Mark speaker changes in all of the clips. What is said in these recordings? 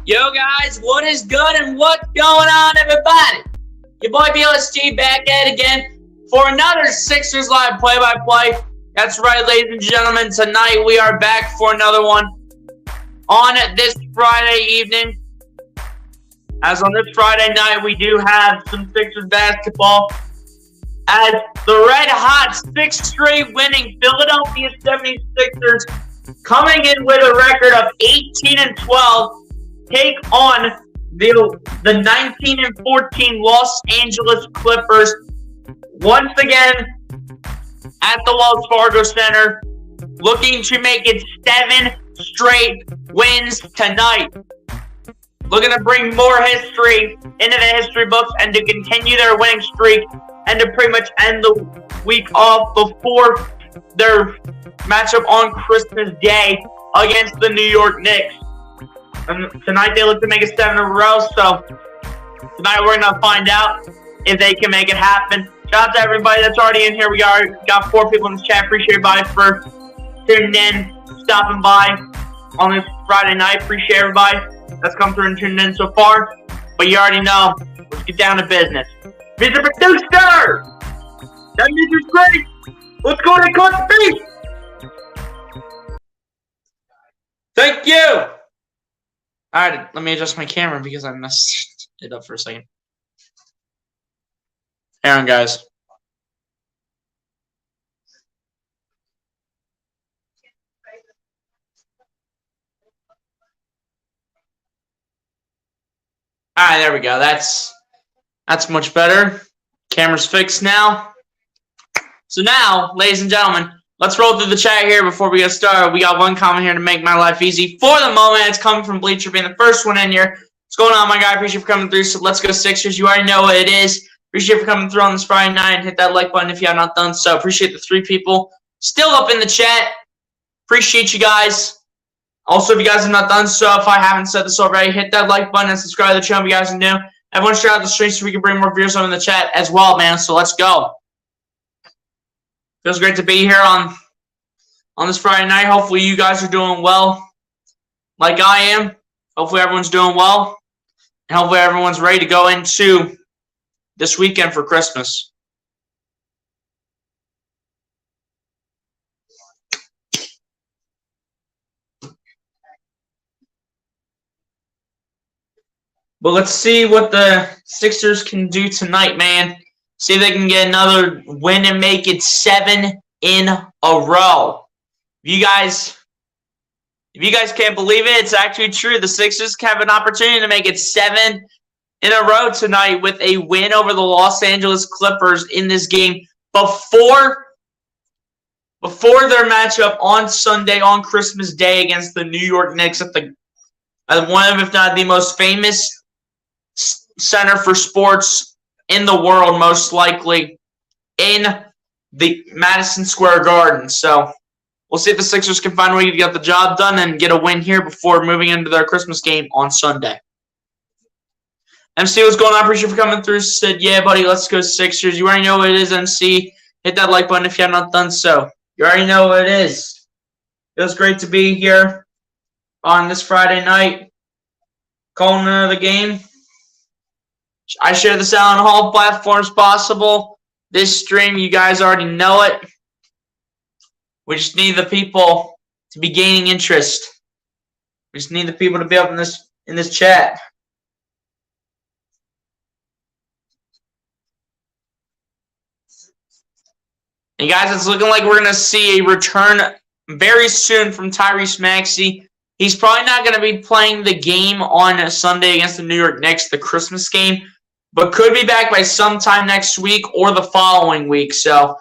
Speaker 1: Yo guys, what is good and what's going on, everybody? Your boy BLSG back at it again for another Sixers Live play-by-play. That's right, ladies and gentlemen. Tonight we are back for another one on this Friday evening. As on this Friday night, we do have some Sixers basketball as the red-hot sixth-straight winning Philadelphia 76ers coming in with a record of 18-12. Take on the 19-14 Los Angeles Clippers once again at the Wells Fargo Center, looking to make it 7 straight wins tonight. Looking to bring more history into the history books and to continue their winning streak and to pretty much end the week off before their matchup on Christmas Day against the New York Knicks. And tonight they look to make it 7 in a row, so tonight we're going to find out if they can make it happen. Shout out to everybody that's already in here. We got 4 people in the chat. Appreciate everybody for tuning in, stopping by on this Friday night. Appreciate everybody that's come through and tuned in so far. But you already know, let's get down to business. Mr. Producer! That music's great! Let's go to Cut Beat! Thank you! Alright, let me adjust my camera because I messed it up for a second. Hang on, guys. Alright, there we go. That's much better. Camera's fixed now. So now, ladies and gentlemen, let's roll through the chat here before we get started. We got one comment here to make my life easy for the moment. It's coming from Bleacher being the first one in here. What's going on, my guy? Appreciate you for coming through. So let's go Sixers. You already know what it is. Appreciate you for coming through on this Friday night. Hit that like button if you have not done so. Appreciate the 3 people still up in the chat. Appreciate you guys. Also, if you guys have not done so, if I haven't said this already, hit that like button and subscribe to the channel if you guys are new. Everyone share out the stream so we can bring more viewers on in the chat as well, man. So let's go. Feels great to be here on this Friday night. Hopefully you guys are doing well like I am. Hopefully everyone's doing well. And hopefully everyone's ready to go into this weekend for Christmas. But let's see what the Sixers can do tonight, man. See if they can get another win and make it 7 in a row. If you guys can't believe it, it's actually true. The Sixers have an opportunity to make it 7 in a row tonight with a win over the Los Angeles Clippers in this game before their matchup on Sunday on Christmas Day against the New York Knicks at one of, if not the most famous center for sports in the world, most likely in the Madison Square Garden. So we'll see if the Sixers can find a way to get the job done and get a win here before moving into their Christmas game on Sunday. MC, what's going on? Appreciate you for coming through. Said, yeah, buddy, let's go Sixers. You already know what it is, MC. Hit that like button if you have not done so. You already know what it is. It was great to be here on this Friday night, calling the game. I share this out on all platforms possible. This stream, you guys already know it. We just need the people to be gaining interest. We just need the people to be up in this chat. And guys, it's looking like we're going to see a return very soon from Tyrese Maxey. He's probably not going to be playing the game on Sunday against the New York Knicks, the Christmas game, but could be back by sometime next week or the following week. So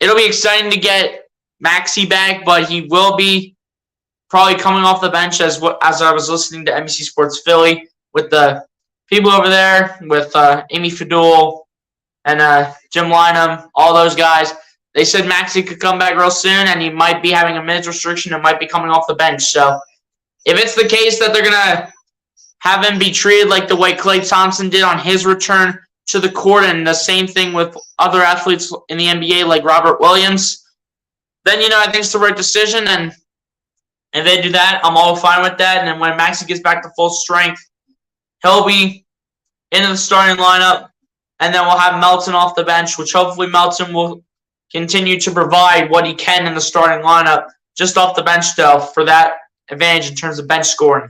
Speaker 1: it'll be exciting to get Maxey back, but he will be probably coming off the bench as I was listening to NBC Sports Philly with the people over there, with Amy Fadul and Jim Lynam, all those guys. They said Maxey could come back real soon, and he might be having a minutes restriction and might be coming off the bench. So if it's the case that they're going to have him be treated like the way Klay Thompson did on his return to the court, and the same thing with other athletes in the NBA like Robert Williams, then, I think it's the right decision. And and they do that, I'm all fine with that. And then when Maxey gets back to full strength, he'll be into the starting lineup. And then we'll have Melton off the bench, which hopefully Melton will continue to provide what he can in the starting lineup, just off the bench, though, for that advantage in terms of bench scoring.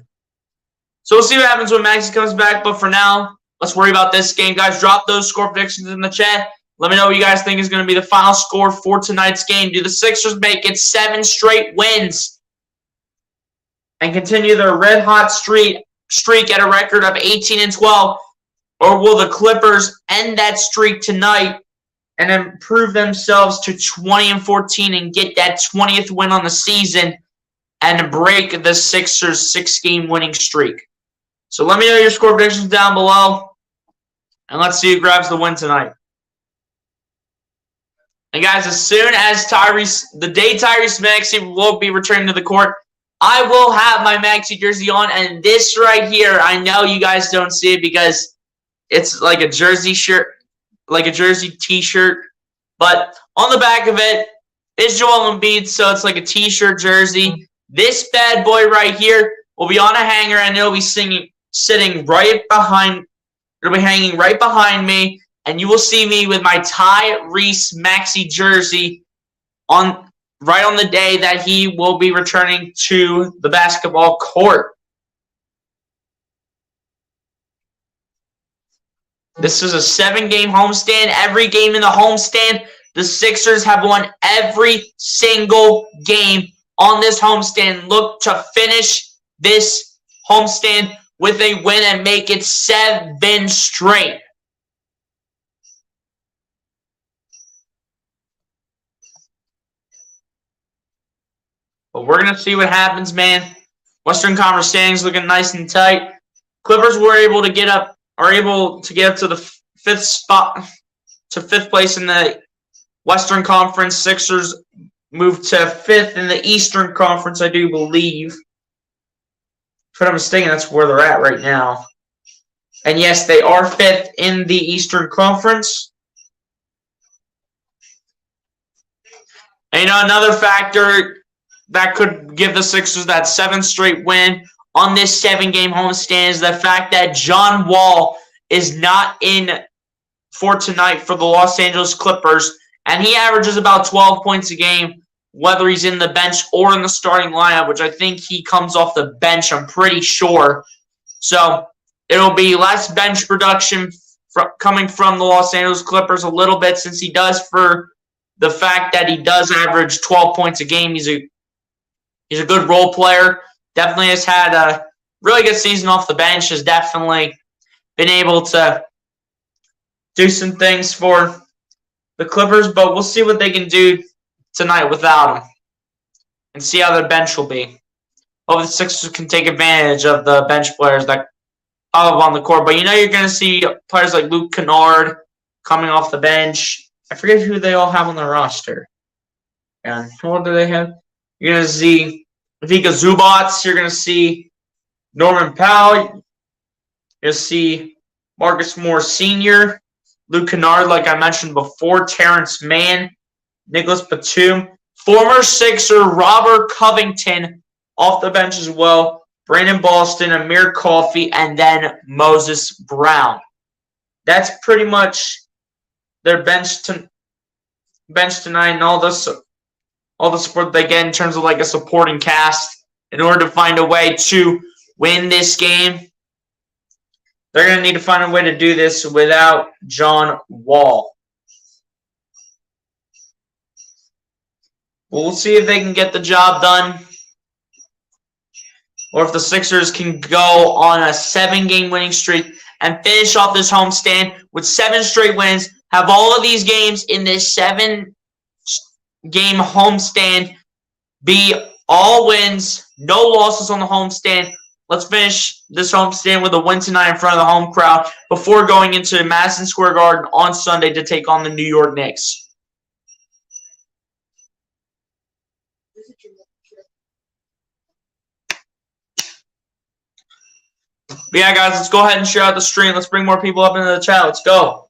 Speaker 1: So we'll see what happens when Maxey comes back. But for now, let's worry about this game. Guys, drop those score predictions in the chat. Let me know what you guys think is going to be the final score for tonight's game. Do the Sixers make it 7 straight wins and continue their red-hot streak at a record of 18-12? Or will the Clippers end that streak tonight and improve themselves to 20-14 and get that 20th win on the season and break the Sixers' 6-game winning streak? So let me know your score predictions down below, and let's see who grabs the win tonight. And guys, as soon as the day Tyrese Maxey will be returning to the court, I will have my Maxey jersey on, and this right here, I know you guys don't see it because it's like a jersey shirt, like a jersey t-shirt, but on the back of it is Joel Embiid, so it's like a t-shirt jersey. This bad boy right here will be on a hanger, and it'll be sitting right behind. It'll be hanging right behind me, and you will see me with my Tyrese Maxey jersey right on the day that he will be returning to the basketball court. This is a 7-game homestand. Every game in the homestand, the Sixers have won every single game on this homestand. Look to finish this homestand with a win and make it 7 straight. But we're going to see what happens, man. Western Conference standings looking nice and tight. Clippers are able to get up to the 5th spot, to 5th place in the Western Conference. Sixers moved to 5th in the Eastern Conference, I do believe. If I'm not mistaken, that's where they're at right now. And yes, they are 5th in the Eastern Conference. And another factor that could give the Sixers that 7th straight win on this 7-game homestand is the fact that John Wall is not in for tonight for the Los Angeles Clippers, and he averages about 12 points a game, whether he's in the bench or in the starting lineup, which I think he comes off the bench, I'm pretty sure. So it'll be less bench production coming from the Los Angeles Clippers a little bit, since he does, for the fact that he does average 12 points a game. He's a good role player. Definitely has had a really good season off the bench. Has definitely been able to do some things for the Clippers, but we'll see what they can do tonight without him and see how their bench will be. Hope the Sixers can take advantage of the bench players that are on the court. But you know you're going to see players like Luke Kennard coming off the bench. I forget who they all have on their roster. And what do they have? You're going to see Vika Zubac. You're going to see Norman Powell. You're going to see Marcus Morris Sr., Luke Kennard, like I mentioned before, Terrence Mann, Nicholas Batum, former Sixer Robert Covington off the bench as well, Brandon Boston, Amir Coffey, and then Moses Brown. That's pretty much their bench tonight, and all the support they get in terms of like a supporting cast in order to find a way to win this game. They're going to need to find a way to do this without John Wall. We'll see if they can get the job done, or if the Sixers can go on a 7-game winning streak and finish off this homestand with 7 straight wins, have all of these games in this 7-game homestand be all wins, no losses on the homestand. Let's finish this homestand with a win tonight in front of the home crowd before going into Madison Square Garden on Sunday to take on the New York Knicks. But yeah, guys, let's go ahead and share out the stream. Let's bring more people up into the chat. Let's go.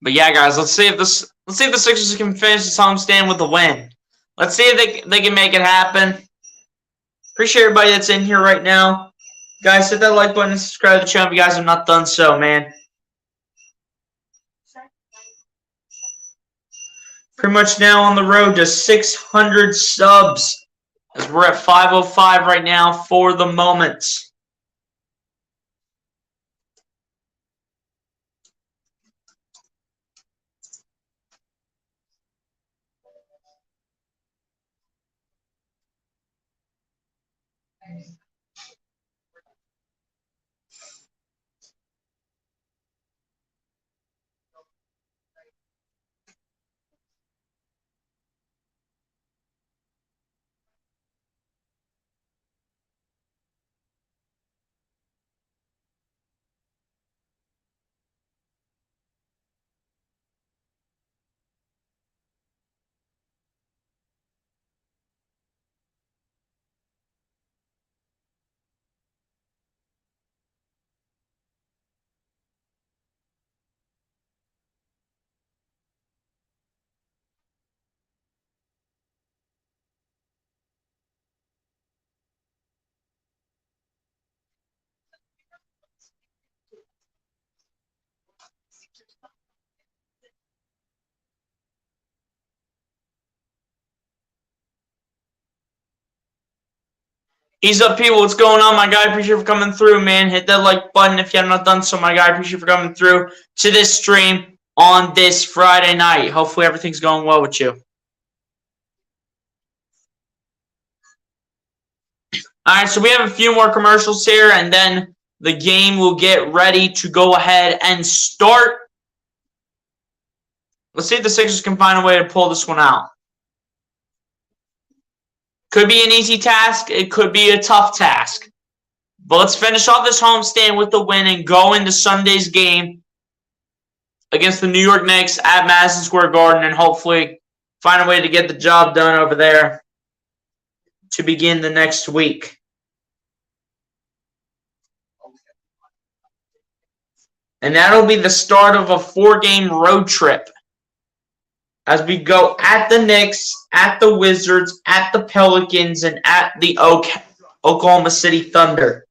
Speaker 1: But yeah, guys, let's see if the Sixers can finish this homestand with a win. Let's see if they can make it happen. Appreciate everybody that's in here right now. Guys, hit that like button and subscribe to the channel if you guys have not done so, man. Pretty much now on the road to 600 subs, as we're at 505 right now for the moment. Ease up, people. What's going on, my guy? Appreciate you for coming through, man. Hit that like button if you have not done so, my guy. Appreciate you for coming through to this stream on this Friday night. Hopefully everything's going well with you. All right, so we have a few more commercials here, and then the game will get ready to go ahead and start. Let's see if the Sixers can find a way to pull this one out. Could be an easy task. It could be a tough task. But let's finish off this homestand with the win and go into Sunday's game against the New York Knicks at Madison Square Garden and hopefully find a way to get the job done over there to begin the next week. And that'll be the start of a 4-game road trip as we go at the Knicks, at the Wizards, at the Pelicans, and at the Oklahoma City Thunder.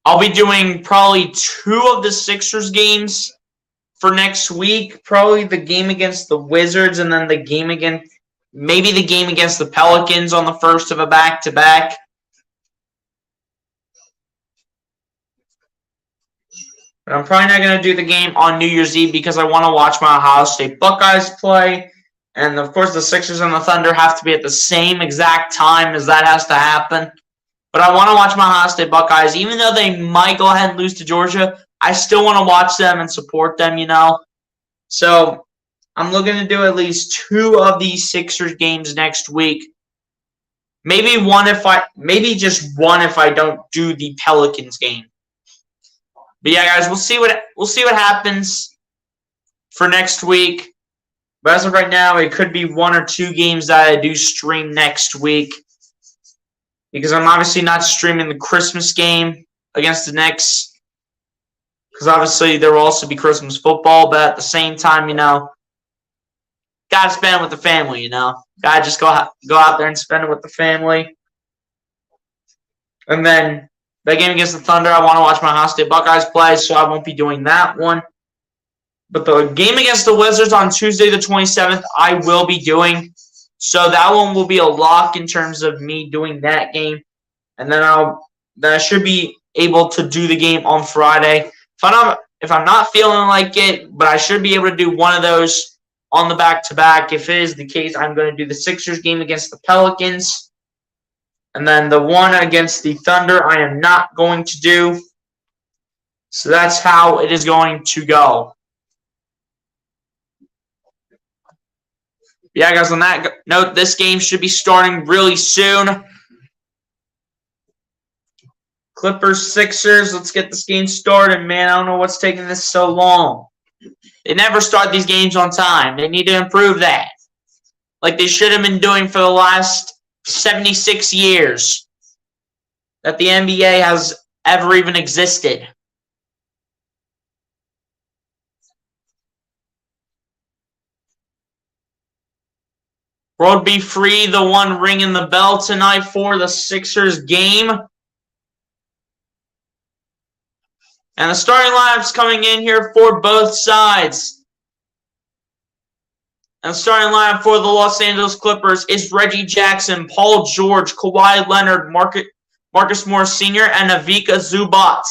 Speaker 1: I'll be doing probably 2 of the Sixers games for next week. Probably the game against the Wizards and then the game against, maybe the game against the Pelicans on the first of a back-to-back. But I'm probably not going to do the game on New Year's Eve because I want to watch my Ohio State Buckeyes play. And, of course, the Sixers and the Thunder have to be at the same exact time as that has to happen. But I want to watch my Ohio State Buckeyes. Even though they might go ahead and lose to Georgia, I still want to watch them and support them, you know. So I'm looking to do at least 2 of these Sixers games next week. Maybe just one if I don't do the Pelicans game. But yeah, guys, we'll see what happens for next week. But as of right now, it could be 1 or 2 games that I do stream next week. Because I'm obviously not streaming the Christmas game against the Knicks. Because obviously there will also be Christmas football. But at the same time, you know, gotta spend it with the family, you know. Gotta just go out there and spend it with the family. And then that game against the Thunder, I want to watch my Ohio State Buckeyes play, so I won't be doing that one. But the game against the Wizards on Tuesday the 27th, I will be doing. So that one will be a lock in terms of me doing that game. And then I should be able to do the game on Friday. If I'm not feeling like it, but I should be able to do one of those on the back-to-back. If it is the case, I'm going to do the Sixers game against the Pelicans. And then the one against the Thunder, I am not going to do. So that's how it is going to go. Yeah, guys, on that note, this game should be starting really soon. Clippers, Sixers, let's get this game started, man. I don't know what's taking this so long. They never start these games on time. They need to improve that. Like they should have been doing for the last 76 years that the NBA has ever even existed. World be free, the one ringing the bell tonight for the Sixers game. And the starting lineup's coming in here for both sides. And the starting lineup for the Los Angeles Clippers is Reggie Jackson, Paul George, Kawhi Leonard, Marcus Morris Sr., and Ivica Zubac.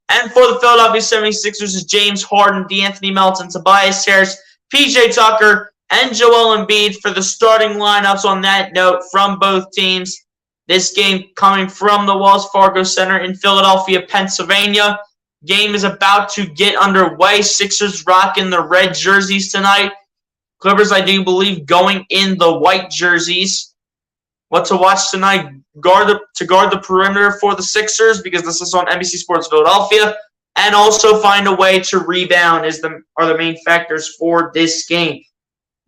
Speaker 1: And for the Philadelphia 76ers is James Harden, De'Anthony Melton, Tobias Harris, PJ Tucker, and Joel Embiid for the starting lineups on that note from both teams. This game coming from the Wells Fargo Center in Philadelphia, Pennsylvania. Game is about to get underway. Sixers rocking the red jerseys tonight. Clippers, I do believe, going in the white jerseys. What to watch tonight? Guard the perimeter for the Sixers, because this is on NBC Sports Philadelphia, and also find a way to rebound are the main factors for this game.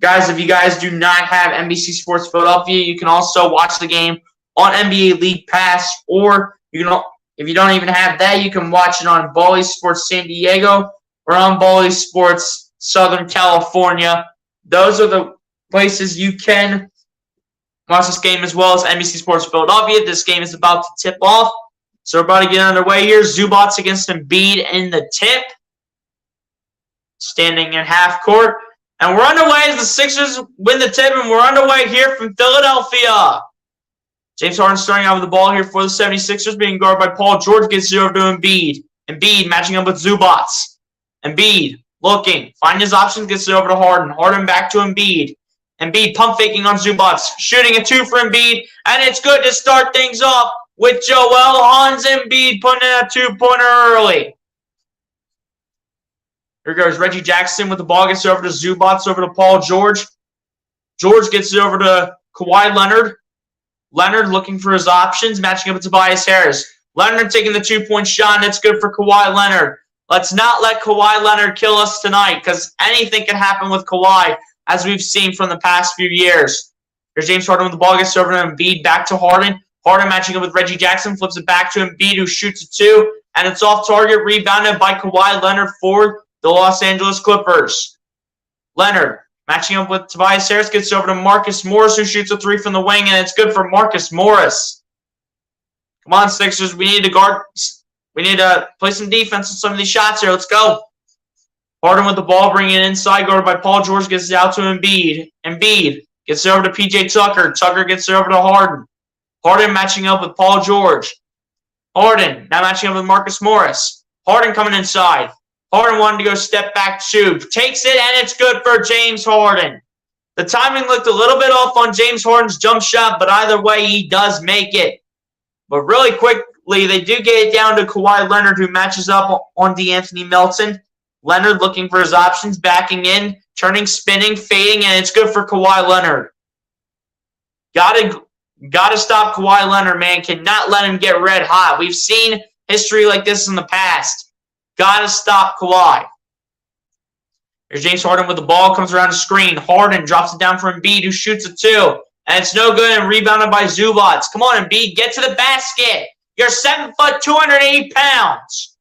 Speaker 1: Guys, if you guys do not have NBC Sports Philadelphia, you can also watch the game on NBA League Pass, or if you don't even have that, you can watch it on Bally Sports San Diego or on Bally Sports Southern California. Those are the places you can watch this game, as well as NBC Sports Philadelphia. This game is about to tip off, so we're about to get underway here. Zubac against Embiid in the tip, standing in half court. And we're underway as the Sixers win the tip, and we're underway here from Philadelphia. James Harden starting out with the ball here for the 76ers, being guarded by Paul George, gets it over to Embiid. Embiid matching up with Zubac. Embiid looking, finding his options, gets it over to Harden. Harden back to Embiid. Embiid pump faking on Zubac, shooting a two for Embiid, and it's good to start things off with Joel Hans Embiid putting in a two-pointer early. Here goes Reggie Jackson with the ball, gets it over to Zubac, over to Paul George. George gets it over to Kawhi Leonard. Leonard looking for his options, matching up with Tobias Harris. Leonard taking the two-point shot, and it's good for Kawhi Leonard. Let's not let Kawhi Leonard kill us tonight, because anything can happen with Kawhi, as we've seen from the past few years. Here's James Harden with the ball, gets over to Embiid, back to Harden. Harden matching up with Reggie Jackson, flips it back to Embiid, who shoots a two, and it's off target, rebounded by Kawhi Leonard for the Los Angeles Clippers. Leonard matching up with Tobias Harris, gets over to Marcus Morris, who shoots a three from the wing, and it's good for Marcus Morris. Come on, Sixers, we need to guard. We need to play some defense on some of these shots here. Let's go. Harden with the ball, bringing it inside, guarded by Paul George, gets it out to Embiid. Embiid gets it over to PJ Tucker. Tucker gets it over to Harden. Harden matching up with Paul George. Harden now matching up with Marcus Morris. Harden coming inside. Harden wanted to go step back two. Takes it, and it's good for James Harden. The timing looked a little bit off on James Harden's jump shot, but either way, he does make it. But really quickly, they do get it down to Kawhi Leonard, who matches up on De'Anthony Melton. Leonard looking for his options, backing in, turning, spinning, fading, and it's good for Kawhi Leonard. Gotta stop Kawhi Leonard, man. Cannot let him get red hot. We've seen history like this in the past. Gotta stop Kawhi. Here's James Harden with the ball, comes around the screen. Harden drops it down for Embiid, who shoots a two. And it's no good, and rebounded by Zubac. Come on, Embiid, get to the basket. You're 7 foot, 280 pounds.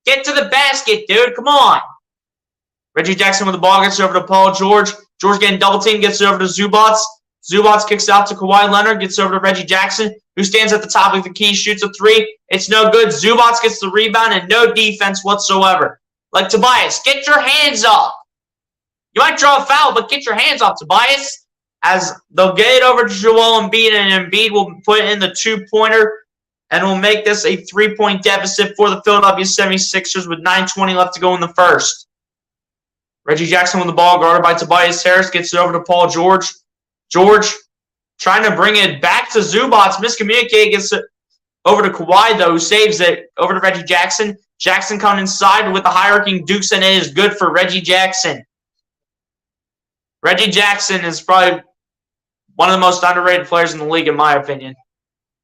Speaker 1: Get to the basket, dude. Come on. Reggie Jackson with the ball, gets it over to Paul George. George getting double teamed, gets it over to Zubac. Zubac kicks out to Kawhi Leonard, gets over to Reggie Jackson, who stands at the top of the key, shoots a three. It's no good. Zubac gets the rebound and no defense whatsoever. Like Tobias, get your hands up. You might draw a foul, but get your hands off, Tobias. As they'll get it over to Joel Embiid, and Embiid will put in the two-pointer, and will make this a three-point deficit for the Philadelphia 76ers with 9:20 left to go in the first. Reggie Jackson with the ball, guarded by Tobias Harris, gets it over to Paul George. George trying to bring it back to Zubac. Miscommunicated, gets it over to Kawhi, though, who saves it over to Reggie Jackson. Jackson coming inside with the high-arcing dukes, and it is good for Reggie Jackson. Reggie Jackson is probably one of the most underrated players in the league, in my opinion.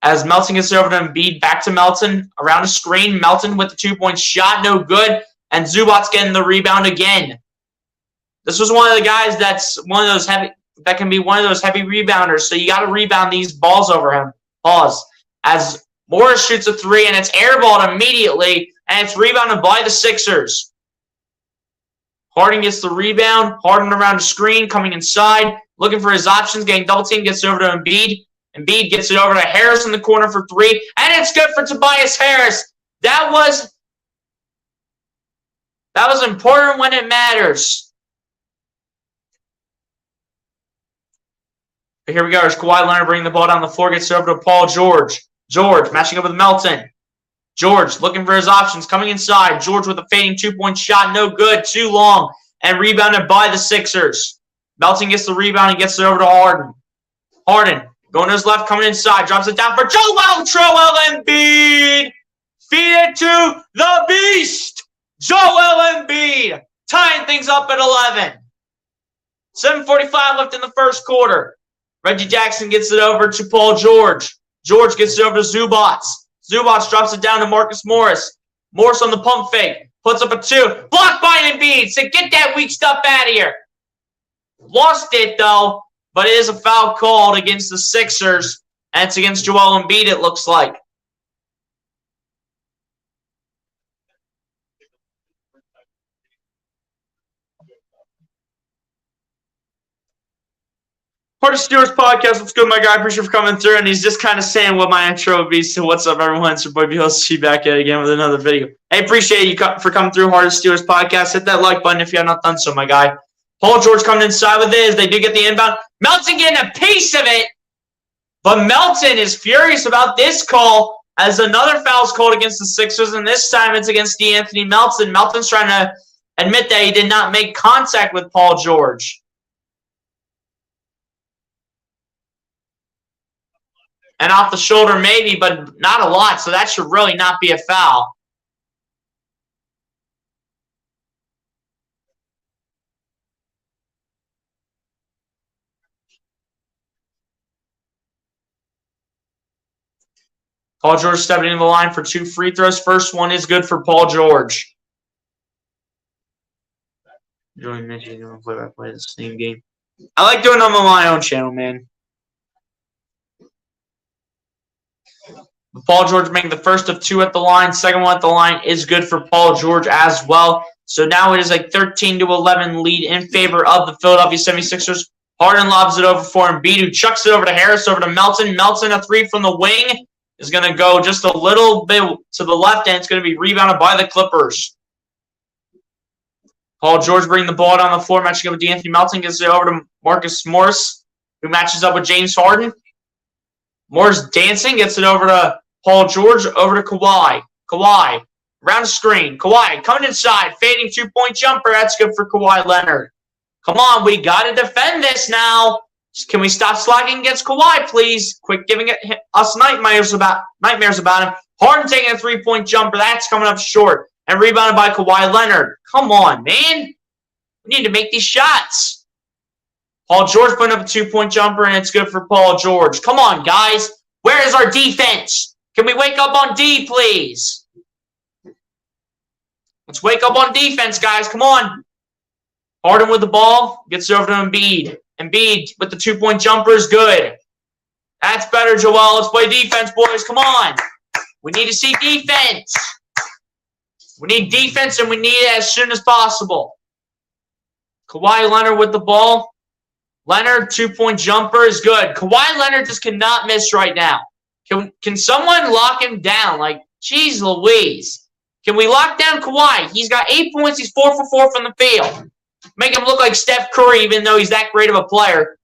Speaker 1: As Melton gets it over to Embiid, back to Melton, around the screen. Melton with the two-point shot, no good. And Zubac getting the rebound again. This was one of the guys that's one of those that can be one of those heavy rebounders. So you got to rebound these balls over him. Pause. As Morris shoots a three, and it's airballed immediately, and it's rebounded by the Sixers. Harden gets the rebound. Harden around the screen, coming inside, looking for his options, getting double team, gets it over to Embiid. Embiid gets it over to Harris in the corner for three, and it's good for Tobias Harris. That was important when it matters. But here we go. There's Kawhi Leonard bringing the ball down the floor, gets it over to Paul George. George matching up with Melton. George looking for his options, coming inside. George with a fading two-point shot, no good, too long, and rebounded by the Sixers. Melton gets the rebound and gets it over to Harden. Harden going to his left, coming inside, drops it down for Joel Embiid. Feed it to the beast, Joel Embiid, tying things up at 11. 7:45 left in the first quarter. Reggie Jackson gets it over to Paul George. George gets it over to Zubac. Zubac drops it down to Marcus Morris. Morris on the pump fake. Puts up a two. Blocked by Embiid. So get that weak stuff out of here. Lost it, though. But it is a foul called against the Sixers. And it's against Joel Embiid, it looks like. Part of Stewart's podcast. What's good, my guy? Appreciate you for coming through. And he's just kind of saying what my intro would be. So what's up, everyone? It's your boy BLC back at it again with another video. Hey, appreciate you for coming through Heart of Stewart's podcast. Hit that like button if you have not done so, my guy. Paul George coming inside with this. They do get the inbound. Melton getting a piece of it. But Melton is furious about this call as another foul is called against the Sixers. And this time it's against DeAnthony Melton. Melton's trying to admit that he did not make contact with Paul George. And off the shoulder, maybe, but not a lot. So that should really not be a foul. Paul George stepping into the line for 2 free throws. First one is good for Paul George. Joey Mitchell going to play-by-play the same game. I like doing them on my own channel, man. Paul George making the first of 2 at the line. Second one at the line is good for Paul George as well. So now it is a 13-11 lead in favor of the Philadelphia 76ers. Harden lobs it over for Embiid, who chucks it over to Harris, over to Melton. Melton, a 3 from the wing, is going to go just a little bit to the left, and it's going to be rebounded by the Clippers. Paul George bringing the ball down the floor, matching up with DeAnthony Melton, gets it over to Marcus Morris, who matches up with James Harden. Morris dancing, gets it over to Paul George, over to Kawhi. Kawhi, around the screen. Kawhi coming inside, fading 2-point jumper. That's good for Kawhi Leonard. Come on, we got to defend this now. Can we stop slacking against Kawhi, please? Quit giving us nightmares about him. Harden taking a 3-point jumper. That's coming up short. And rebounded by Kawhi Leonard. Come on, man. We need to make these shots. Paul George putting up a 2-point jumper, and it's good for Paul George. Come on, guys. Where is our defense? Can we wake up on D, please? Let's wake up on defense, guys. Come on. Harden with the ball. Gets it over to Embiid. Embiid with the 2-point jumper is good. That's better, Joel. Let's play defense, boys. Come on. We need to see defense. We need defense, and we need it as soon as possible. Kawhi Leonard with the ball. Leonard, 2-point jumper is good. Kawhi Leonard just cannot miss right now. Can someone lock him down? Like, geez Louise. Can we lock down Kawhi? He's got 8 points. He's 4 for 4 from the field. Make him look like Steph Curry, even though he's that great of a player.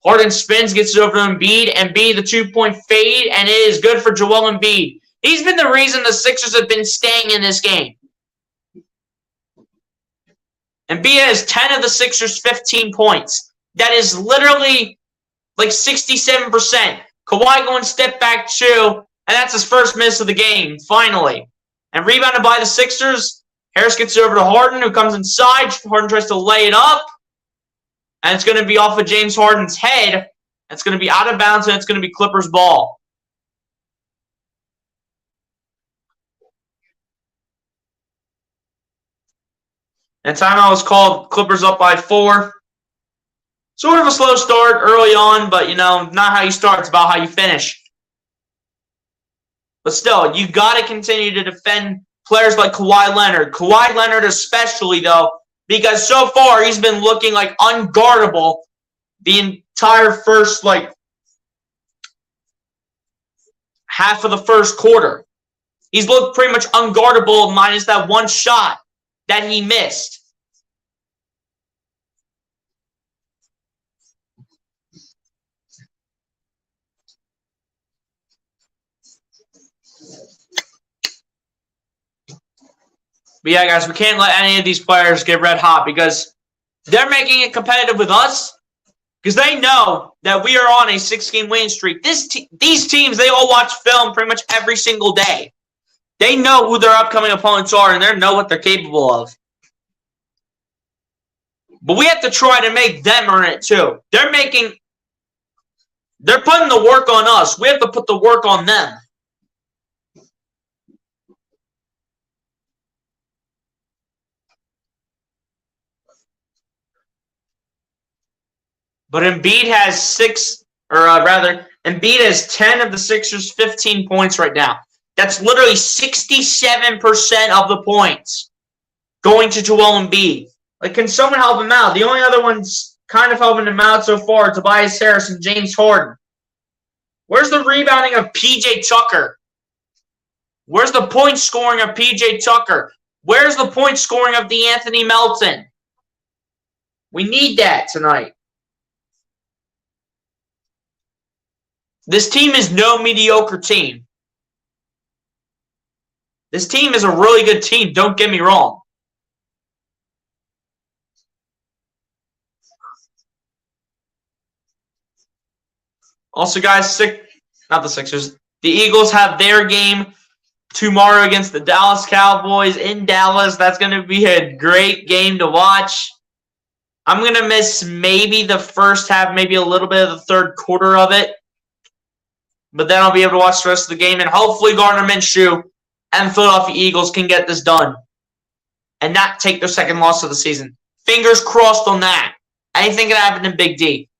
Speaker 1: Harden spins, gets it over to Embiid. Embiid, the 2-point fade, and it is good for Joel Embiid. He's been the reason the Sixers have been staying in this game. Embiid has 10 of the Sixers' 15 points. That is literally like 67%. Kawhi going step back 2, and that's his first miss of the game, finally. And rebounded by the Sixers. Harris gets it over to Harden, who comes inside. Harden tries to lay it up. And it's going to be off of James Harden's head. It's going to be out of bounds, and it's going to be Clippers ball. And timeout was called. Clippers up by 4. Sort of a slow start early on, but, not how you start. It's about how you finish. But still, you got to continue to defend players like Kawhi Leonard. Kawhi Leonard especially, though, because so far he's been looking like unguardable the entire first, half of the first quarter. He's looked pretty much unguardable minus that one shot that he missed. But yeah, guys, we can't let any of these players get red hot because they're making it competitive with us because they know that we are on a 6-game winning streak. These teams, they all watch film pretty much every single day. They know who their upcoming opponents are, and they know what they're capable of. But we have to try to make them earn it too. They're putting the work on us. We have to put the work on them. But Embiid has Embiid has 10 of the Sixers' 15 points right now. That's literally 67% of the points going to Joel Embiid. Can someone help him out? The only other ones kind of helping him out so far are Tobias Harris and James Harden. Where's the rebounding of P.J. Tucker? Where's the point scoring of P.J. Tucker? Where's the point scoring of DeAnthony Melton? We need that tonight. This team is no mediocre team. This team is a really good team, don't get me wrong. Also, guys, not the Sixers. The Eagles have their game tomorrow against the Dallas Cowboys in Dallas. That's going to be a great game to watch. I'm going to miss maybe the first half, maybe a little bit of the third quarter of it. But then I'll be able to watch the rest of the game, and hopefully Gardner Minshew and the Philadelphia Eagles can get this done and not take their second loss of the season. Fingers crossed on that. Anything can happen in Big D.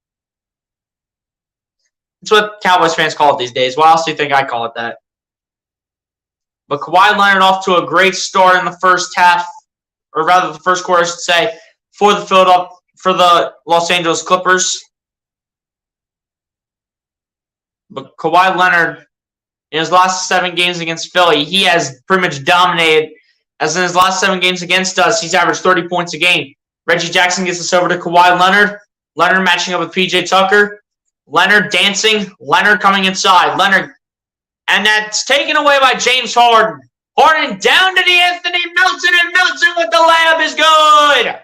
Speaker 1: That's what Cowboys fans call it these days. Why else do you think I call it that? But Kawhi Leonard off to a great start in the first half, or rather the first quarter, I should say, for the Los Angeles Clippers. But Kawhi Leonard, in his last 7 games against Philly, he has pretty much dominated. As in his last 7 games against us, he's averaged 30 points a game. Reggie Jackson gets us over to Kawhi Leonard. Leonard matching up with P.J. Tucker. Leonard dancing. Leonard coming inside. Leonard. And that's taken away by James Harden. Harden down to DeAnthony Melton, and Melton with the layup is good.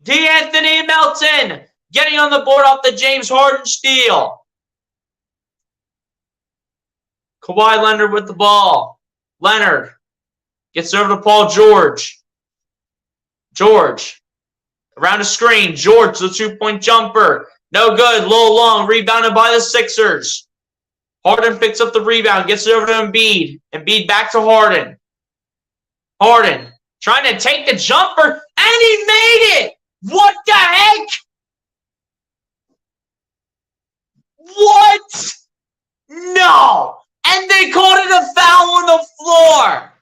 Speaker 1: DeAnthony Melton getting on the board off the James Harden steal. Kawhi Leonard with the ball. Leonard gets over to Paul George. George around a screen. George, the 2-point jumper. No good. Low long. Rebounded by the Sixers. Harden picks up the rebound. Gets it over to Embiid. Embiid back to Harden. Harden trying to take the jumper. And he made it. What the heck? What? No. And they called it a foul on the floor.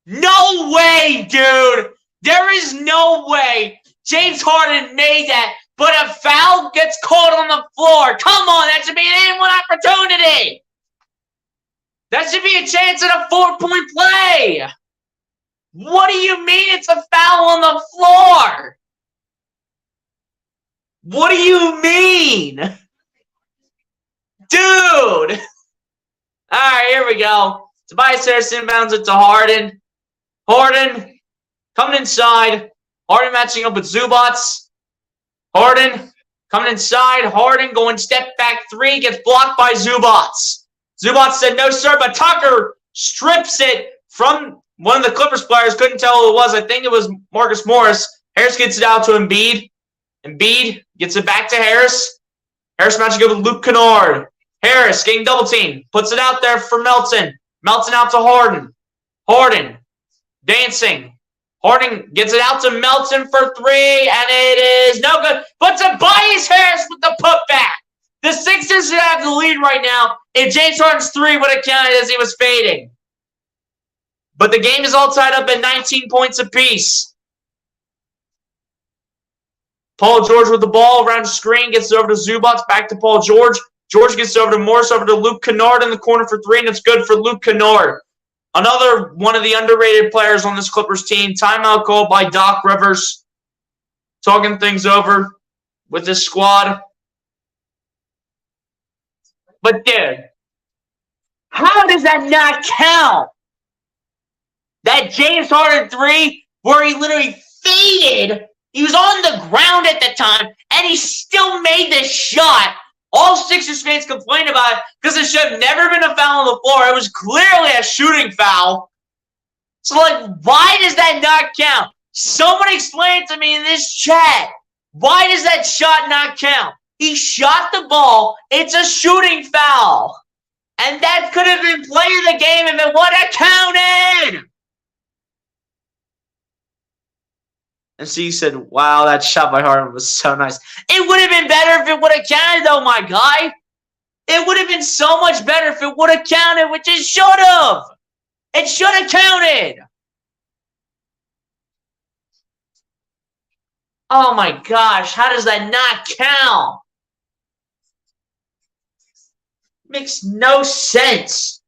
Speaker 1: No way, dude. There is no way James Harden made that, but a foul gets called on the floor. Come on, that should be an and one opportunity. That should be a chance at a 4-point play. What do you mean it's a foul on the floor? What do you mean? Dude. All right, here we go. Tobias Harris inbounds it to Harden. Harden coming inside. Harden matching up with Zubac. Harden coming inside. Harden going step back 3. Gets blocked by Zubac. Zubac said no, sir, but Tucker strips it from one of the Clippers players. Couldn't tell who it was. I think it was Marcus Morris. Harris gets it out to Embiid. Embiid gets it back to Harris. Harris matching up with Luke Kennard. Harris getting double teamed. Puts it out there for Melton. Melton out to Harden. Harden dancing. Harden gets it out to Melton for three, and it is no good. But Tobias Harris with the putback. The Sixers should have the lead right now if James Harden's three would have counted as he was fading. But the game is all tied up at 19 points apiece. Paul George with the ball around the screen, gets it over to Zubac, back to Paul George. George gets it over to Morris, over to Luke Kennard in the corner for three, and it's good for Luke Kennard. Another one of the underrated players on this Clippers team. Timeout called by Doc Rivers. Talking things over with his squad. But, dude, how does that not count? That James Harden three where he literally faded. He was on the ground at the time, and he still made the shot. All Sixers fans complained about it because it should have never been a foul on the floor. It was clearly a shooting foul. So, why does that not count? Someone explain it to me in this chat. Why does that shot not count? He shot the ball. It's a shooting foul. And that could have been play of the game if it would have counted. And so you said, wow, that shot by Harden was so nice. It would have been better if it would have counted, though, my guy. It would have been so much better if it would have counted, which it should have. It should have counted. Oh, my gosh. How does that not count? Makes no sense.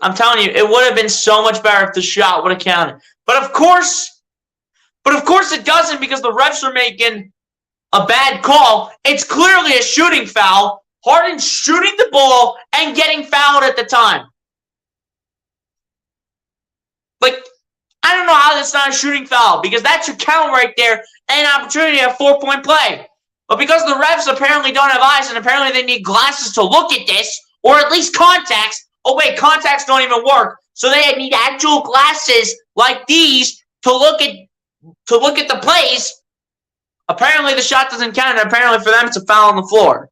Speaker 1: I'm telling you, it would have been so much better if the shot would have counted. But of course it doesn't because the refs are making a bad call. It's clearly a shooting foul. Harden's shooting the ball and getting fouled at the time. I don't know how that's not a shooting foul because that should count right there and an opportunity at 4-point play. But because the refs apparently don't have eyes and apparently they need glasses to look at this, or at least contacts. Oh, wait, contacts don't even work. So they need actual glasses like these to look at the plays. Apparently the shot doesn't count, and apparently for them it's a foul on the floor.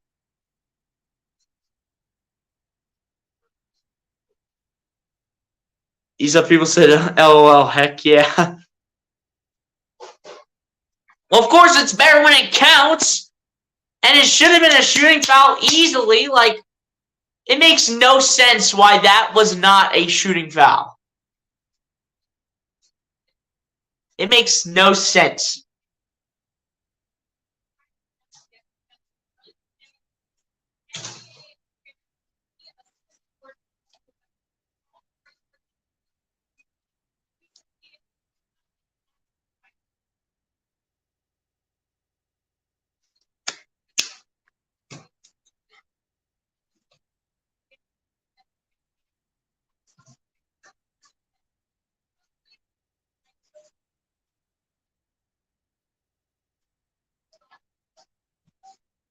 Speaker 1: These are people said, LOL, heck yeah. Well, of course it's better when it counts. And it should have been a shooting foul easily. It makes no sense why that was not a shooting foul. It makes no sense.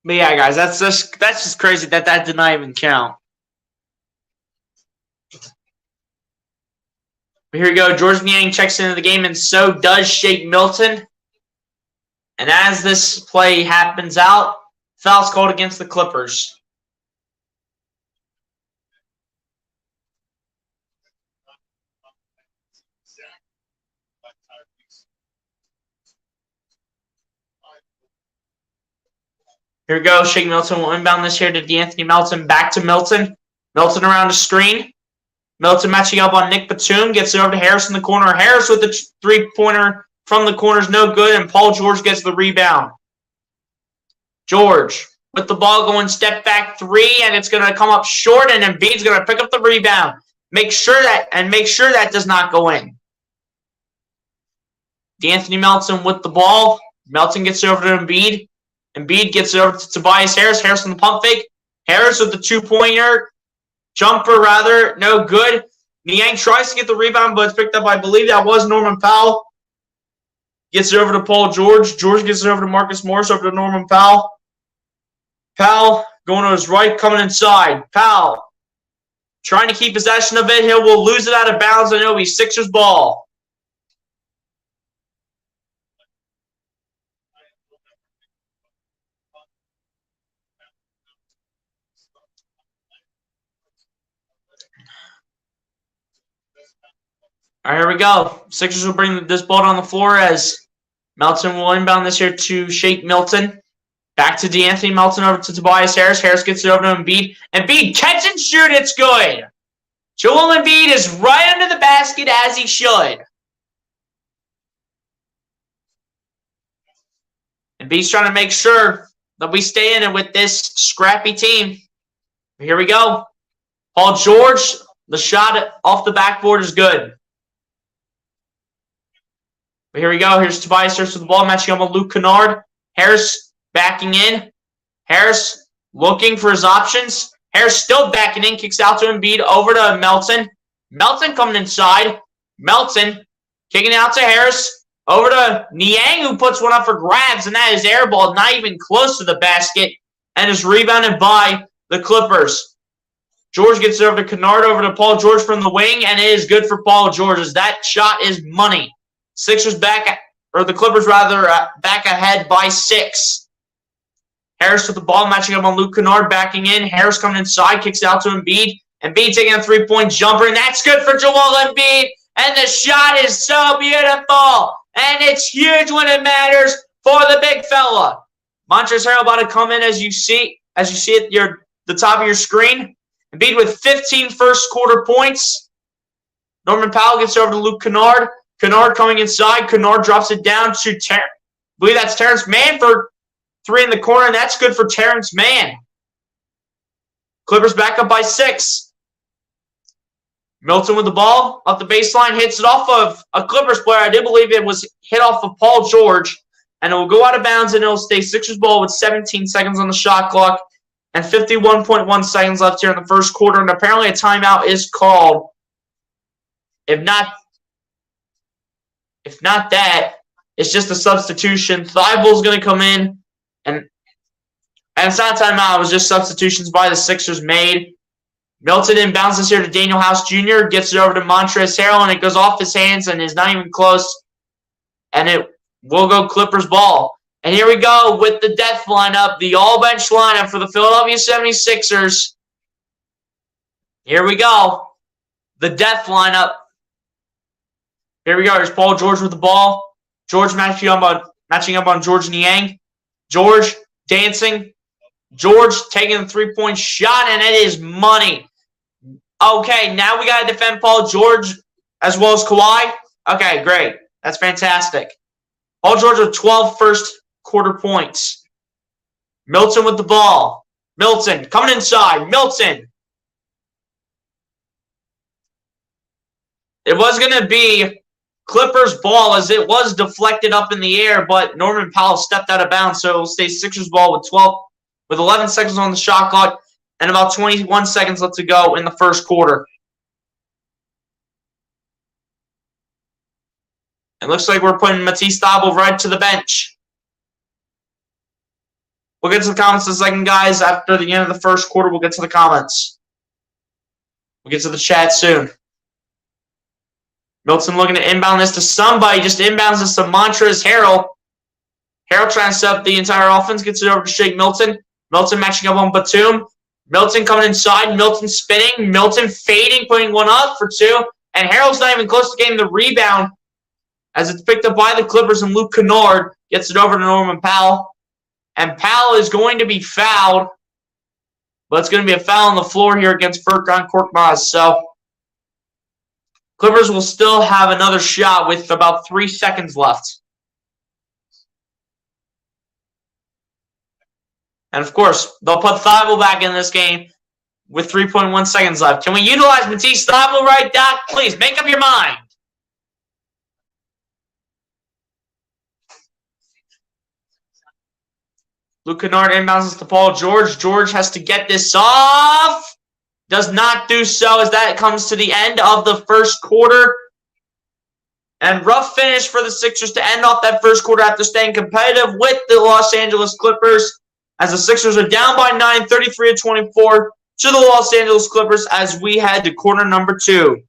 Speaker 1: But yeah, guys, that's just crazy that did not even count. But here we go. Georges Niang checks into the game, and so does Shake Milton. And as this play happens out, foul's called against the Clippers. Here we go. Shake Milton will inbound this here to De'Anthony Melton. Back to Milton. Milton around the screen. Milton matching up on Nick Batum. Gets it over to Harris in the corner. Harris with the three-pointer from the corner is no good, and Paul George gets the rebound. George with the ball going step back three, and it's going to come up short, and Embiid's going to pick up the rebound. Make sure that does not go in. De'Anthony Melton with the ball. Melton gets it over to Embiid. Embiid gets it over to Tobias Harris. Harris on the pump fake. Harris with the two-pointer. Jumper, rather. No good. Niang tries to get the rebound, but it's picked up. I believe that was Norman Powell. Gets it over to Paul George. George gets it over to Marcus Morris, over to Norman Powell. Powell going to his right, coming inside. Powell trying to keep possession of it. He will lose it out of bounds, and it'll be Sixers ball. All right, here we go. Sixers will bring this ball on the floor as Melton will inbound this here to Shake Milton. Back to DeAnthony Melton over to Tobias Harris. Harris gets it over to Embiid. Embiid catch and shoot. It's good. Joel Embiid is right under the basket as he should. Embiid's trying to make sure that we stay in it with this scrappy team. Here we go. Paul George, the shot off the backboard is good. But here we go. Here's Tobias Harris with the ball, matching up with Luke Kennard. Harris backing in. Harris looking for his options. Harris still backing in, kicks out to Embiid, over to Melton. Melton coming inside. Melton kicking out to Harris, over to Niang, who puts one up for grabs, and that is airball, not even close to the basket, and is rebounded by the Clippers. George gets it over to Kennard, over to Paul George from the wing, and it is good for Paul George, as that shot is money. Sixers back, or the Clippers rather, back ahead by 6. Harris with the ball, matching up on Luke Kennard, backing in. Harris coming inside, kicks out to Embiid. Embiid taking a three-point jumper, and that's good for Joel Embiid. And the shot is so beautiful, and it's huge when it matters for the big fella. Montrezl Harrell about to come in, as you see at the top of your screen. Embiid with 15 first-quarter points. Norman Powell gets over to Luke Kennard. Kennard coming inside. Kennard drops it down to I believe that's Terrence Mann for 3 in the corner, and that's good for Terrence Mann. Clippers back up by 6. Milton with the ball, up the baseline, hits it off of a Clippers player. I do believe it was hit off of Paul George, and it will go out of bounds, and it will stay Sixers ball with 17 seconds on the shot clock and 51.1 seconds left here in the first quarter, and apparently a timeout is called. If not that, it's just a substitution. Thibault's going to come in. And it's not a timeout. It was just substitutions by the Sixers made. Milton inbounds this here to Daniel House Jr. Gets it over to Montrezl Harrell, and it goes off his hands and is not even close. And it will go Clippers ball. And here we go with the death lineup, the all-bench lineup for the Philadelphia 76ers. Here we go. The death lineup. Here we go. Here's Paul George with the ball. George matching up on George Niang. George dancing. George taking the three-point shot, and it is money. Okay, now we got to defend Paul George as well as Kawhi. Okay, great. That's fantastic. Paul George with 12 first-quarter points. Milton with the ball. Milton coming inside. Milton. It was going to be Clippers ball as it was deflected up in the air, but Norman Powell stepped out of bounds, so it will stay Sixers ball with 11 seconds on the shot clock and about 21 seconds left to go in the first quarter. It looks like we're putting Matisse Thybulle right to the bench. We'll get to the comments in a second, guys. After the end of the first quarter, we'll get to the comments. We'll get to the chat soon. Milton looking to inbound this to somebody. Just inbounds this to Montrezl Harrell. Harrell trying to set up the entire offense. Gets it over to Shake Milton. Milton matching up on Batum. Milton coming inside. Milton spinning. Milton fading, putting one up for 2. And Harrell's not even close to getting the rebound as it's picked up by the Clippers, and Luke Kennard gets it over to Norman Powell. And Powell is going to be fouled. But it's going to be a foul on the floor here against Furkan Korkmaz. So Clippers will still have another shot with about 3 seconds left. And, of course, they'll put Thybulle back in this game with 3.1 seconds left. Can we utilize Matisse Thybulle right, Doc? Please, make up your mind. Luke Kennard inbounds to Paul George. George has to get this off. Does not do so as that comes to the end of the first quarter. And rough finish for the Sixers to end off that first quarter after staying competitive with the Los Angeles Clippers, as the Sixers are down by 9, 33-24 to the Los Angeles Clippers as we head to quarter number 2.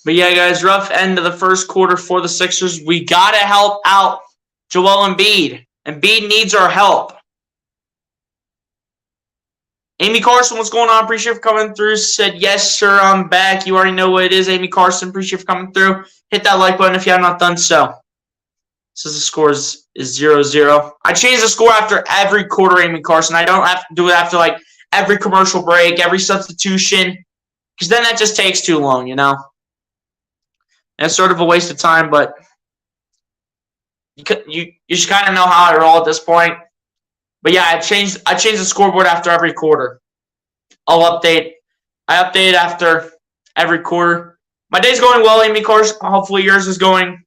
Speaker 1: But yeah, guys, rough end of the first quarter for the Sixers. We got to help out Joel Embiid. Embiid needs our help. Amy Carson, what's going on? Appreciate you for coming through. Said, yes, sir, I'm back. You already know what it is, Amy Carson. Appreciate you for coming through. Hit that like button if you have not done so. Says the score is 0-0. I change the score after every quarter, Amy Carson. I don't have to do it after, like, every commercial break, every substitution, because then that just takes too long, you know? And it's sort of a waste of time, but you should kind of know how I roll at this point. But yeah, I changed the scoreboard after every quarter. I'll update. I update after every quarter. My day's going well, Amy Carson. Hopefully yours is going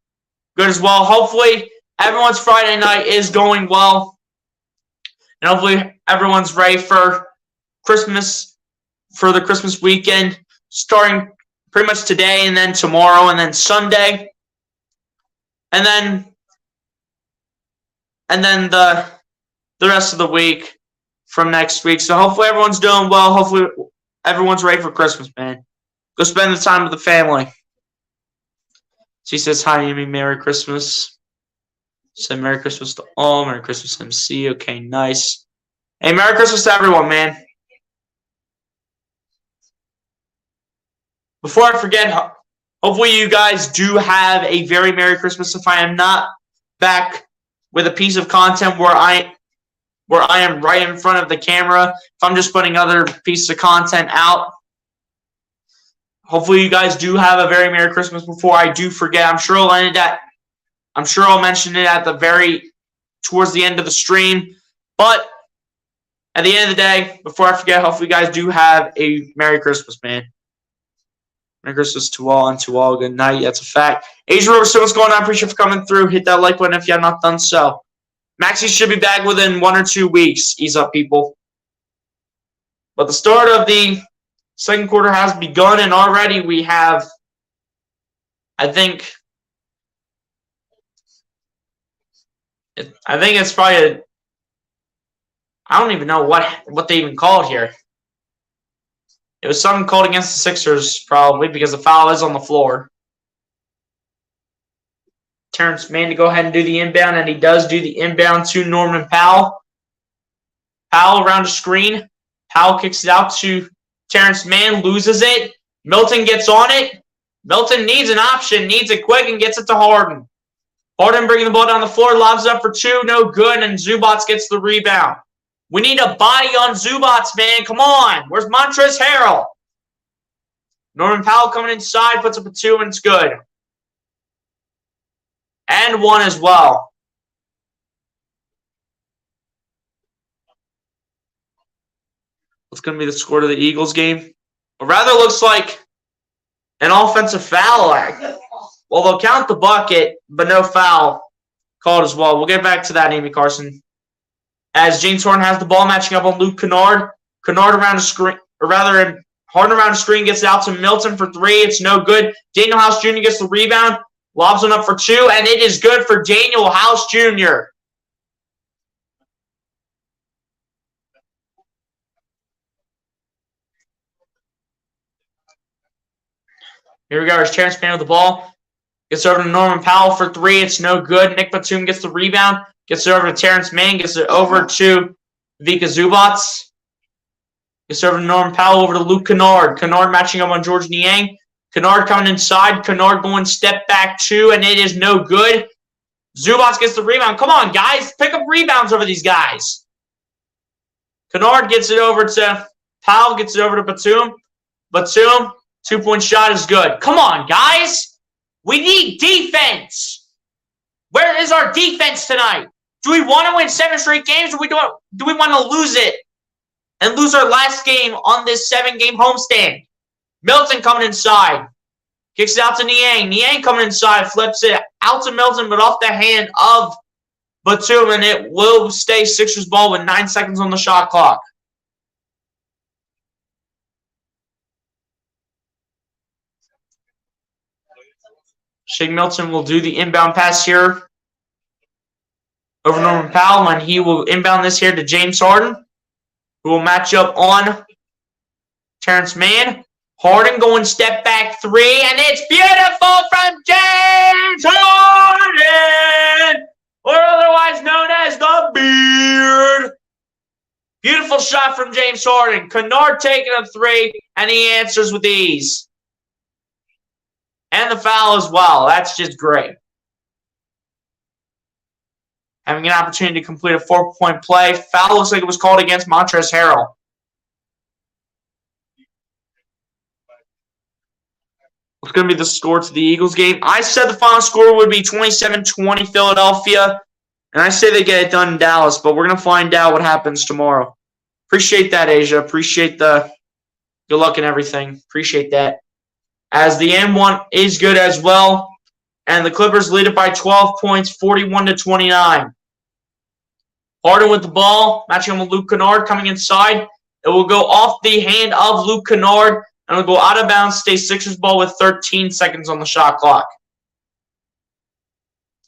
Speaker 1: good as well. Hopefully everyone's Friday night is going well. And hopefully everyone's ready for Christmas, for the Christmas weekend, starting pretty much today and then tomorrow and then Sunday. And then the rest of the week from next week. So hopefully everyone's doing well. Hopefully everyone's ready for Christmas, man. Go spend the time with the family. She says, hi, Amy. Merry Christmas. Said Merry Christmas to all. Merry Christmas, MC. Okay, nice. Hey, Merry Christmas to everyone, man. Before I forget, hopefully you guys do have a very Merry Christmas. If I am not back with a piece of content where I am right in front of the camera, if I'm just putting other pieces of content out, hopefully you guys do have a very Merry Christmas before I do forget. I'm sure I'll mention it at towards the end of the stream. But at the end of the day, before I forget, hopefully you guys do have a Merry Christmas, man. Merry Christmas to all and to all. Good night. That's a fact. Asian River, so what's going on? Appreciate you for coming through. Hit that like button if you have not done so. Maxey should be back within 1 or 2 weeks. Ease up, people. But the start of the second quarter has begun, and already we have, I think it's probably I don't even know what they even called here. It was something called against the Sixers, probably, because the foul is on the floor. Terrence Mann to go ahead and do the inbound, and he does do the inbound to Norman Powell. Powell around the screen. Powell kicks it out to Terrence Mann, loses it. Milton gets on it. Milton needs an option, needs it quick, and gets it to Harden. Harden bringing the ball down the floor, lobs up for 2, no good, and Zubac gets the rebound. We need a body on Zubac, man. Come on. Where's Montrezl Harrell? Norman Powell coming inside, puts up a 2, and it's good. And 1 as well. What's going to be the score of the Eagles game? It rather looks like an offensive foul. Well, they'll count the bucket, but no foul called as well. We'll get back to that, Amy Carson. As James Harden has the ball, matching up on Luke Kennard. Kennard around the screen, or rather, Harden around the screen, gets it out to Milton for 3. It's no good. Daniel House Jr. gets the rebound, lobs one up for 2, and it is good for Daniel House Jr. Here we go. There's Terrence Mann with the ball. Gets over to Norman Powell for 3. It's no good. Nick Batum gets the rebound. Gets it over to Terrence Mann. Gets it over to Vika Zubac. Gets over to Norman Powell. Over to Luke Kennard. Kennard matching up on George Niang. Kennard coming inside. Kennard going step back 2, and it is no good. Zubac gets the rebound. Come on, guys. Pick up rebounds over these guys. Kennard gets it over to Powell. Gets it over to Batum. Batum, 2-point shot is good. Come on, guys. We need defense. Where is our defense tonight? Do we want to win 7 straight games, or do we want to lose it and lose our last game on this 7-game homestand? Milton coming inside. Kicks it out to Niang. Niang coming inside. Flips it out to Milton, but off the hand of Batum, and it will stay Sixers ball with 9 seconds on the shot clock. Shake Milton will do the inbound pass here over Norman Powell, and he will inbound this here to James Harden, who will match up on Terrence Mann. Harden going step back three, and it's beautiful from James Harden, or otherwise known as the Beard. Beautiful shot from James Harden. Kennard taking a three, and he answers with ease. And the foul as well. That's just great. Having an opportunity to complete a 4-point play. Foul looks like it was called against Montrezl Harrell. What's going to be the score to the Eagles game? I said the final score would be 27-20 Philadelphia. And I say they get it done in Dallas, but we're going to find out what happens tomorrow. Appreciate that, Asia. Appreciate the good luck and everything. Appreciate that. As the M1 is good as well. And the Clippers lead it by 12 points, 41-29. Harden with the ball, matching him with Luke Kennard coming inside. It will go off the hand of Luke Kennard, and it will go out of bounds, stay Sixers ball with 13 seconds on the shot clock.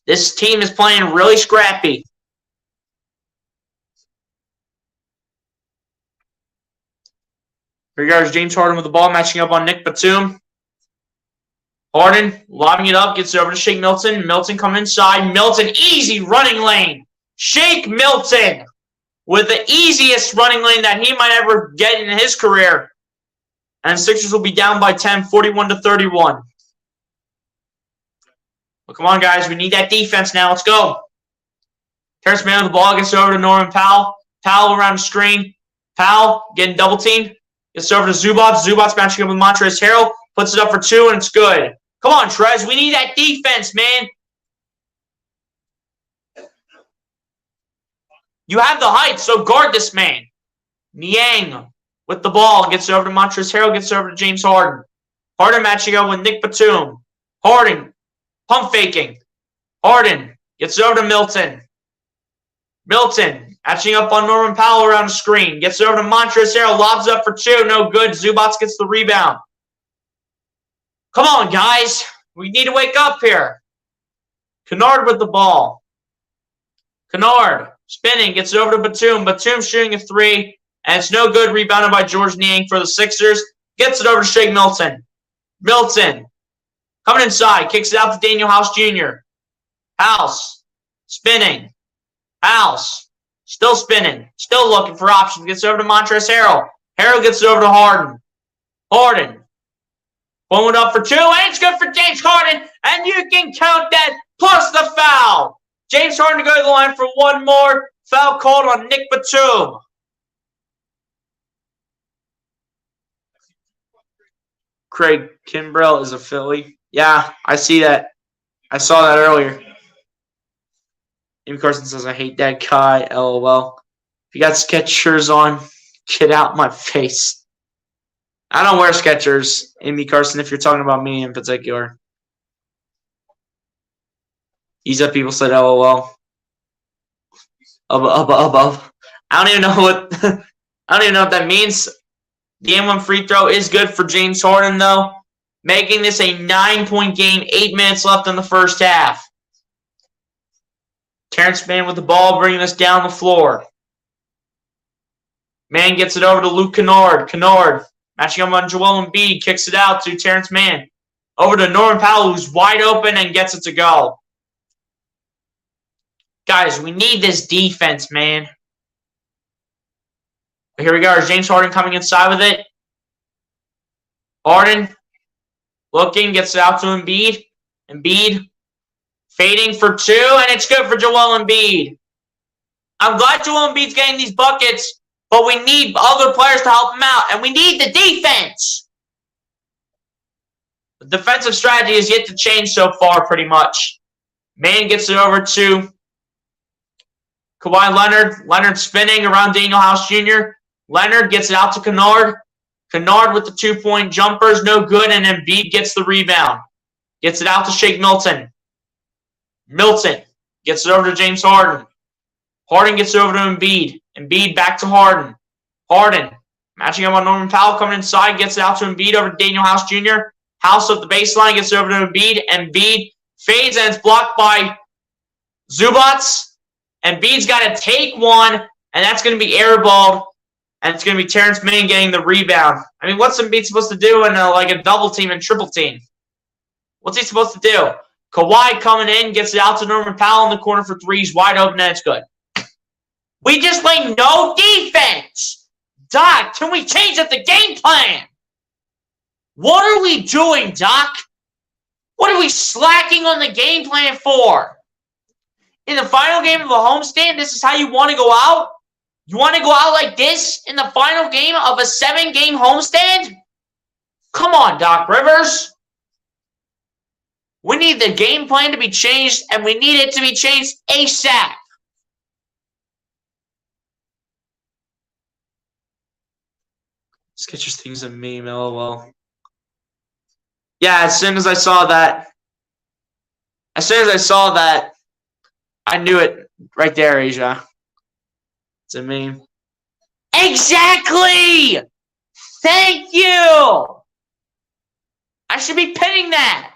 Speaker 1: This team is playing really scrappy. Here goes James Harden with the ball, matching up on Nick Batum. Harden lobbing it up, gets it over to Shake Milton. Milton coming inside. Milton, easy running lane. Shake Milton with the easiest running lane that he might ever get in his career. And Sixers will be down by 10, 41-31. Well, come on, guys. We need that defense now. Let's go. Terrence Mann with the ball, gets over to Norman Powell. Powell around the screen. Powell getting double teamed. Gets over to Zubac. Zubac's matching up with Montrezl Harrell. Puts it up for two, and it's good. Come on, Trez. We need that defense, man. You have the height, so guard this man. Niang with the ball. Gets it over to Montrezl Harrell. Gets it over to James Harden. Harden matching up with Nick Batum. Harden pump faking. Harden gets it over to Milton. Milton matching up on Norman Powell around the screen. Gets it over to Montrezl Harrell. Lobs up for two. No good. Zubac gets the rebound. Come on, guys. We need to wake up here. Kennard with the ball. Kennard spinning. Gets it over to Batum. Batum shooting a three. And it's no good. Rebounded by George Niang for the Sixers. Gets it over to Shake Milton. Milton coming inside. Kicks it out to Daniel House Jr. House spinning. House still spinning. Still looking for options. Gets it over to Montrezl Harrell. Harrell gets it over to Harden. Harden. Pulling it up for two, and it's good for James Harden, and you can count that plus the foul. James Harden to go to the line for one more. Foul called on Nick Batum. Craig Kimbrell is a Philly. Yeah, I see that. I saw that earlier. Amy Carson says, I hate that guy. LOL. If you got Skechers on, get out my face. I don't wear Skechers, Amy Carson, if you're talking about me in particular. Ease up, people said LOL. Above. I don't even know what that means. The M1 free throw is good for James Harden, though. Making this a 9-point game, 8 minutes left in the first half. Terrence Mann with the ball, bringing us down the floor. Mann gets it over to Luke Kennard. Kennard matching up on Joel Embiid, kicks it out to Terrence Mann. Over to Norman Powell, who's wide open and gets it to go. Guys, we need this defense, man. But here we go. James Harden coming inside with it. Harden looking, gets it out to Embiid. Embiid fading for two, and it's good for Joel Embiid. I'm glad Joel Embiid's getting these buckets, but we need other players to help him out, and we need the defense. The defensive strategy is yet to change so far, pretty much. Mann gets it over to Kawhi Leonard. Leonard spinning around Daniel House Jr. Leonard gets it out to Kennard. Kennard with the 2-point jumpers, no good, and Embiid gets the rebound. Gets it out to Shake Milton. Milton gets it over to James Harden. Harden gets it over to Embiid. Embiid back to Harden. Harden matching up on Norman Powell coming inside. Gets it out to Embiid over to Daniel House Jr. House up the baseline, gets it over to Embiid. Embiid fades, and it's blocked by Zubac. Embiid's got to take one, and that's going to be airballed. And it's going to be Terrence Mann getting the rebound. I mean, what's Embiid supposed to do in a double team and triple team? What's he supposed to do? Kawhi coming in, gets it out to Norman Powell in the corner for threes, wide open, and it's good. We just play no defense. Doc, can we change up the game plan? What are we doing, Doc? What are we slacking on the game plan for? In the final game of a homestand, this is how you want to go out? You want to go out like this in the final game of a 7-game homestand? Come on, Doc Rivers. We need the game plan to be changed, and we need it to be changed ASAP. Sketchers things a meme, lol. Yeah, as soon as I saw that, I knew it right there, Asia. It's a meme. Exactly! Thank you! I should be pinning that.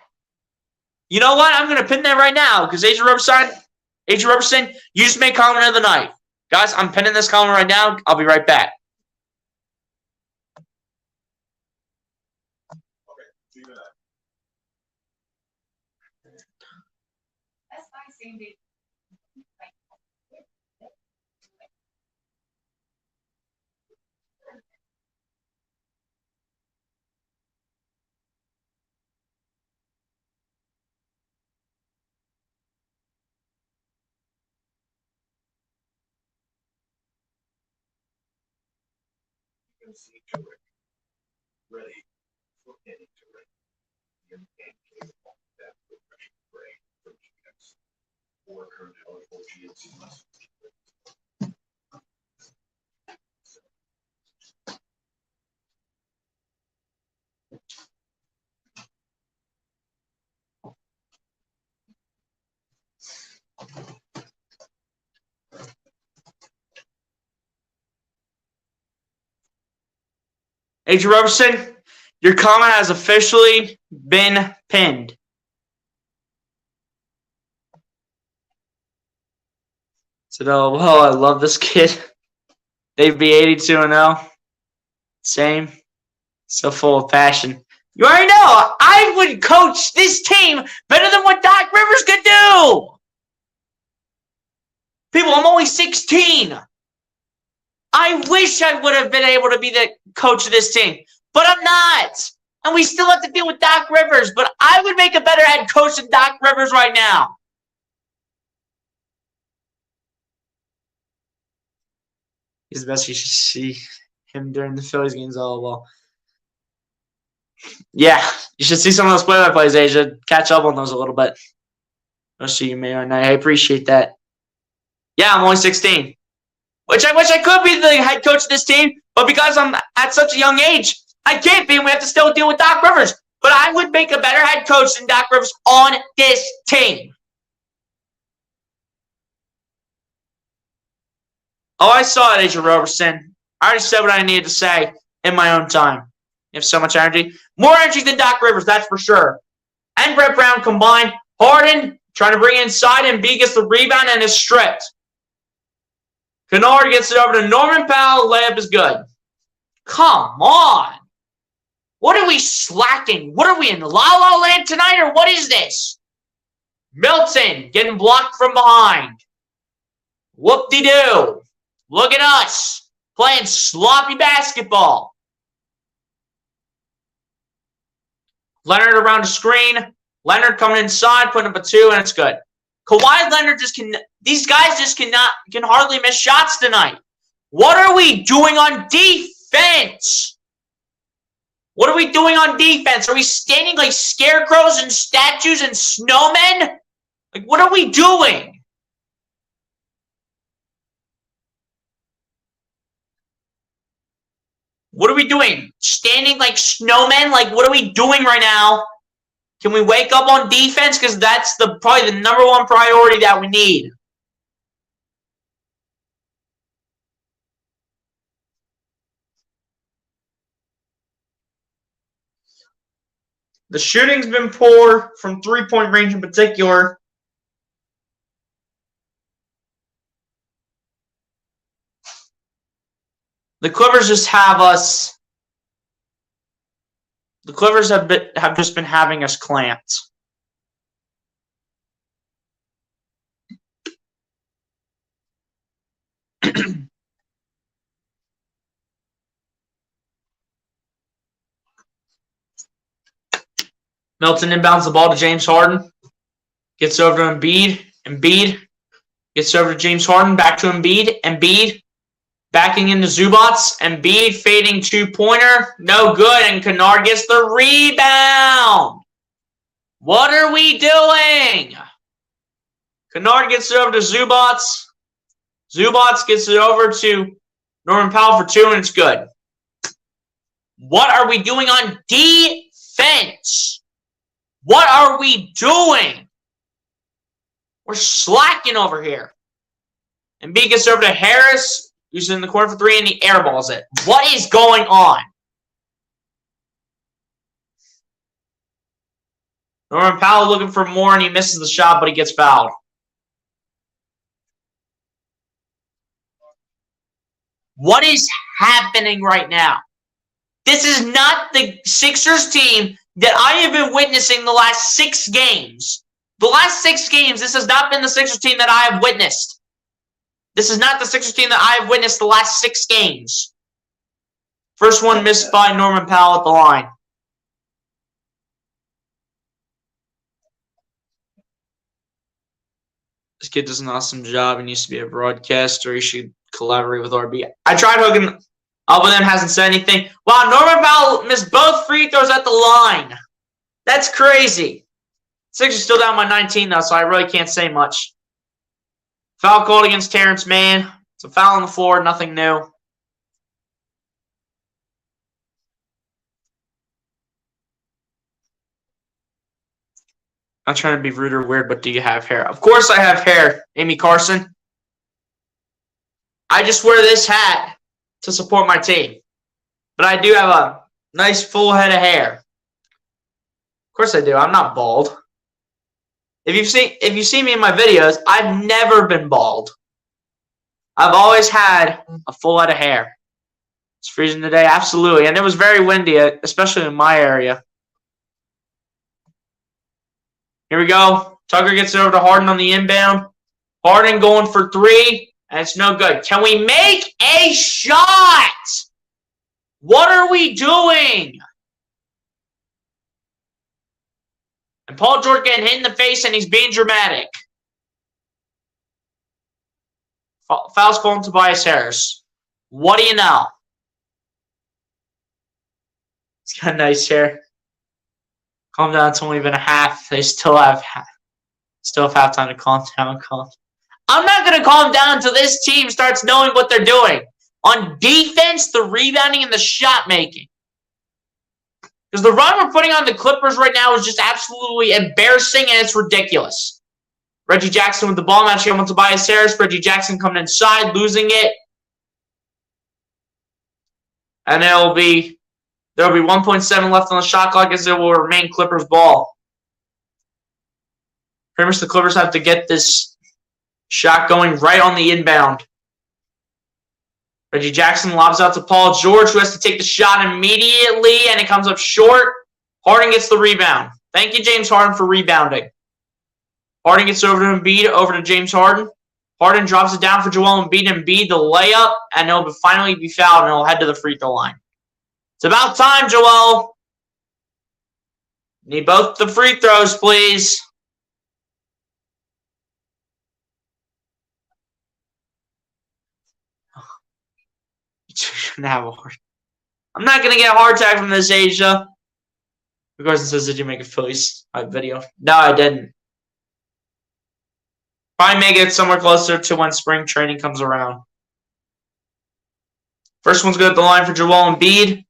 Speaker 1: You know what? I'm going to pin that right now because Asia Roberson, you just made comment of the night. Guys, I'm pinning this comment right now. I'll be right back.
Speaker 2: Ready for any terrain. That professional grade from GX or current eligible GNC must.
Speaker 1: Asia Roberson, your comment has officially been pinned. So, well, I love this kid. They'd be 82-0. Same. So full of passion. You already know, I would coach this team better than what Doc Rivers could do. People, I'm only 16. I wish I would have been able to be the coach of this team, but I'm not. And we still have to deal with Doc Rivers, but I would make a better head coach than Doc Rivers right now. He's the best. You should see him during the Phillies games. Oh, well. Yeah, you should see some of those play-by-plays, Asia. Catch up on those a little bit. I'll see you, Mayor. I appreciate that. Yeah, I'm only 16. Which I wish I could be the head coach of this team, but because I'm at such a young age, I can't be, and we have to still deal with Doc Rivers. But I would make a better head coach than Doc Rivers on this team. Oh, I saw it, Asia Roberson. I already said what I needed to say in my own time. You have so much energy. More energy than Doc Rivers, that's for sure. And Brett Brown combined. Harden trying to bring it inside, and B gets the rebound and is stripped. Kennard gets it over to Norman Powell. Layup is good. Come on. What are we slacking? What are we in La La Land tonight, or what is this? Milton getting blocked from behind. Whoop-de-doo. Look at us playing sloppy basketball. Leonard around the screen. Leonard coming inside, putting up a 2, and it's good. Kawhi Leonard these guys can hardly miss shots tonight. What are we doing on defense? What are we doing on defense? Are we standing like scarecrows and statues and snowmen? Like, what are we doing? What are we doing? Standing like snowmen? Like, what are we doing right now? Can we wake up on defense? Because that's probably the number one priority that we need. The shooting's been poor from three-point range in particular. The Clippers just have us. The Clippers have just been having us clamped. Milton inbounds the ball to James Harden. Gets over to Embiid. Embiid gets over to James Harden. Back to Embiid. Embiid backing into Zubac. Embiid fading two-pointer. No good. And Kennard gets the rebound. What are we doing? Kennard gets it over to Zubac. Zubac gets it over to Norman Powell for two, and it's good. What are we doing on defense? What are we doing? We're slacking over here. Embiid gets over to Harris, who's in the corner for three, and he airballs it. What is going on? Norman Powell looking for more, and he misses the shot, but he gets fouled. What is happening right now? This is not the Sixers team that I have been witnessing the last 6 games. The last 6 games, this has not been the Sixers team that I have witnessed. This is not the Sixers team that I have witnessed the last 6 games. First one missed by Norman Powell at the line. This kid does an awesome job. He needs to be a broadcaster. He should collaborate with RB. I tried hooking up with him, hasn't said anything. Wow, Norman Powell missed both free throws at the line. That's crazy. Sixers still down by 19 though, so I really can't say much. Foul called against Terrence Mann. It's a foul on the floor, nothing new. I'm trying to be rude or weird, but do you have hair? Of course I have hair, Amy Carson. I just wear this hat to support my team. But I do have a nice full head of hair. Of course I do. I'm not bald. If you've seen me in my videos, I've never been bald. I've always had a full head of hair. It's freezing today, absolutely. And it was very windy, especially in my area. Here we go. Tucker gets it over to Harden on the inbound. Harden going for three, and it's no good. Can we make a shot? What are we doing? And Paul George getting hit in the face, and he's being dramatic. Foul's calling Tobias Harris. What do you know? He's got nice hair. Calm down. It's only been a half. They still have halftime to calm down. I'm not going to calm down until this team starts knowing what they're doing. On defense, the rebounding and the shot making. Because the run we're putting on the Clippers right now is just absolutely embarrassing, and it's ridiculous. Reggie Jackson with the ball, matching up with Tobias Harris. Reggie Jackson coming inside, losing it. And there will be 1.7 left on the shot clock as it will remain Clippers ball. Pretty much the Clippers have to get this shot going right on the inbound. Reggie Jackson lobs out to Paul George, who has to take the shot immediately, and it comes up short. Harden gets the rebound. Thank you, James Harden, for rebounding. Harden gets over to Embiid, over to James Harden. Harden drops it down for Joel Embiid. Embiid, the layup, and it'll finally be fouled, and it'll head to the free throw line. It's about time, Joel. Need both the free throws, please. I'm not going to get a heart attack from this, Asia. Carson says, did you make a Phillies video? No, I didn't. Probably make it somewhere closer to when spring training comes around. First one's good at the line for Joel Embiid.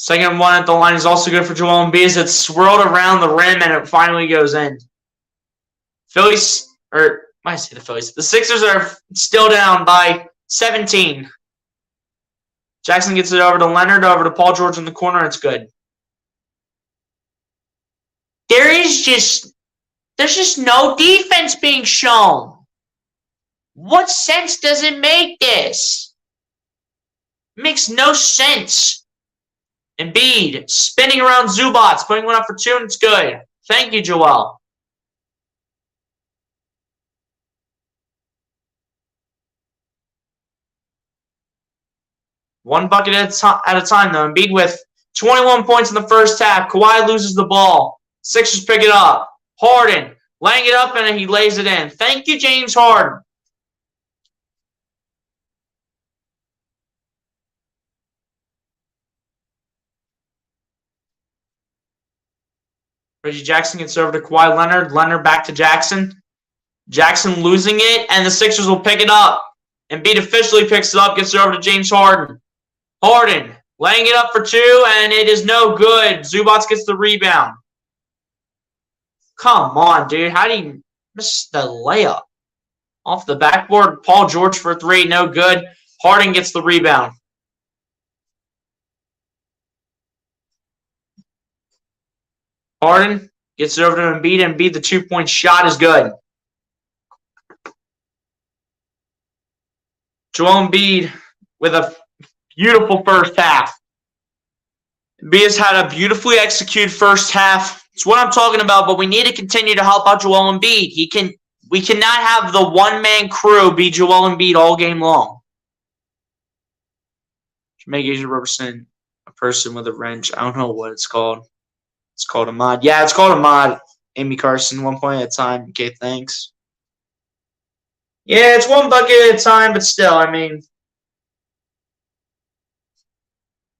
Speaker 1: Second one at the line is also good for Joel Embiid as it's swirled around the rim and it finally goes in. I say the Phillies. The Sixers are still down by 17. Jackson gets it over to Leonard, over to Paul George in the corner. It's good. There's just no defense being shown. What sense does it make this? It makes no sense. Embiid spinning around Zubats, putting one up for two, and it's good. Thank you, Joel. One bucket at a time, though. Embiid with 21 points in the first half. Kawhi loses the ball. Sixers pick it up. Harden laying it up, and he lays it in. Thank you, James Harden. Reggie Jackson gets over to Kawhi Leonard. Leonard back to Jackson. Jackson losing it, and the Sixers will pick it up. Embiid officially picks it up, gets it over to James Harden. Harden laying it up for two, and it is no good. Zubats gets the rebound. Come on, dude. How do you miss the layup? Off the backboard, Paul George for three, no good. Harden gets the rebound. Harden gets it over to Embiid. Embiid, the two-point shot is good. Joel Embiid with a beautiful first half. Embiid has had a beautifully executed first half. It's what I'm talking about, but we need to continue to help out Joel Embiid. We cannot have the one-man crew be Joel Embiid all game long. Make Asia Robertson a person with a wrench. I don't know what it's called. It's called a mod. Yeah, it's called a mod. Amy Carson, 1 point at a time. Okay, thanks. Yeah, it's one bucket at a time, but still, I mean,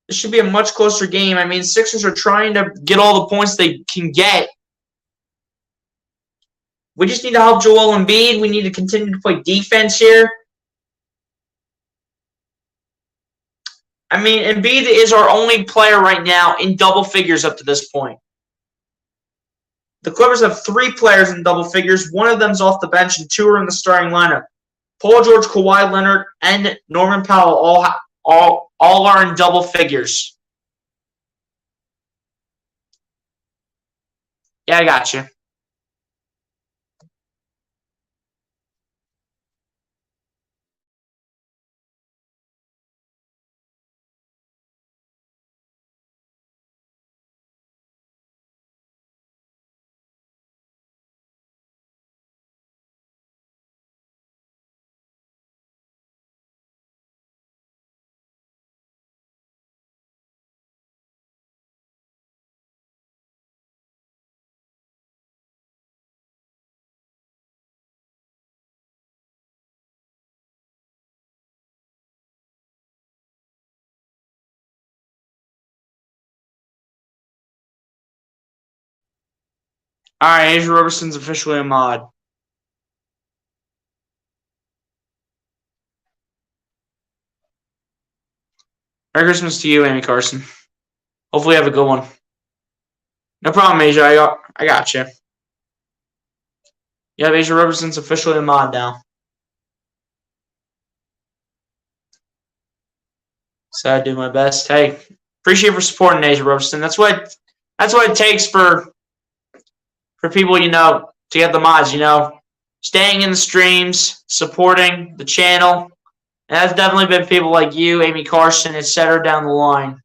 Speaker 1: this should be a much closer game. I mean, Sixers are trying to get all the points they can get. We just need to help Joel Embiid. We need to continue to play defense here. I mean, Embiid is our only player right now in double figures up to this point. The Clippers have 3 players in double figures. One of them's off the bench, and 2 are in the starting lineup. Paul George, Kawhi Leonard, and Norman Powell all are in double figures. Yeah, I got you. All right, Asia Roberson's officially a mod. Merry Christmas to you, Amy Carson. Hopefully you have a good one. No problem, Asia. I got you. Yeah, Asia Roberson's officially a mod now. So I do my best. Hey, appreciate you for supporting Asia Roberson. That's what it takes for people, you know, to get the mods, you know. Staying in the streams, supporting the channel. And that's definitely been people like you, Amy Carson, etc. down the line.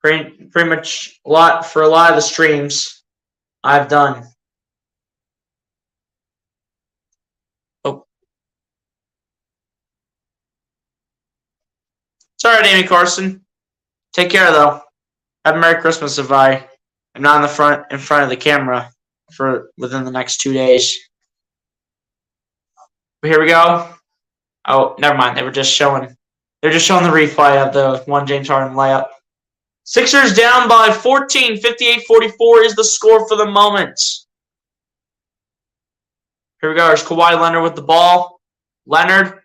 Speaker 1: Pretty much a lot of the streams I've done. Oh. It's all right, Amy Carson. Take care, though. Have a Merry Christmas if I am not in front of the camera for within the next 2 days. But here we go. Oh, never mind. They're just showing the replay of the one James Harden layup. Sixers down by 14, 58-44 is the score for the moment. Here we go. There's Kawhi Leonard with the ball. Leonard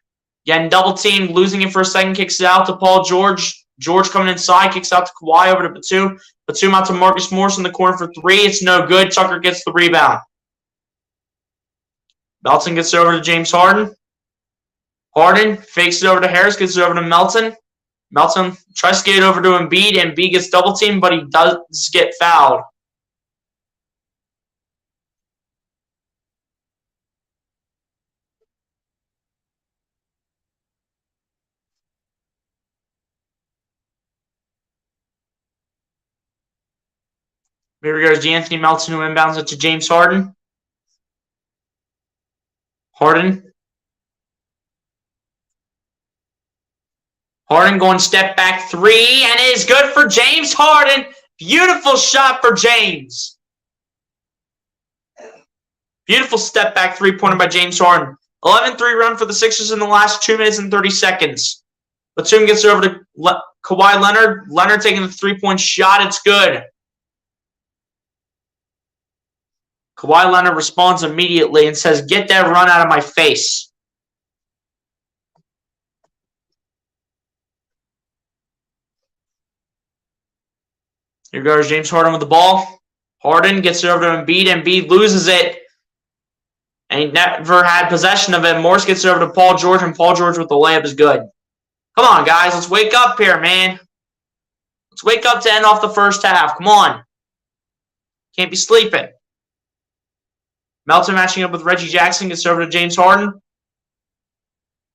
Speaker 1: getting double teamed, losing it for a second, kicks it out to Paul George. George coming inside, kicks out to Kawhi over to Batum. Batum out to Marcus Morris in the corner for 3. It's no good. Tucker gets the rebound. Melton gets it over to James Harden. Harden fakes it over to Harris, gets it over to Melton. Melton tries to get it over to Embiid. Embiid gets double teamed, but he does get fouled. Here goes D'Anthony Melton, who inbounds it to James Harden. Harden going step back three, and it is good for James Harden. Beautiful shot for James. Beautiful step back three-pointer by James Harden. 11-3 run for the Sixers in the last 2 minutes and 30 seconds. Batum gets it over to Kawhi Leonard. Leonard taking the three-point shot. It's good. Kawhi Leonard responds immediately and says, "Get that run out of my face." Here goes James Harden with the ball. Harden gets it over to Embiid. Embiid loses it. And he never had possession of it. Morris gets it over to Paul George, and Paul George with the layup is good. Come on, guys. Let's wake up here, man. Let's wake up to end off the first half. Come on. Can't be sleeping. Melton matching up with Reggie Jackson. Gets it over to James Harden.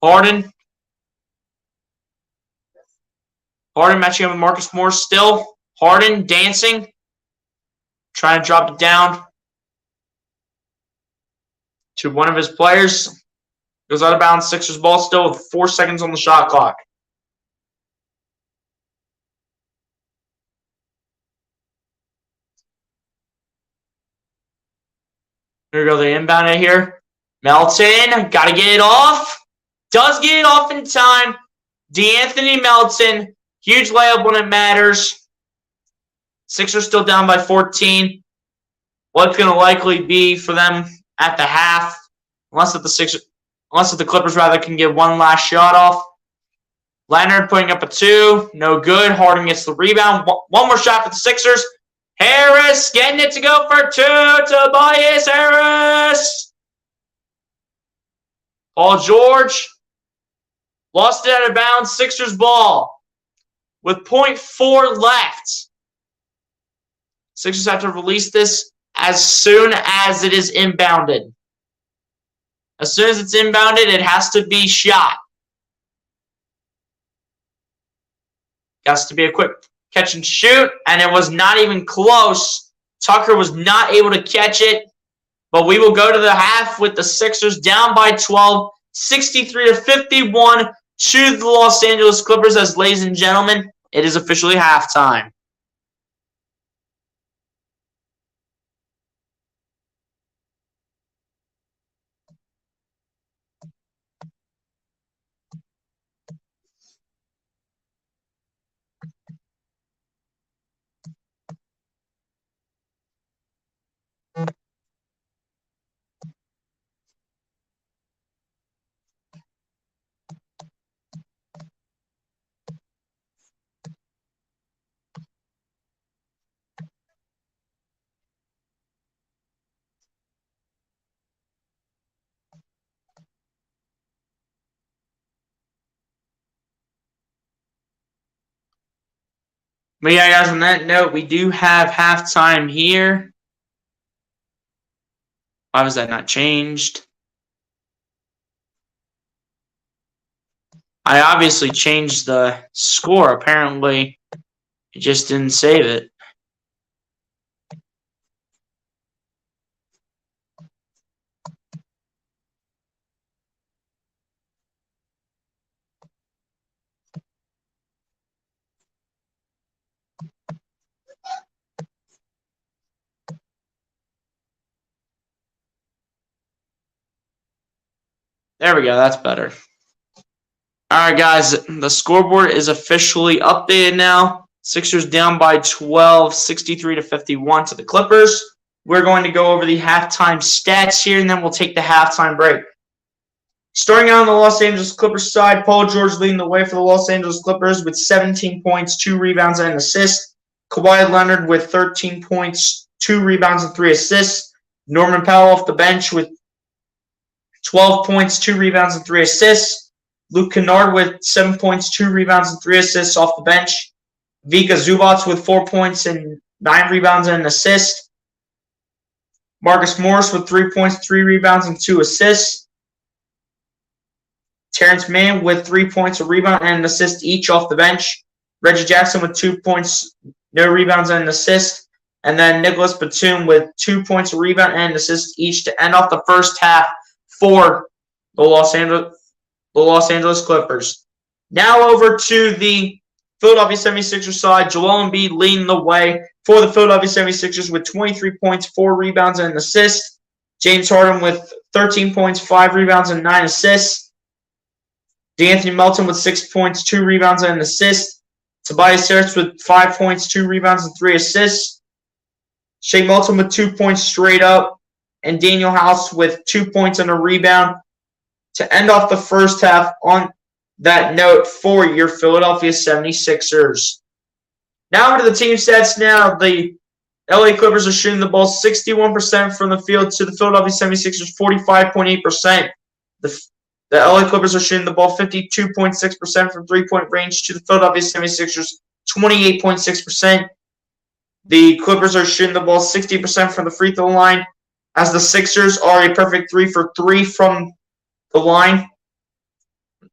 Speaker 1: Harden matching up with Marcus Morris still. Harden dancing. Trying to drop it down to one of his players. Goes out of bounds. Sixers ball still with 4 seconds on the shot clock. Here we go. They inbound it here. Melton. Got to get it off. Does get it off in time. D'Anthony Melton. Huge layup when it matters. Sixers still down by 14. What's going to likely be for them at the half, unless the Clippers can get one last shot off. Leonard putting up a 2, no good. Harden gets the rebound. One more shot for the Sixers. Harris getting it to go for 2. Tobias Harris. Paul George lost it out of bounds. Sixers ball with 0.4 left. Sixers have to release this as soon as it is inbounded. As soon as it's inbounded, it has to be shot. Has to be a quick catch and shoot, and it was not even close. Tucker was not able to catch it, but we will go to the half with the Sixers down by 12, 63-51 to the Los Angeles Clippers. As ladies and gentlemen, it is officially halftime. But yeah, guys, on that note, we do have halftime here. Why was that not changed? I obviously changed the score. Apparently, it just didn't save it. There we go. That's better. All right, guys. The scoreboard is officially updated now. Sixers down by 12, 63-51 to the Clippers. We're going to go over the halftime stats here, and then we'll take the halftime break. Starting out on the Los Angeles Clippers side, Paul George leading the way for the Los Angeles Clippers with 17 points, 2 rebounds, and an assist. Kawhi Leonard with 13 points, 2 rebounds, and 3 assists. Norman Powell off the bench with 12 points, 2 rebounds, and 3 assists. Luke Kennard with 7 points, 2 rebounds, and 3 assists off the bench. Vika Zubac with 4 points and 9 rebounds and an assist. Marcus Morris with 3 points, 3 rebounds, and 2 assists. Terrence Mann with 3 points, a rebound, and an assist each off the bench. Reggie Jackson with 2 points, no rebounds, and an assist. And then Nicholas Batum with 2 points, a rebound, and an assist each to end off the first half for the Los Angeles Clippers. Now over to the Philadelphia 76ers side. Joel Embiid leading the way for the Philadelphia 76ers with 23 points, 4 rebounds, and an assist. James Harden with 13 points, 5 rebounds, and 9 assists. DeAnthony Melton with 6 points, 2 rebounds, and an assist. Tobias Harris with 5 points, 2 rebounds, and 3 assists. Shea Melton with 2 points straight up. And Daniel House with 2 points and a rebound to end off the first half on that note for your Philadelphia 76ers. Now into the team stats now. The LA Clippers are shooting the ball 61% from the field to the Philadelphia 76ers 45.8%. The LA Clippers are shooting the ball 52.6% from three-point range to the Philadelphia 76ers 28.6%. The Clippers are shooting the ball 60% from the free throw line, as the Sixers are a perfect 3 for 3 from the line.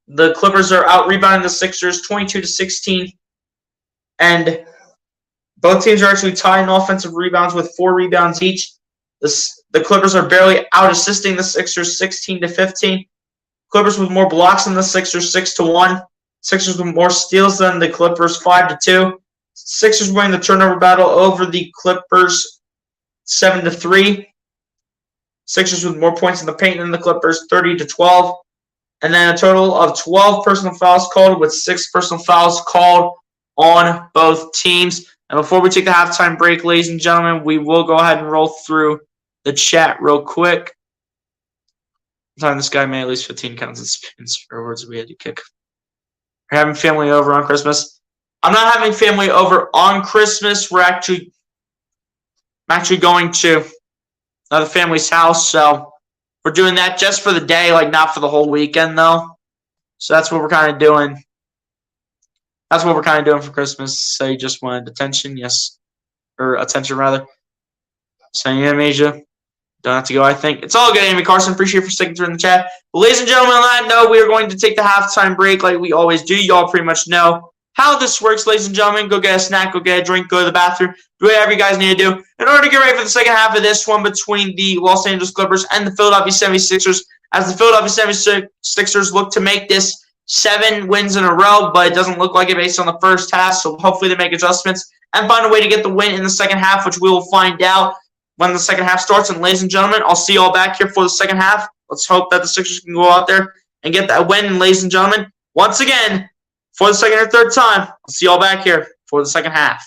Speaker 1: The Clippers are out-rebounding the Sixers 22-16. And both teams are actually tied in offensive rebounds with 4 rebounds each. The Clippers are barely out-assisting the Sixers 16-15. Clippers with more blocks than the Sixers 6-1. Sixers with more steals than the Clippers 5-2. Sixers winning the turnover battle over the Clippers 7-3. Sixers with more points in the paint than the Clippers 30-12. And then a total of 12 personal fouls called, with 6 personal fouls called on both teams. And before we take the halftime break, ladies and gentlemen, we will go ahead and roll through the chat real quick. Time this guy made at least 15 counts of spins for words we had to kick. We're having family over on Christmas. I'm not having family over on Christmas. I'm actually going to another family's house, so we're doing that just for the day, like not for the whole weekend, though. So that's what we're kind of doing. That's what we're kind of doing for Christmas. So you just wanted attention, yes, or attention rather. So yeah, Asia, don't have to go. I think it's all good. Amy Carson, appreciate you for sticking through in the chat. But ladies and gentlemen, on that note, we are going to take the halftime break like we always do. Y'all pretty much know how this works, ladies and gentlemen. Go get a snack, go get a drink, go to the bathroom, do whatever you guys need to do in order to get ready for the second half of this one between the Los Angeles Clippers and the Philadelphia 76ers, as the Philadelphia 76ers look to make this 7 wins in a row, but it doesn't look like it based on the first half, so hopefully they make adjustments and find a way to get the win in the second half, which we will find out when the second half starts. And ladies and gentlemen, I'll see you all back here for the second half. Let's hope that the Sixers can go out there and get that win. And ladies and gentlemen, once again, for the second or third time, I'll see you all back here for the second half.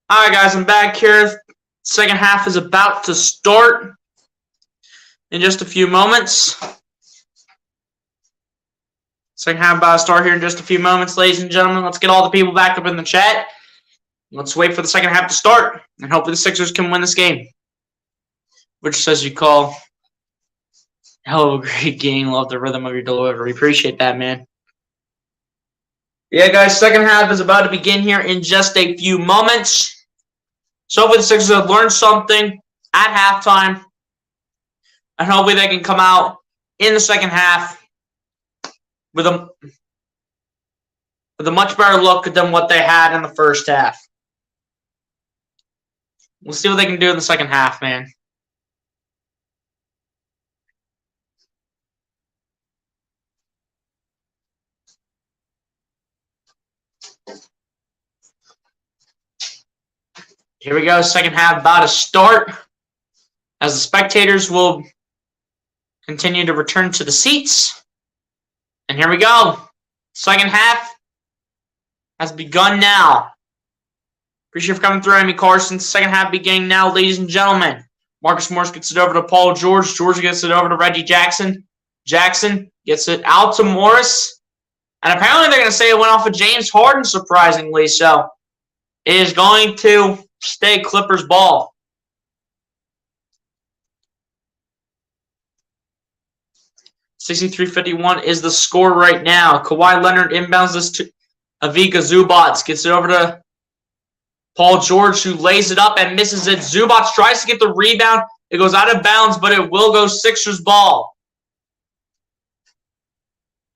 Speaker 1: Alright guys, I'm back here. Second half is about to start in just a few moments. Second half about to start here in just a few moments, ladies and gentlemen. Let's get all the people back up in the chat. Let's wait for the second half to start, and hopefully the Sixers can win this game. Which says you call hell of a great game. Love the rhythm of your delivery. Appreciate that, man. Yeah, guys, second half is about to begin here in just a few moments. So hopefully the Sixers have learned something at halftime. And hopefully they can come out in the second half with a much better look than what they had in the first half. We'll see what they can do in the second half, man. Here we go, second half about to start. As the spectators will continue to return to the seats. And here we go. Second half has begun now. Appreciate you for coming through, Amy Carson. Second half beginning now, ladies and gentlemen. Marcus Morris gets it over to Paul George. George gets it over to Reggie Jackson. Jackson gets it out to Morris. And apparently they're going to say it went off of James Harden, surprisingly. So it is going to stay Clippers ball. $63-51 is the score right now. Kawhi Leonard inbounds this to Ivica Zubac. Gets it over to Paul George, who lays it up and misses it. Zubac tries to get the rebound. It goes out of bounds, but it will go Sixers ball.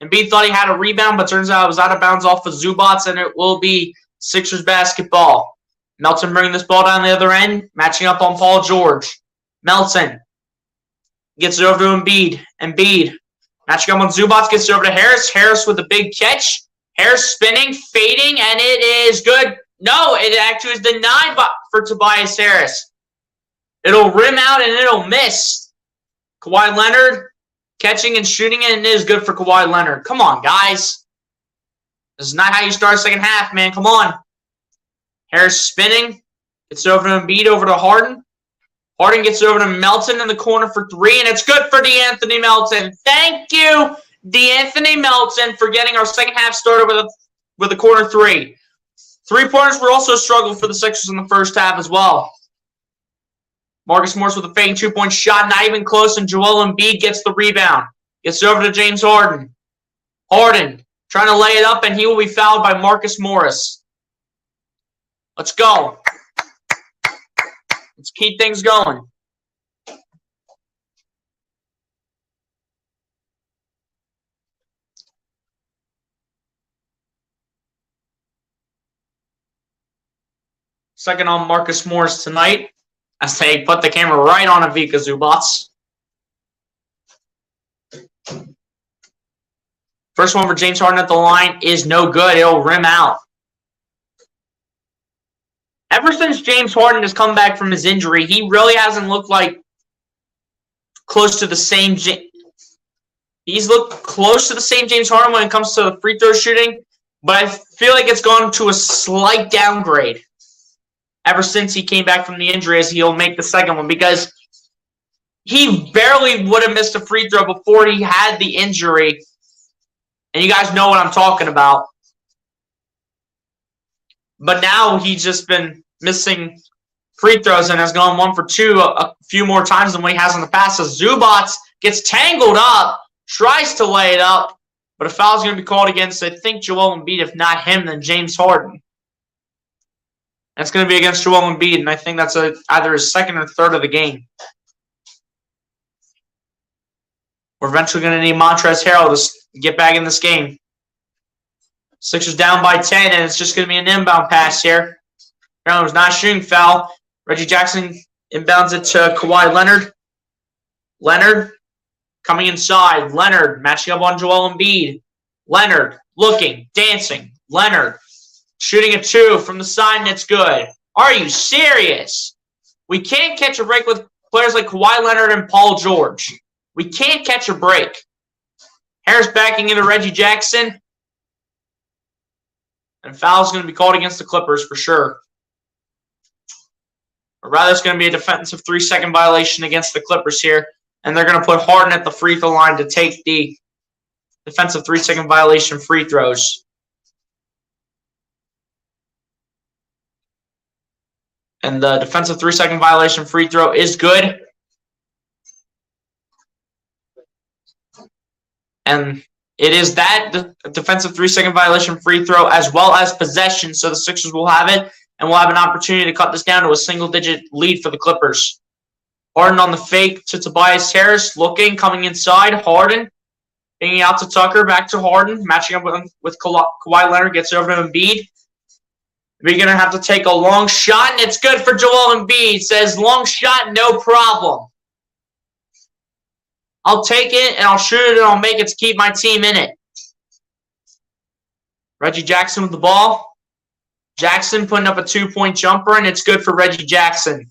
Speaker 1: Embiid thought he had a rebound, but turns out it was out of bounds off of Zubac, and it will be Sixers basketball. Melton bringing this ball down the other end, matching up on Paul George. Melton gets it over to Embiid. Embiid matching up on Zubac, gets it over to Harris. Harris with a big catch. Harris spinning, fading, and it is good. No, it actually is denied for Tobias Harris. It'll rim out and it'll miss. Kawhi Leonard catching and shooting it, and it is good for Kawhi Leonard. Come on, guys. This is not how you start second half, man. Come on. Harris spinning. Gets over to Embiid, over to Harden. Harden gets over to Melton in the corner for three, and it's good for DeAnthony Melton. Thank you, DeAnthony Melton, for getting our second half started with a corner three. Three-pointers were also a struggle for the Sixers in the first half as well. Marcus Morris with a fading two-point shot, not even close, and Joel Embiid gets the rebound. Gets it over to James Harden. Harden trying to lay it up, and he will be fouled by Marcus Morris. Let's go. Let's keep things going. Second on Marcus Morris tonight, as they put the camera right on Ivica Zubac. First one for James Harden at the line is no good. It'll rim out. Ever since James Harden has come back from his injury, he really hasn't looked like close to the same. He's looked close to the same James Harden when it comes to the free throw shooting, but I feel like it's gone to a slight downgrade ever since he came back from the injury, as he'll make the second one, because he barely would have missed a free throw before he had the injury. And you guys know what I'm talking about. But now he's just been missing free throws and has gone 1 for 2 a few more times than what he has in the past. So Zubac gets tangled up, tries to lay it up, but a foul is going to be called against, I think, Joel Embiid. If not him, then James Harden. That's going to be against Joel Embiid, and I think that's either his second or third of the game. We're eventually going to need Montrezl Harrell to get back in this game. Sixers down by 10, and it's just going to be an inbound pass here. No, it was not a shooting foul. Reggie Jackson inbounds it to Kawhi Leonard. Leonard coming inside. Leonard matching up on Joel Embiid. Leonard looking, dancing. Leonard shooting a 2 from the side, and it's good. Are you serious? We can't catch a break with players like Kawhi Leonard and Paul George. We can't catch a break. Harris backing into Reggie Jackson. And foul is going to be called against the Clippers for sure. Or rather, it's going to be a defensive 3-second violation against the Clippers here. And they're going to put Harden at the free throw line to take the defensive 3-second violation free throws. And the defensive 3-second violation free throw is good. And it is that defensive 3-second violation free throw as well as possession. So the Sixers will have it, and we'll have an opportunity to cut this down to a single-digit lead for the Clippers. Harden on the fake to Tobias Harris, looking, coming inside. Harden, bringing out to Tucker, back to Harden, matching up with Kawhi Leonard, gets over to Embiid. We're going to have to take a long shot, and it's good for Joel Embiid. Says, long shot, no problem. I'll take it, and I'll shoot it, and I'll make it to keep my team in it. Reggie Jackson with the ball. Jackson putting up a 2-point jumper, and it's good for Reggie Jackson.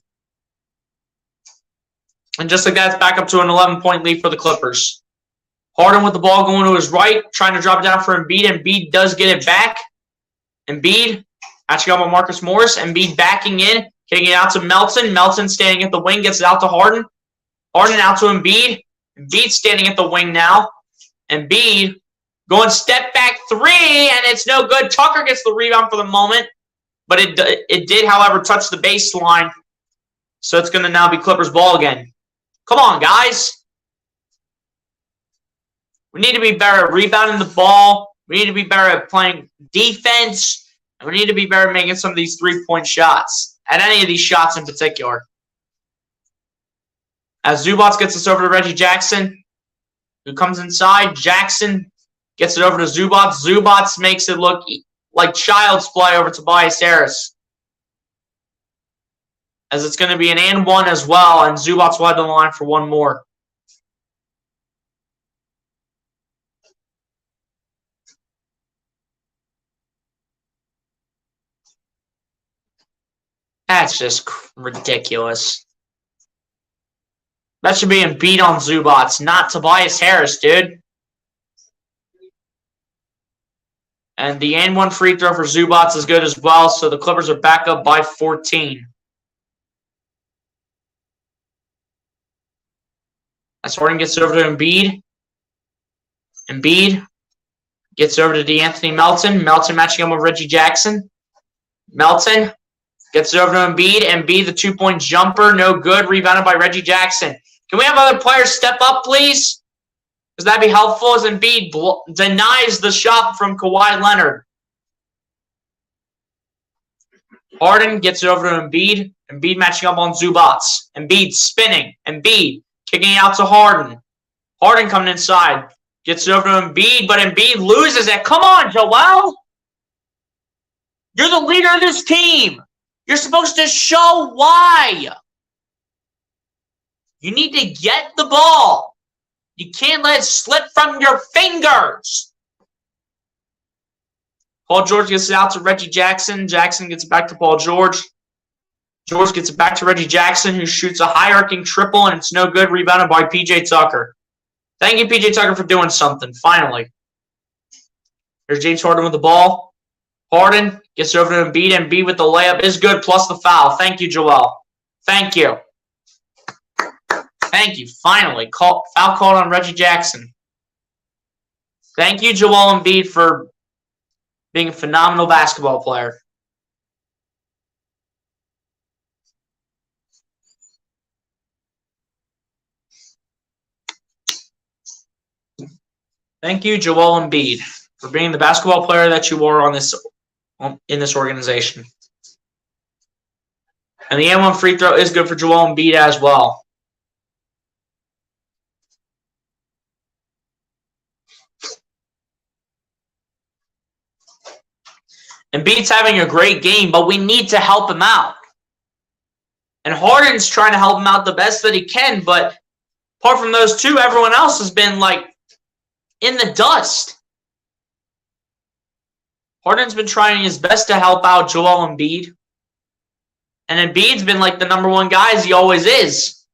Speaker 1: And just like that, it's back up to an 11-point lead for the Clippers. Harden with the ball going to his right, trying to drop it down for Embiid. Embiid does get it back. Embiid matching up with Marcus Morris. Embiid backing in, getting it out to Melton. Melton standing at the wing, gets it out to Harden. Harden out to Embiid. Embiid standing at the wing now. Embiid going step back three, and it's no good. Tucker gets the rebound for the moment, but it did, however, touch the baseline. So it's going to now be Clippers ball again. Come on, guys. We need to be better at rebounding the ball. We need to be better at playing defense. And we need to be better at making some of these three-point shots. At any of these shots in particular. As Zubac gets this over to Reggie Jackson, who comes inside. Jackson gets it over to Zubac. Zubac makes it look like child's play over Tobias Harris. As it's going to be an and one as well, and Zubac will head to the line for one more. That's just ridiculous. That should be Embiid on Zubac, not Tobias Harris, dude. And the and one free throw for Zubac is good as well, so the Clippers are back up by 14. As Harden gets it over to Embiid. Embiid gets it over to DeAnthony Melton. Melton matching up with Reggie Jackson. Melton gets it over to Embiid. Embiid, the 2-point jumper, no good. Rebounded by Reggie Jackson. Can we have other players step up, please? Does that be helpful as Embiid denies the shot from Kawhi Leonard? Harden gets it over to Embiid. Embiid matching up on Zubac. Embiid spinning. Embiid kicking it out to Harden. Harden coming inside. Gets it over to Embiid, but Embiid loses it. Come on, Joel. You're the leader of this team. You're supposed to show why. You need to get the ball. You can't let it slip from your fingers. Paul George gets it out to Reggie Jackson. Jackson gets it back to Paul George. George gets it back to Reggie Jackson, who shoots a high-arcing triple, and it's no good. Rebounded by P.J. Tucker. Thank you, P.J. Tucker, for doing something, finally. There's James Harden with the ball. Harden gets it over to Embiid. Embiid with the layup is good, plus the foul. Thank you, Joel. Thank you. Thank you. Finally, foul called on Reggie Jackson. Thank you, Joel Embiid, for being a phenomenal basketball player. Thank you, Joel Embiid, for being the basketball player that you are in this organization. And the and one free throw is good for Joel Embiid as well. Embiid's having a great game, but we need to help him out. And Harden's trying to help him out the best that he can, but apart from those two, everyone else has been like in the dust. Harden's been trying his best to help out Joel Embiid. And Embiid's been like the number one guy, as he always is.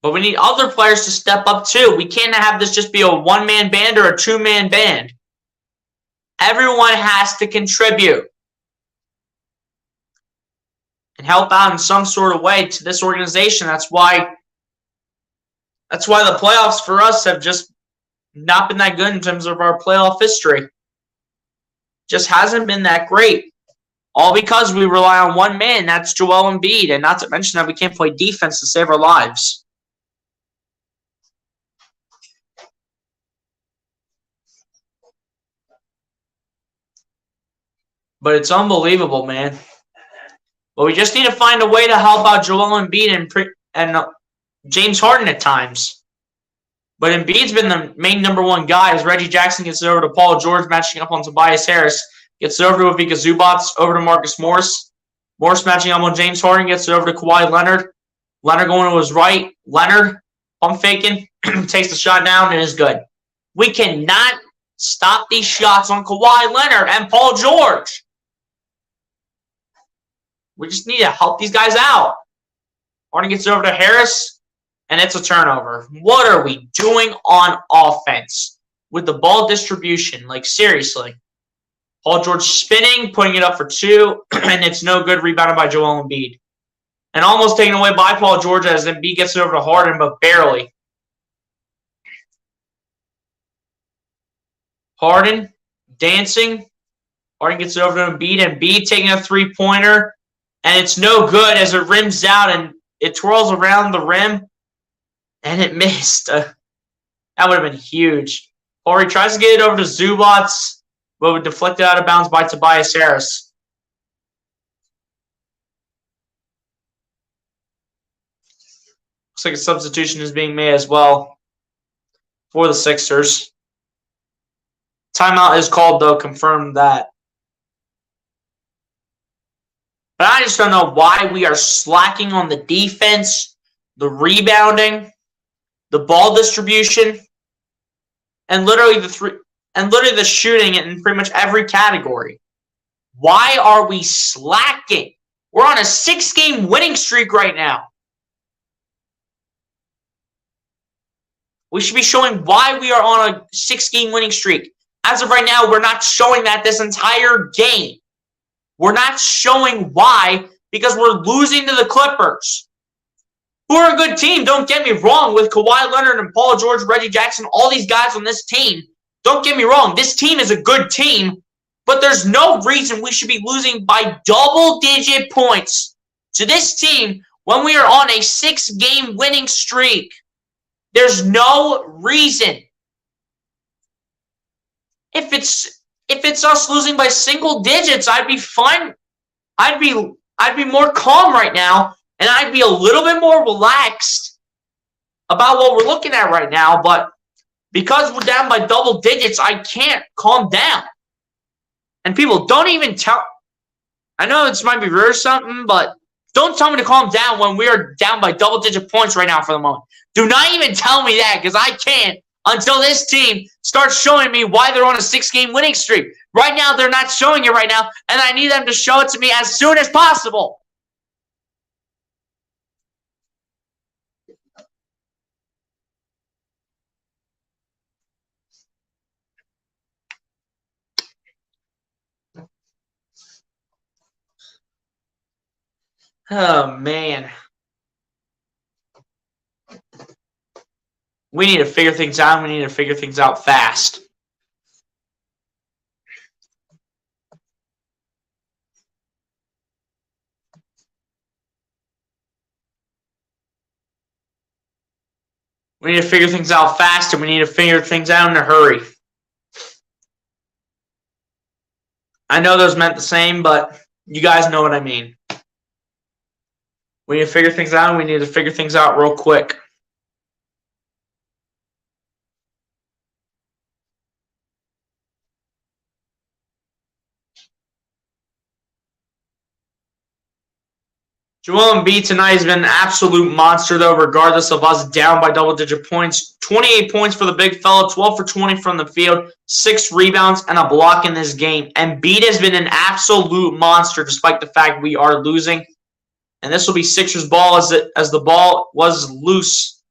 Speaker 1: But we need other players to step up too. We can't have this just be a one-man band or a two-man band. Everyone has to contribute. and help out in some sort of way to this organization. That's why the playoffs for us have just not been that good in terms of our playoff history. Just hasn't been that great. All because we rely on one man, that's Joel Embiid, and not to mention that we can't play defense to save our lives. But it's unbelievable, man. But we just need to find a way to help out Joel Embiid and James Harden at times. But Embiid's been the main number one guy as Reggie Jackson gets it over to Paul George, matching up on Tobias Harris. Gets it over to Ivica Zubac, over to Marcus Morris. Morris matching up on James Harden, gets it over to Kawhi Leonard. Leonard going to his right. Leonard, pump faking, takes the shot down and is good. We cannot stop these shots on Kawhi Leonard and Paul George. We just need to help these guys out. Harden gets it over to Harris, and it's a turnover. What are we doing on offense with the ball distribution? Like, seriously. Paul George spinning, putting it up for two, and it's no good, rebounded by Joel Embiid. And almost taken away by Paul George as Embiid gets it over to Harden, but barely. Harden dancing. Harden gets it over to Embiid. Embiid taking a three-pointer, and it's no good as it rims out and it twirls around the rim, and it missed. That would have been huge. Horry tries to get it over to Zubac, but was deflected out of bounds by Tobias Harris. Looks like a substitution is being made as well for the Sixers. Timeout is called, though, confirmed that. But I just don't know why we are slacking on the defense, the rebounding, the ball distribution, and literally the shooting in pretty much every category. Why are we slacking? We're on a 6-game winning streak right now. We should be showing why we are on a 6-game winning streak. As of right now, we're not showing that this entire game. We're not showing why because we're losing to the Clippers, who are a good team. Don't get me wrong, with Kawhi Leonard and Paul George, Reggie Jackson, all these guys on this team. Don't get me wrong, this team is a good team, but there's no reason we should be losing by double-digit points to this team when we are on a 6-game winning streak. There's no reason. If it's us losing by single digits, I'd be fine. I'd be more calm right now, and I'd be a little bit more relaxed about what we're looking at right now. But because we're down by double digits, I can't calm down. And people, don't even tell. I know this might be rude or something, but don't tell me to calm down when we are down by double-digit points right now for the moment. Do not even tell me that, because I can't until this team starts showing me why they're on a 6-game winning streak. Right now, they're not showing it right now, and I need them to show it to me as soon as possible. Oh, man. We need to figure things out. We need to figure things out fast. We need to figure things out fast, and we need to figure things out in a hurry. I know those meant the same, but you guys know what I mean. We need to figure things out, and we need to figure things out real quick. Joel Embiid tonight has been an absolute monster, though, regardless of us down by double-digit points. 28 points for the big fella, 12 for 20 from the field, 6 rebounds, and a block in this game. Embiid has been an absolute monster despite the fact we are losing. And this will be Sixers ball as the ball was loose.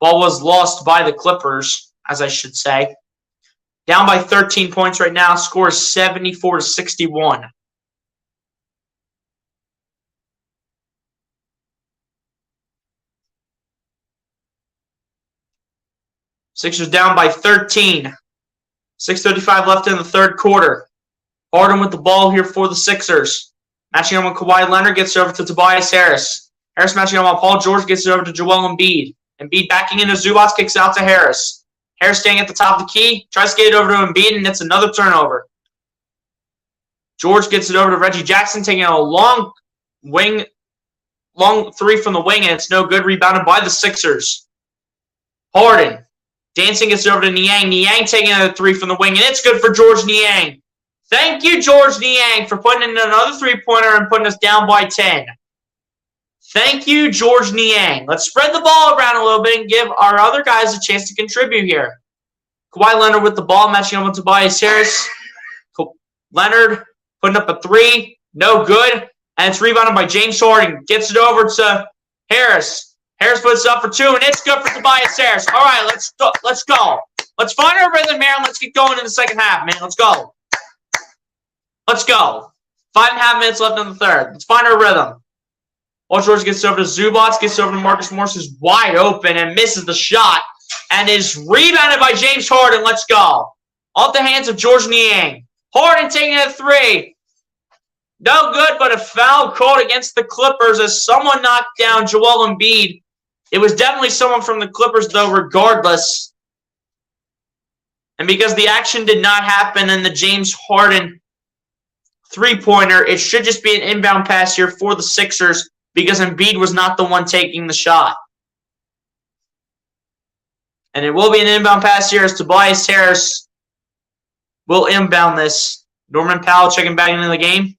Speaker 1: Ball was lost by the Clippers, as I should say. Down by 13 points right now. Score is 74-61. Sixers down by 13. 6:35 left in the third quarter. Harden with the ball here for the Sixers. Matching up with Kawhi Leonard, gets it over to Tobias Harris. Harris matching up on Paul George, gets it over to Joel Embiid. Embiid backing into Zubac, kicks out to Harris. Harris staying at the top of the key, tries to get it over to Embiid, and it's another turnover. George gets it over to Reggie Jackson, taking a long three from the wing, and it's no good. Rebounded by the Sixers. Harden dancing gets it over to Niang. Niang taking a three from the wing, and it's good for George Niang. Thank you, George Niang, for putting in another three-pointer and putting us down by 10. Thank you, George Niang. Let's spread the ball around a little bit and give our other guys a chance to contribute here. Kawhi Leonard with the ball, matching up with Tobias Harris. Leonard putting up a three, no good, and it's rebounded by James Harden. Gets it over to Harris. Harris puts it up for two, and it's good for Tobias Harris. All right, let's go. Let's find our rhythm here, and let's get going in the second half, man. Let's go. Let's go. 5.5 minutes left in the third. Let's find our rhythm. Paul George gets over to Zubac, gets over to Marcus Morris, who's wide open and misses the shot, and is rebounded by James Harden. Let's go. Off the hands of George Niang. Harden taking a three. No good, but a foul called against the Clippers as someone knocked down Joel Embiid. It was definitely someone from the Clippers, though, regardless. And because the action did not happen in the James Harden three-pointer, it should just be an inbound pass here for the Sixers, because Embiid was not the one taking the shot. And it will be an inbound pass here as Tobias Harris will inbound this. Norman Powell checking back into the game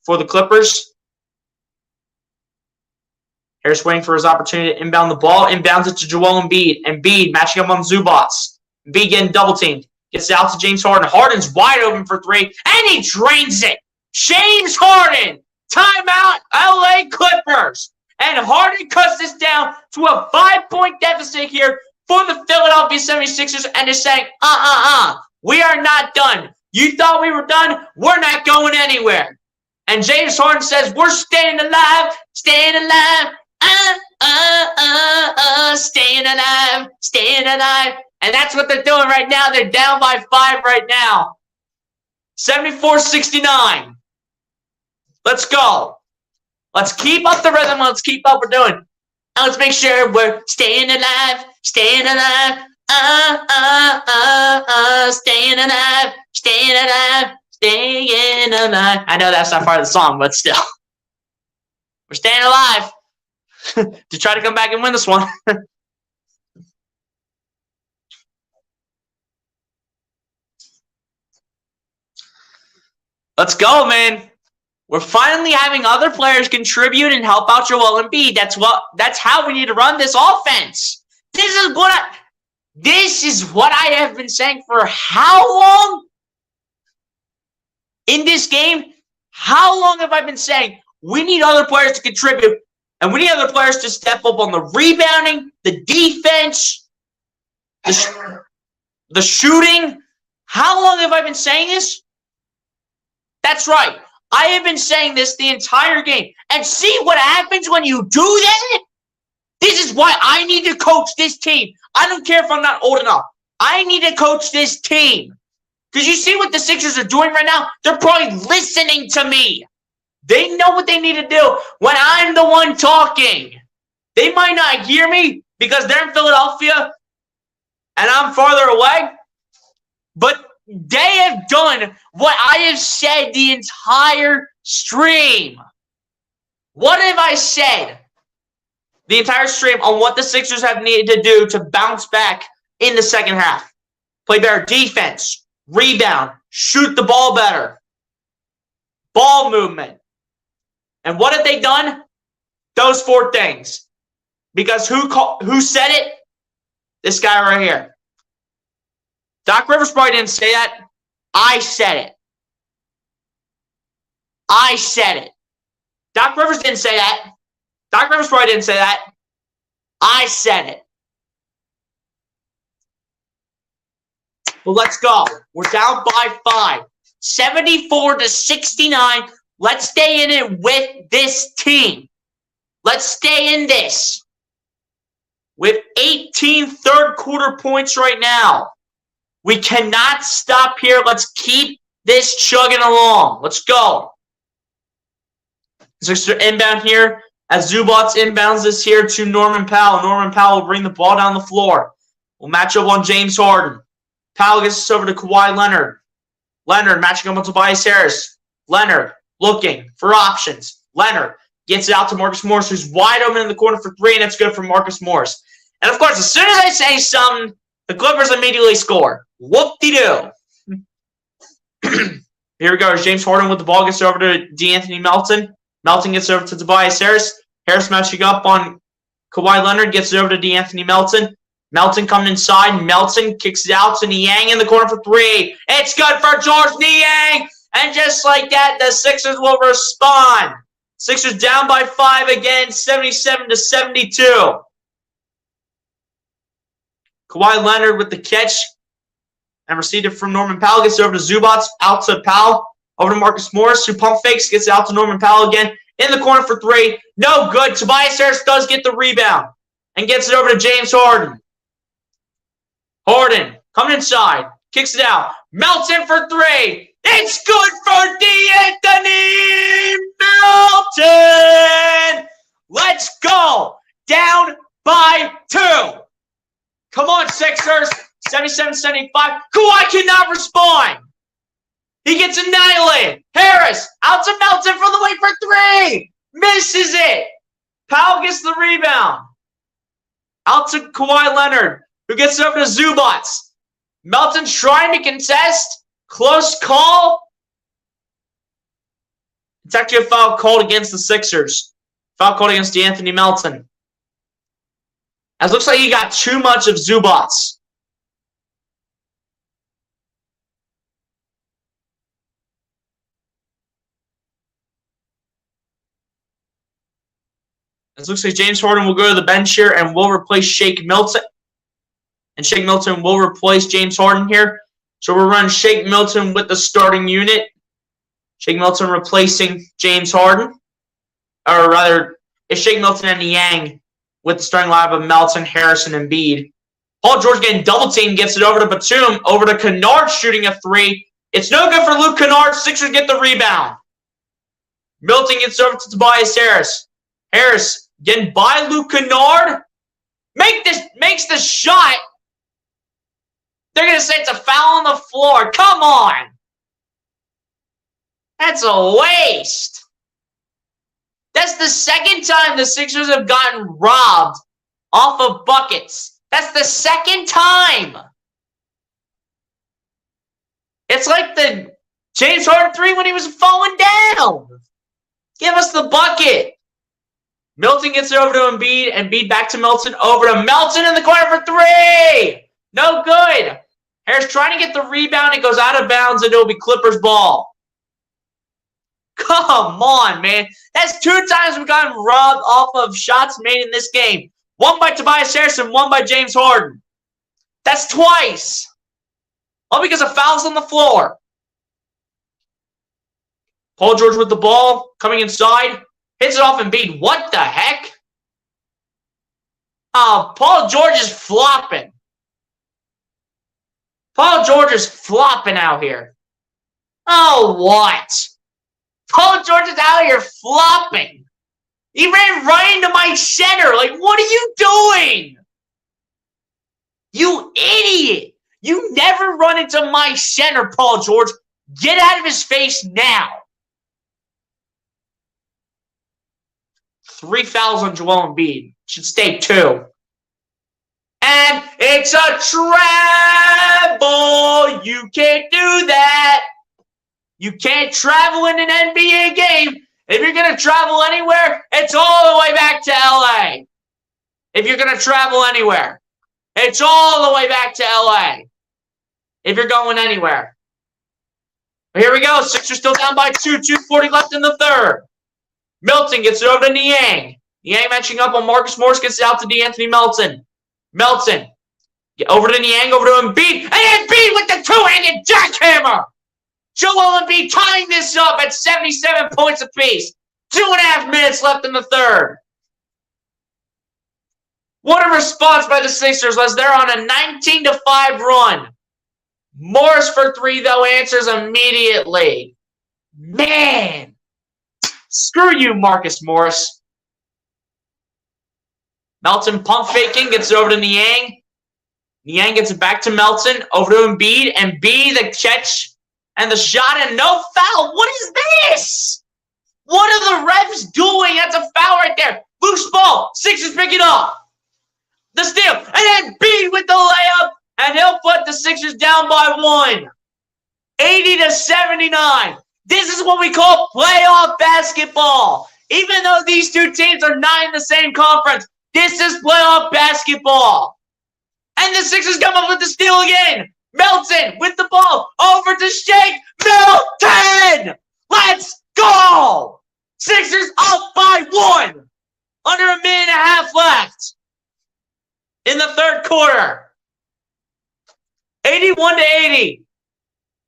Speaker 1: for the Clippers. Harris waiting for his opportunity to inbound the ball. Inbounds it to Joel Embiid. Embiid matching up on Zubac. Embiid getting double-teamed. Gets it out to James Harden. Harden's wide open for three, and he drains it. James Harden. Timeout, LA Clippers. And Harden cuts this down to a 5-point deficit here for the Philadelphia 76ers and is saying, we are not done. You thought we were done? We're not going anywhere. And James Harden says, we're staying alive, staying alive, staying alive. And that's what they're doing right now. They're down by 5 right now. 74-69. Let's go. Let's keep up the rhythm. Let's keep up what we're doing. And let's make sure we're staying alive, staying alive, staying alive, staying alive, staying alive. I know that's not part of the song, but still. We're staying alive to try to come back and win this one. Let's go, man. We're finally having other players contribute and help out Joel Embiid. That's how we need to run this offense. This is what I have been saying for how long? In this game, how long have I been saying we need other players to contribute and we need other players to step up on the rebounding, the defense, the shooting? How long have I been saying this? That's right. I have been saying this the entire game. And see what happens when you do that? This is why I need to coach this team. I don't care if I'm not old enough. I need to coach this team. Because you see what the Sixers are doing right now? They're probably listening to me. They know what they need to do when I'm the one talking. They might not hear me because they're in Philadelphia and I'm farther away. But they have done what I have said the entire stream. What have I said? The entire stream on what the Sixers have needed to do to bounce back in the second half. Play better defense, rebound, shoot the ball better, ball movement. And what have they done? Those 4 things. Because who said it? This guy right here. Doc Rivers probably didn't say that. I said it. I said it. Doc Rivers didn't say that. Doc Rivers probably didn't say that. I said it. Well, let's go. We're down by 5. 74-69. Let's stay in it with this team. Let's stay in this. with 18 third-quarter points right now. We cannot stop here. Let's keep this chugging along. Let's go. Sixers inbound here as Zubac inbounds this here to Norman Powell. Norman Powell will bring the ball down the floor. We'll match up on James Harden. Powell gets this over to Kawhi Leonard. Leonard matching up on Tobias Harris. Leonard looking for options. Leonard gets it out to Marcus Morris, who's wide open in the corner for three, and it's good for Marcus Morris. And, of course, as soon as I say something, the Clippers immediately score. Whoop-de-doo. Here we go. James Harden with the ball gets over to DeAnthony Melton. Melton gets over to Tobias Harris. Harris matching up on Kawhi Leonard. Gets it over to DeAnthony Melton. Melton coming inside. Melton kicks it out to Niang in the corner for three. It's good for George Niang. And just like that, the Sixers will respond. Sixers down by 5 again, 77-72. Kawhi Leonard with the catch and received it from Norman Powell. Gets it over to Zubac, out to Powell, over to Marcus Morris, who pump fakes, gets it out to Norman Powell again. In the corner for three. No good. Tobias Harris does get the rebound and gets it over to James Harden. Harden coming inside, kicks it out. Melton for three. It's good for DeAnthony Melton. Let's go. Down by 2. Come on, Sixers. 77-75. Kawhi cannot respond. He gets annihilated. Harris out to Melton for the way for three. Misses it. Powell gets the rebound. Out to Kawhi Leonard, who gets it over to Zubac. Melton's trying to contest. Close call. It's actually a foul called against the Sixers. Foul called against DeAnthony Melton. As it looks like he got too much of Zubac. It looks like James Harden will go to the bench here and will replace Shake Milton. And Shake Milton will replace James Harden here. So we're running Shake Milton with the starting unit. Shake Milton replacing James Harden. Or rather, it's Shake Milton and Niang with the starting lineup of Melton, Harrison, and Embiid. Paul George getting double teamed, gets it over to Batum, over to Kennard shooting a three. It's no good for Luke Kennard. Sixers get the rebound. Milton gets over to Tobias Harris. Harris getting by Luke Kennard. Makes the shot. They're going to say it's a foul on the floor. Come on. That's a waste. That's the second time the Sixers have gotten robbed off of buckets. That's the second time. It's like the James Harden 3 when he was falling down. Give us the bucket. Milton gets it over to Embiid. Embiid back to Milton. Over to Melton in the corner for three. No good. Harris trying to get the rebound. It goes out of bounds, and it'll be Clippers ball. Come on, man. That's 2 times we've gotten robbed off of shots made in this game. One by Tobias Harris and one by James Harden. That's twice. All because of fouls on the floor. Paul George with the ball, coming inside. Hits it off Embiid. What the heck? Oh, Paul George is flopping. Paul George is flopping out here. Oh, what? Paul George is out here flopping. He ran right into my center. Like, what are you doing? You idiot. You never run into my center, Paul George. Get out of his face now. 3 fouls on Joel Embiid. Should stay 2. And it's a travel. You can't do that. You can't travel in an NBA game. If you're going to travel anywhere, it's all the way back to LA. If you're going to travel anywhere, it's all the way back to LA. If you're going anywhere. But here we go. Sixers still down by 2. 2:40 left in the third. Milton gets it over to Niang. Niang matching up on Marcus Morris, gets it out to DeAnthony Melton. Melton. Get over to Niang, over to Embiid. And Embiid with the two-handed jackhammer. Joel Embiid tying this up at 77 points apiece. 2.5 minutes left in the third. What a response by the Sixers as they're on a 19-5 run. Morris for three, though, answers immediately. Man, screw you, Marcus Morris. Melton pump faking, gets it over to Niang. Niang gets it back to Melton, over to Embiid. Embiid, the catch and the shot, and no foul. What is this? What are the refs doing? That's a foul right there. Loose ball. Sixers pick it up. The steal. And then Embiid with the layup. And he'll put the Sixers down by 1. 80-79. This is what we call playoff basketball. Even though these two teams are not in the same conference, this is playoff basketball. And the Sixers come up with the steal again. Melton with the ball over to Shake Milton. Let's go. Sixers up by 1. Under a minute and a half left in the third quarter. 81-80.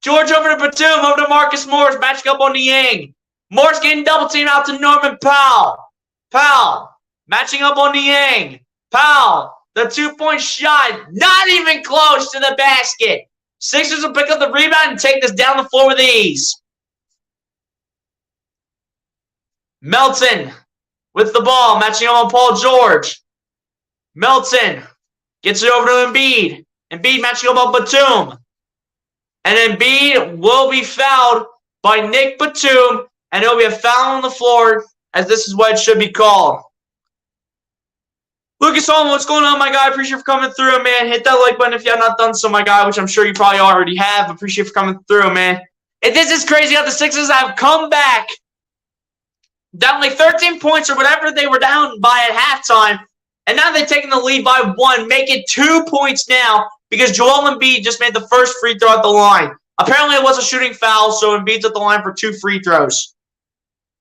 Speaker 1: George over to Batum, over to Marcus Morris, matching up on Niang. Morris getting double teamed out to Norman Powell. Powell matching up on Niang. Powell, the 2-point shot, not even close to the basket. Sixers will pick up the rebound and take this down the floor with ease. Melton with the ball, matching up on Paul George. Melton gets it over to Embiid. Embiid matching up on Batum. And Embiid will be fouled by Nick Batum, and it'll be a foul on the floor, as this is what it should be called. Lucas Holman, what's going on, my guy? Appreciate you for coming through, man. Hit that like button if you have not done so, my guy, which I'm sure you probably already have. Appreciate you for coming through, man. And this is crazy how the Sixers have come back down like 13 points or whatever they were down by at halftime, and now they've taken the lead by 1, make it 2 points now because Joel Embiid just made the first free throw at the line. Apparently it was a shooting foul, so Embiid's at the line for 2 free throws.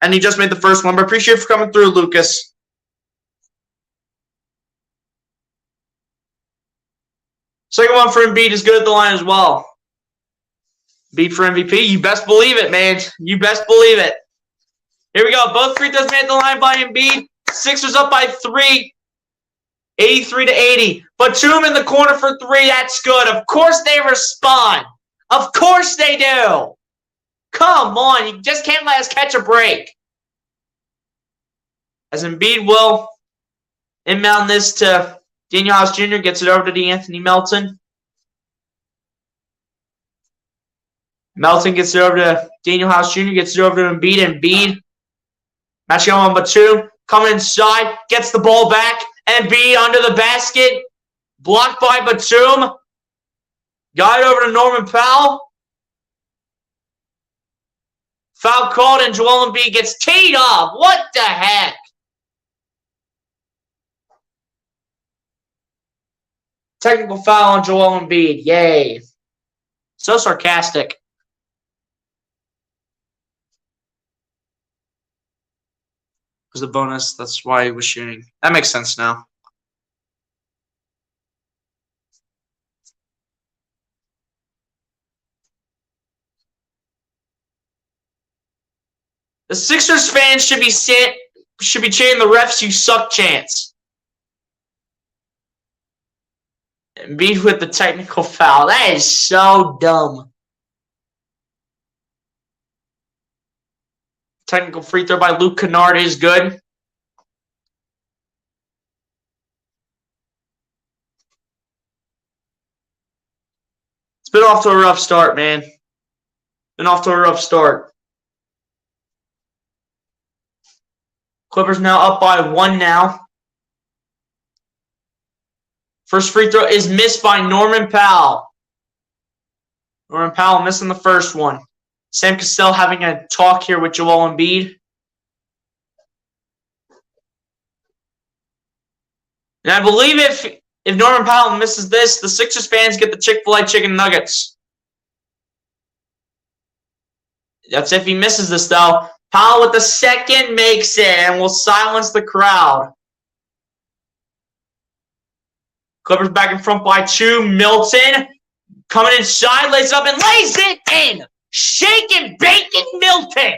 Speaker 1: And he just made the first one, but appreciate you for coming through, Lucas. Second one for Embiid is good at the line as well. Embiid for MVP. You best believe it, man. You best believe it. Here we go. Both free throws made at the line by Embiid. Sixers up by 3. 83-80. Batum in the corner for 3. That's good. Of course they respond. Of course they do. Come on. You just can't let us catch a break. As Embiid will inbound this to Daniel House Jr. Gets it over to DeAnthony Melton. Melton gets it over to Daniel House Jr. Gets it over to Embiid. Embiid matching on Batum. Coming inside. Gets the ball back. Embiid under the basket. Blocked by Batum. Got it over to Norman Powell. Foul called and Joel Embiid gets teed up. What the heck? Technical foul on Joel Embiid. Yay. So sarcastic. Was the bonus. That's why he was shooting. That makes sense now. The Sixers fans should be cheering the refs you suck chants. Embiid with the technical foul. That is so dumb. Technical free throw by Luke Kennard is good. It's been off to a rough start, man. Been off to a rough start. Clippers now up by 1 now. First free throw is missed by Norman Powell. Norman Powell missing the first one. Sam Cassell having a talk here with Joel Embiid. And I believe if Norman Powell misses this, the Sixers fans get the Chick-fil-A chicken nuggets. That's if he misses this, though. Powell with the second makes it and will silence the crowd. Clippers back in front by 2. Milton coming inside, lays it up and lays it in. Shaking, bacon, Milton.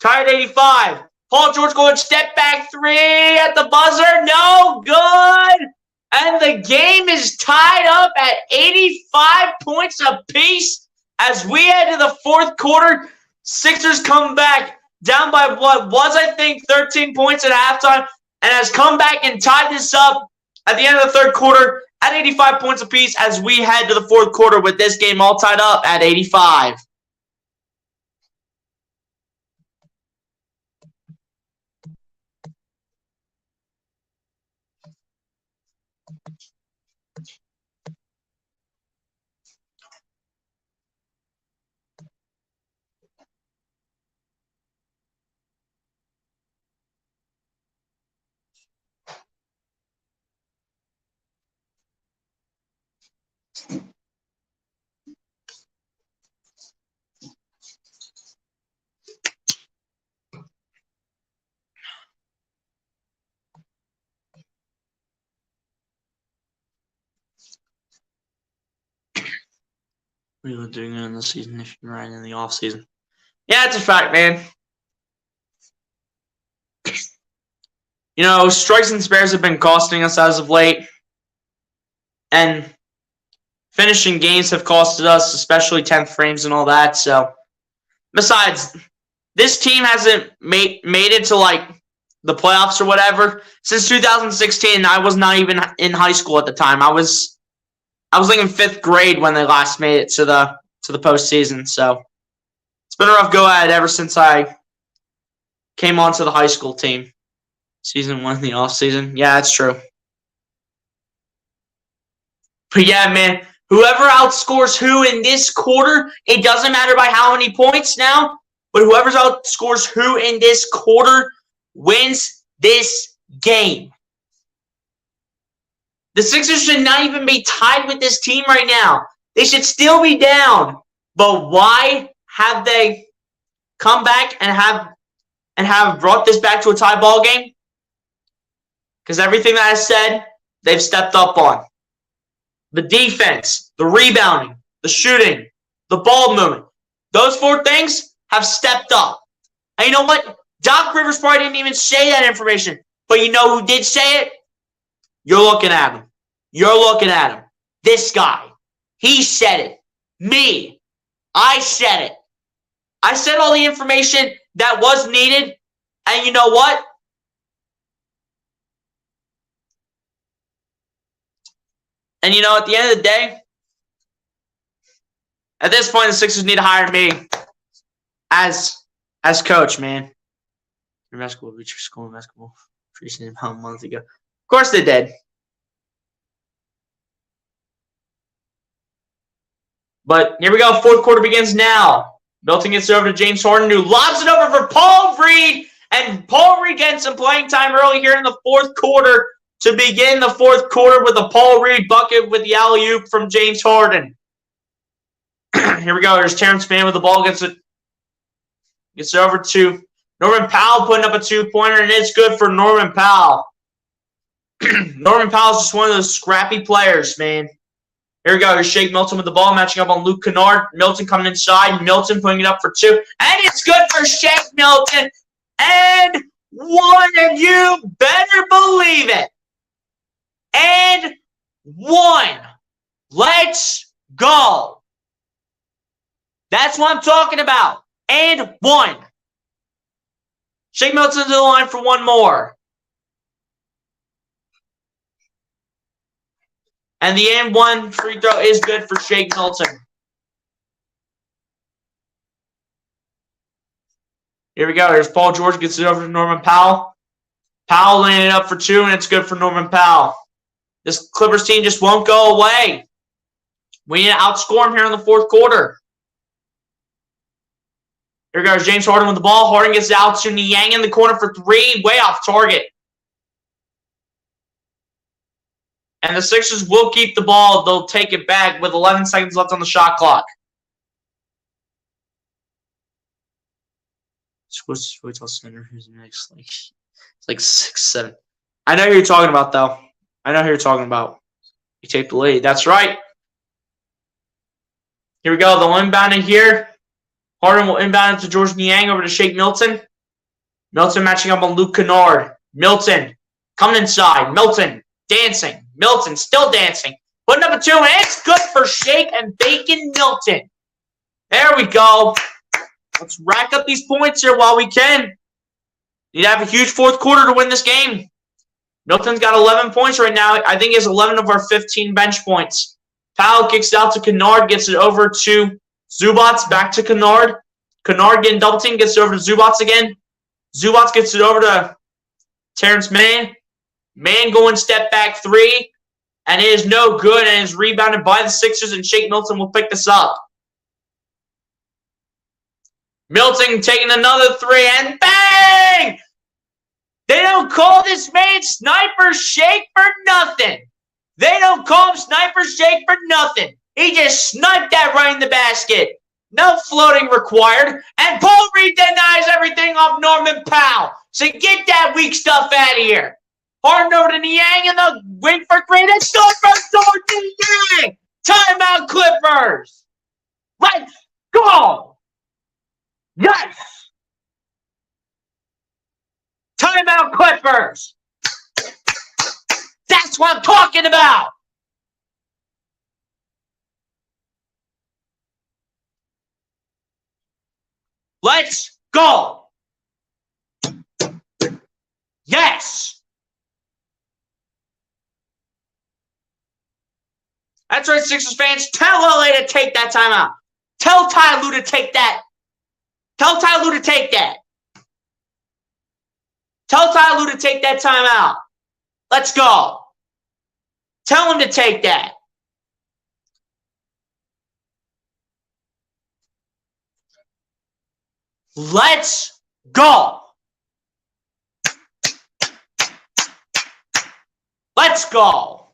Speaker 1: Tied 85. Paul George going step back three at the buzzer. No good. And the game is tied up at 85 points apiece as we head to the fourth quarter. Sixers come back down by what was, I think, 13 points at halftime and has come back and tied this up at the end of the third quarter at 85 points apiece as we head to the fourth quarter with this game all tied up at 85. What are you doing in the season if you're right in the off season? Yeah, it's a fact, man. You know, strikes and spares have been costing us as of late. And finishing games have costed us, especially 10th frames and all that. So, besides, this team hasn't made it to, like, the playoffs or whatever since 2016. I was not even in high school at the time. I was like in 5th grade when they last made it to the postseason. So, it's been a rough go at it ever since I came onto the high school team. Season 1 in the off season. Yeah, that's true. But yeah, man, whoever outscores who in this quarter, it doesn't matter by how many points now, but whoever outscores who in this quarter wins this game. The Sixers should not even be tied with this team right now. They should still be down. But why have they come back and have brought this back to a tie ball game? Because everything that I said, they've stepped up on. The defense, the rebounding, the shooting, the ball movement. Those 4 things have stepped up. And you know what? Doc Rivers probably didn't even say that information. But you know who did say it? You're looking at him. You're looking at him. This guy. He said it. Me. I said it. I said all the information that was needed. And you know what? And you know, at the end of the day, at this point, the Sixers need to hire me as coach, man. Your basketball, reach your school in basketball preseason about a month ago. Of course they did. But here we go. Fourth quarter begins now. Milton gets it over to James Harden, who lobs it over for Paul Reed. And Paul Reed getting some playing time early here in the fourth quarter to begin the fourth quarter with a Paul Reed bucket with the alley-oop from James Harden. Here we go. There's Terrence Mann with the ball. Gets it over to Norman Powell putting up a 2-pointer, and it's good for Norman Powell. Norman Powell's just one of those scrappy players, man. Here we go. Here's Shake Milton with the ball, matching up on Luke Kennard. Milton coming inside. Milton putting it up for 2. And it's good for Shake Milton. And 1, and you better believe it. And 1. Let's go. That's what I'm talking about. And 1. Shake Milton to the line for 1 more. And the and 1 free throw is good for Shake Milton. Here we go. Here's Paul George. Gets it over to Norman Powell. Powell laying it up for 2, and it's good for Norman Powell. This Clippers team just won't go away. We need to outscore them here in the fourth quarter. Here goes James Harden with the ball. Harden gets it out to Niang in the corner for 3. Way off target. And the Sixers will keep the ball. They'll take it back with 11 seconds left on the shot clock. Who's center? Who's next? It's like 6, 7. I know who you're talking about, though. I know who you're talking about. You take the lead. That's right. Here we go. They'll inbound it here. Harden will inbound it to George Niang over to Shake Milton. Milton matching up on Luke Kennard. Milton coming inside. Milton dancing. Milton still dancing. Putting up a 2, and it's good for Shake and Bacon Milton. There we go. Let's rack up these points here while we can. Need to have a huge fourth quarter to win this game. Milton's got 11 points right now. I think he has 11 of our 15 bench points. Powell kicks it out to Kennard, gets it over to Zubats, back to Kennard. Kennard getting double team, gets it over to Zubats again. Zubats gets it over to Terrence Mann. Mann going step back 3, and it is no good, and is rebounded by the Sixers, and Shake Milton will pick this up. Milton taking another 3, and bang! They don't call this man Sniper Shake for nothing. They don't call him Sniper Shake for nothing. He just sniped that right in the basket. No floating required. And Paul Reed denies everything off Norman Powell. So get that weak stuff out of here. Harden over to Niang in the wing for 3. And start from Jordan Niang. Timeout Clippers. Let's go. Yes. Timeout Clippers. That's what I'm talking about. Let's go. Yes. That's right, Sixers fans. Tell LA to take that timeout. Tell Ty Lue to take that. Tell Ty Lue to take that. Tell Ty Lue to take that timeout. Let's go. Tell him to take that. Let's go. Let's go.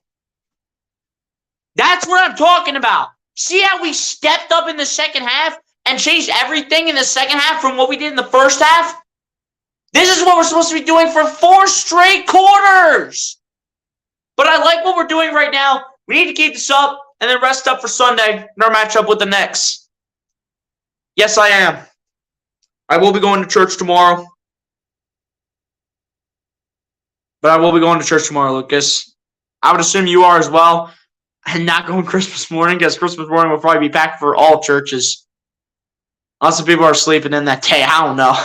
Speaker 1: That's what I'm talking about. See how we stepped up in the second half and changed everything in the second half from what we did in the first half? This is what we're supposed to be doing for 4 straight quarters. But I like what we're doing right now. We need to keep this up and then rest up for Sunday in our matchup with the Knicks. Yes, I am. I will be going to church tomorrow. But I will be going to church tomorrow, Lucas. I would assume you are as well. And not going Christmas morning, because Christmas morning will probably be packed for all churches. Lots of people are sleeping in that day. I don't know.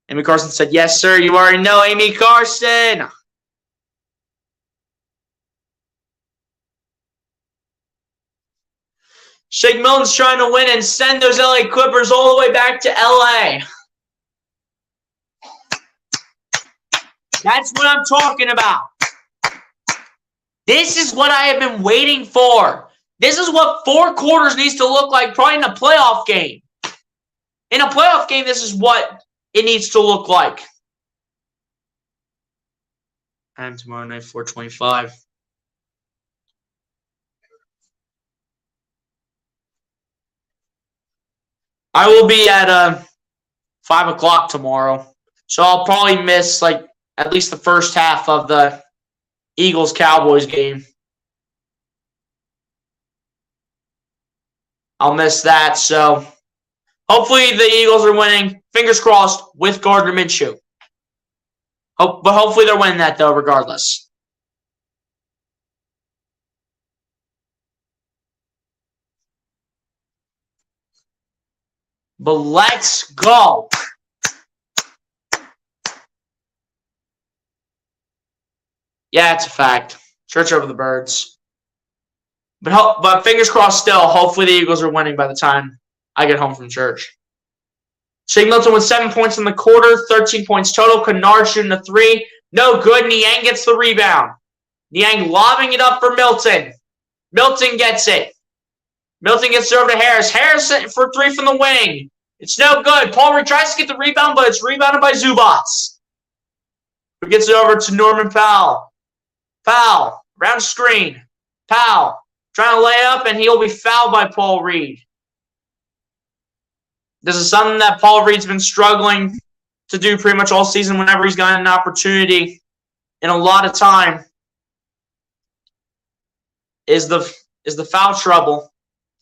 Speaker 1: Amy Carson said, yes, sir. You already know Amy Carson. Shake Milton's trying to win and send those LA Clippers all the way back to LA. That's what I'm talking about. This is what I have been waiting for. This is what 4 quarters needs to look like probably in a playoff game. In a playoff game, this is what it needs to look like. And tomorrow night, 4:25. I will be at 5 o'clock tomorrow. So I'll probably miss like at least the first half of the Eagles-Cowboys game. I'll miss that. So hopefully the Eagles are winning. Fingers crossed with Gardner Minshew. But hopefully they're winning that though regardless. But let's go. Yeah, it's a fact. Church over the birds. But fingers crossed still. Hopefully the Eagles are winning by the time I get home from church. Shake Milton with 7 points in the quarter, 13 points total. Kennard shooting a 3. No good. Niang gets the rebound. Niang lobbing it up for Milton. Milton gets it. Milton gets it over to Harris. Harris for 3 from the wing. It's no good. Paul Reed tries to get the rebound, but it's rebounded by Zubats. Who gets it over to Norman Powell. Powell, round screen. Powell, trying to lay up, and he'll be fouled by Paul Reed. This is something that Paul Reed's been struggling to do pretty much all season whenever he's gotten an opportunity in a lot of time. Is the foul trouble,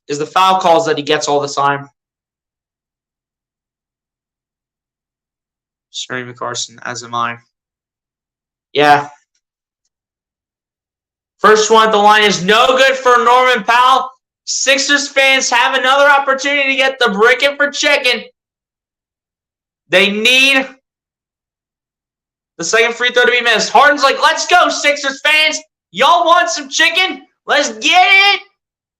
Speaker 1: is the foul calls that he gets all the time. Screaming Carson, as am I. Yeah. First one at the line is no good for Norman Powell. Sixers fans have another opportunity to get the brick for chicken. They need the second free throw to be missed. Harden's like, let's go, Sixers fans. Y'all want some chicken? Let's get it.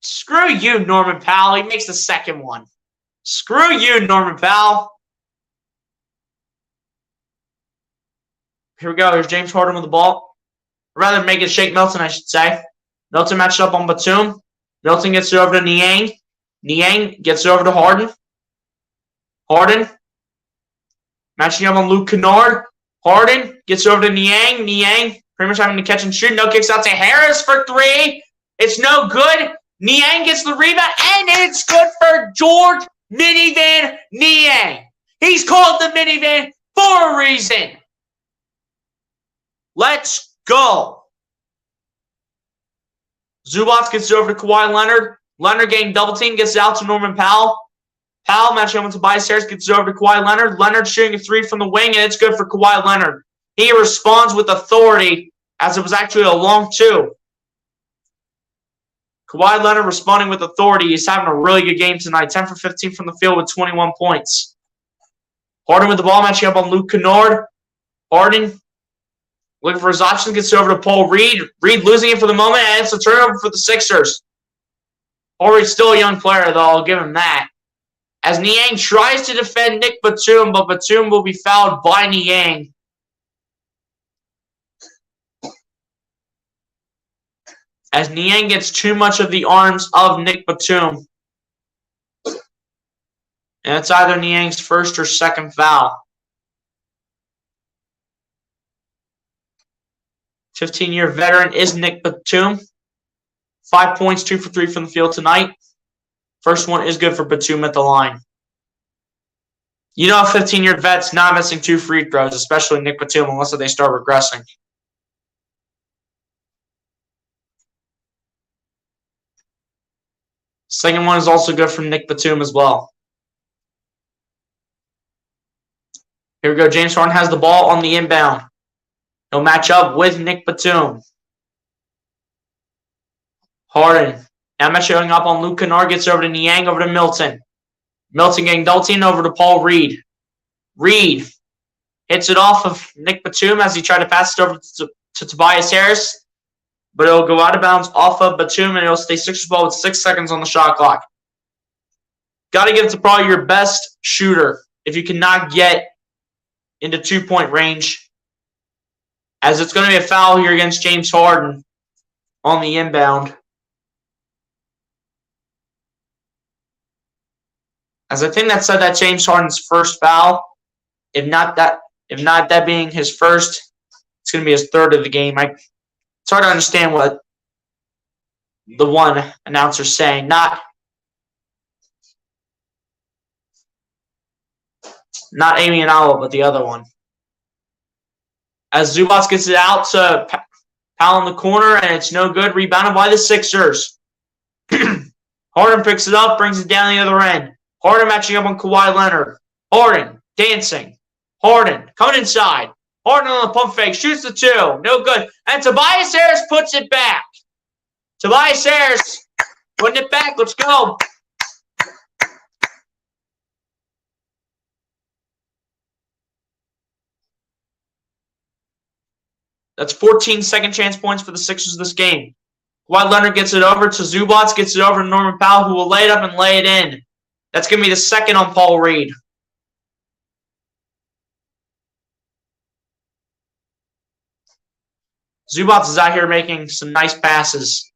Speaker 1: Screw you, Norman Powell. He makes the second one. Screw you, Norman Powell. Here we go. Here's James Harden with the ball. Or rather, make it Shake Milton, I should say. Milton matched up on Batum. Milton gets it over to Niang. Niang gets it over to Harden. Harden matching up on Luke Kennard. Harden gets it over to Niang. Niang pretty much having to catch and shoot. No kicks out to Harris for three. It's no good. Niang gets the rebound, and it's good for George Minivan Niang. He's called the Minivan for a reason. Let's go. Zubac gets it over to Kawhi Leonard. Leonard getting double team, gets it out to Norman Powell. Powell matching up with Tobias Harris, gets it over to Kawhi Leonard. Leonard shooting a three from the wing, and it's good for Kawhi Leonard. He responds with authority, as it was actually a long two. Kawhi Leonard responding with authority. He's having a really good game tonight. 10 for 15 from the field with 21 points. Harden with the ball, matching up on Luke Kennard. Harden looking for his options, gets it over to Paul Reed. Reed losing it for the moment, and it's a turnover for the Sixers. Paul Reed's still a young player, though. I'll give him that. As Niang tries to defend Nick Batum, but Batum will be fouled by Niang. As Niang gets too much of the arms of Nick Batum. And it's either Niang's first or second foul. 15-year veteran is Nick Batum. 5 points, 2 for 3 from the field tonight. First one is good for Batum at the line. You know, a 15-year vet's not missing 2 free throws, especially Nick Batum, unless they start regressing. Second one is also good from Nick Batum as well. Here we go. James Harden has the ball on the inbound. He'll match up with Nick Batum. Harden. Now matching up on Luke Kennard. Gets over to Niang, over to Milton. Milton getting double teamed over to Paul Reed. Reed hits it off of Nick Batum as he tried to pass it over to Tobias Harris. But it'll go out of bounds off of Batum, and it'll stay Sixers ball with 6 seconds on the shot clock. Got to give it to probably your best shooter if you cannot get into 2-point range, as it's going to be a foul here against James Harden on the inbound. As I think that said that James Harden's first foul. If not that being his first, it's going to be his third of the game. It's hard to understand what the one announcer's saying. Not Amy and Owl, but the other one. As Zubac gets it out to Powell in the corner, and it's no good. Rebounded by the Sixers. Harden picks it up, brings it down the other end. Harden matching up on Kawhi Leonard. Harden dancing. Harden coming inside. Harden on the pump fake. Shoots the two. No good. And Tobias Harris puts it back. Tobias Harris putting it back. Let's go. That's 14 second chance points for the Sixers this game. Kawhi Leonard gets it over to Zubac. Gets it over to Norman Powell, who will lay it up and lay it in. That's going to be the second on Paul Reed. Zubac is out here making some nice passes.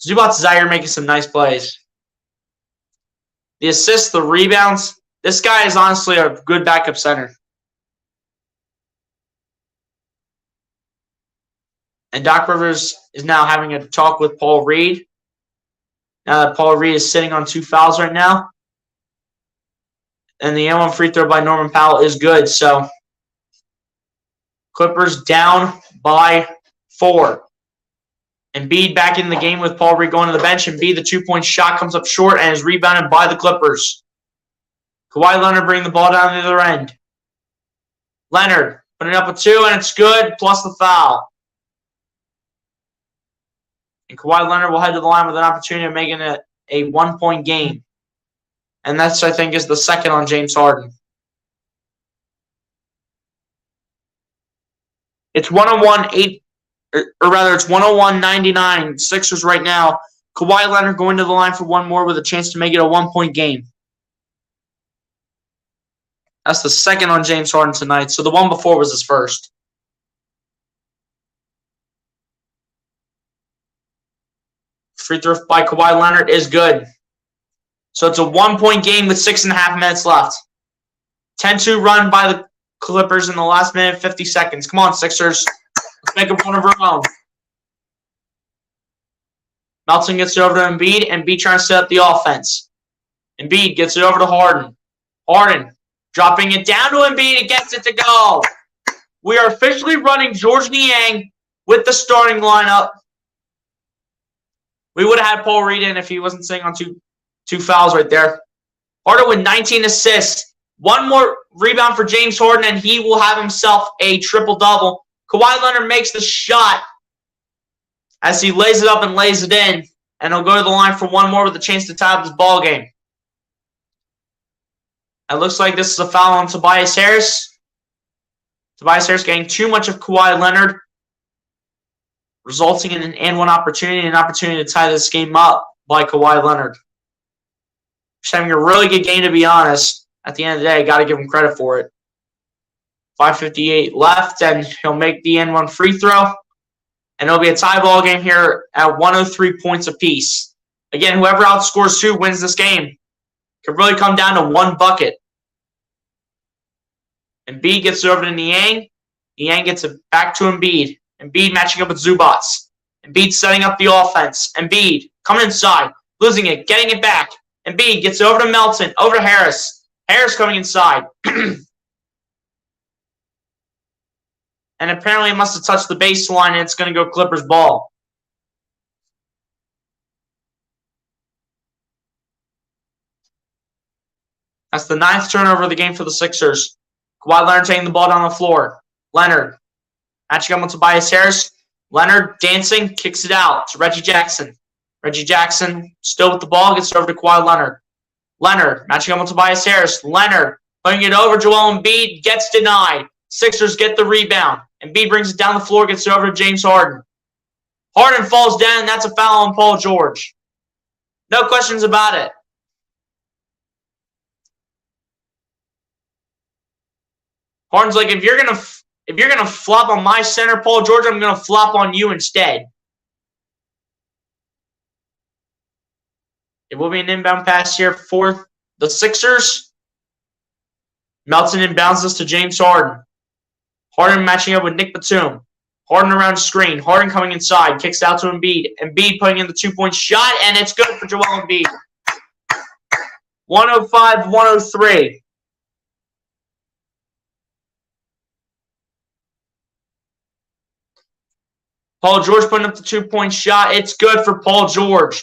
Speaker 1: Zubac is out here making some nice plays. The assists, the rebounds. This guy is honestly a good backup center. And Doc Rivers is now having a talk with Paul Reed. Now that Paul Reed is sitting on 2 fouls right now. And the N1 free throw by Norman Powell is good. So Clippers down by 4. Embiid back in the game with Paul Reed going to the bench. Embiid, the 2-point shot comes up short and is rebounded by the Clippers. Kawhi Leonard bringing the ball down the other end. Leonard putting up a 2, and it's good, plus the foul. And Kawhi Leonard will head to the line with an opportunity of making it a 1-point game. And that's, I think, is the second on James Harden. It's 101-8, or rather, it's 101-99. Sixers right now. Kawhi Leonard going to the line for one more with a chance to make it a 1-point game. That's the second on James Harden tonight. So the one before was his first. Free throw by Kawhi Leonard is good. So it's a 1-point game with 6.5 minutes left. 10-2 run by the Clippers in the last minute, 50 seconds. Come on, Sixers. Let's make it one of our own. Melton gets it over to Embiid. Embiid trying to set up the offense. Embiid gets it over to Harden. Harden dropping it down to Embiid and gets it to go. We are officially running Georges Niang with the starting lineup. We would have had Paul Reed in if he wasn't sitting on two fouls right there. Harden with 19 assists. One more rebound for James Harden, and he will have himself a triple-double. Kawhi Leonard makes the shot as he lays it up and lays it in, and he'll go to the line for one more with a chance to tie up this ball game. It looks like this is a foul on Tobias Harris. Tobias Harris getting too much of Kawhi Leonard, resulting in an and-one opportunity, and an opportunity to tie this game up by Kawhi Leonard. He's having a really good game, to be honest. At the end of the day, got to give him credit for it. 5:58 left, and he'll make the and-one free throw. And it'll be a tie ball game here at 103 points apiece. Again, whoever outscores two wins this game. Could really come down to one bucket. Embiid gets it over to Niang. Niang gets it back to Embiid. Embiid matching up with Zubac. Embiid setting up the offense. Embiid coming inside, losing it, getting it back. Embiid gets it over to Melton, over to Harris. Harris coming inside. And apparently it must have touched the baseline, and it's going to go Clippers ball. That's the 9th turnover of the game for the Sixers. Kawhi Leonard taking the ball down the floor. Leonard matching up with Tobias Harris. Leonard dancing, kicks it out to Reggie Jackson. Reggie Jackson still with the ball, gets it over to Kawhi Leonard. Leonard matching up with Tobias Harris. Leonard putting it over Joel Embiid, gets denied. Sixers get the rebound. Embiid brings it down the floor, gets it over to James Harden. Harden falls down, and that's a foul on Paul George. No questions about it. Harden's like, if you're gonna flop on my center, Paul George, I'm gonna flop on you instead. It will be an inbound pass here for the Sixers. Melton inbounds this to James Harden. Harden matching up with Nick Batum. Harden around screen. Harden coming inside. Kicks out to Embiid. Embiid putting in the 2-point shot, and it's good for Joel Embiid. 105-103. Paul George putting up the 2-point shot. It's good for Paul George.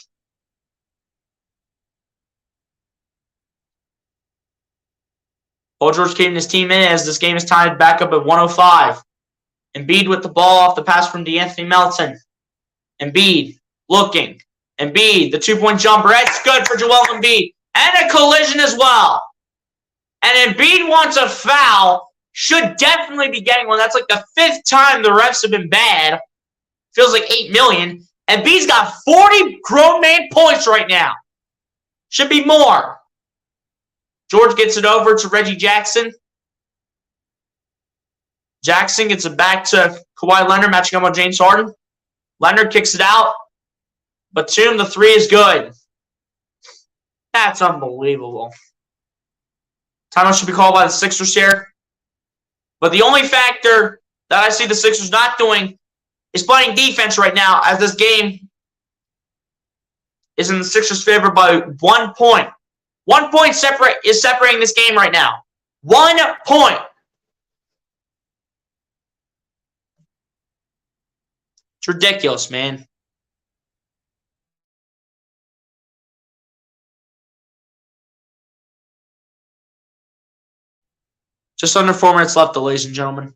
Speaker 1: Paul George keeping his team in as this game is tied back up at 105. Embiid with the ball off the pass from DeAnthony Melton. Embiid looking. Embiid, the 2-point jumper. It's good for Joel Embiid. And a collision as well. And Embiid wants a foul. Should definitely be getting one. That's like the 5th time the refs have been bad. Feels like 8 million. Embiid's got 40 grown man points right now. Should be more. George gets it over to Reggie Jackson. Jackson gets it back to Kawhi Leonard, matching up on James Harden. Leonard kicks it out. Batum, the 3 is good. That's unbelievable. Timeout should be called by the Sixers here. But the only factor that I see the Sixers not doing is playing defense right now, as this game is in the Sixers' favor by 1 point. 1 point is separating this game right now. 1 point. It's ridiculous, man. Just under 4 minutes left, ladies and gentlemen.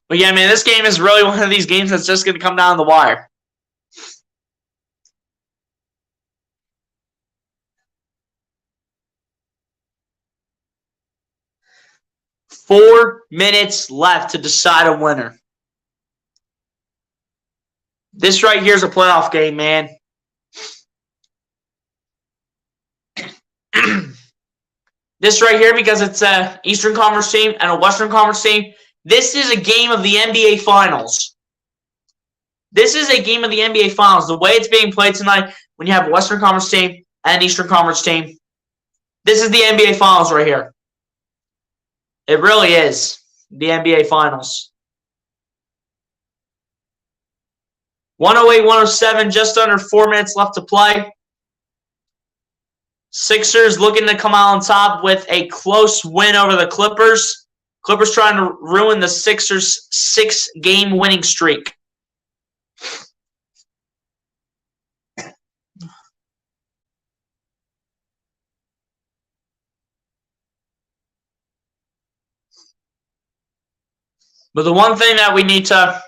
Speaker 1: But yeah, man, this game is really one of these games that's just going to come down the wire. Four minutes left to decide a winner. This right here is a playoff game, man. This right here, because it's an Eastern Conference team and a Western Conference team, this is a game of the NBA Finals. This is a game of the NBA Finals. The way it's being played tonight, when you have a Western Conference team and an Eastern Conference team, this is the NBA Finals right here. It really is the NBA Finals. 108-107, just under 4 minutes left to play. Sixers looking to come out on top with a close win over the Clippers. Clippers trying to ruin the Sixers' 6-game winning streak. But the one thing that we need to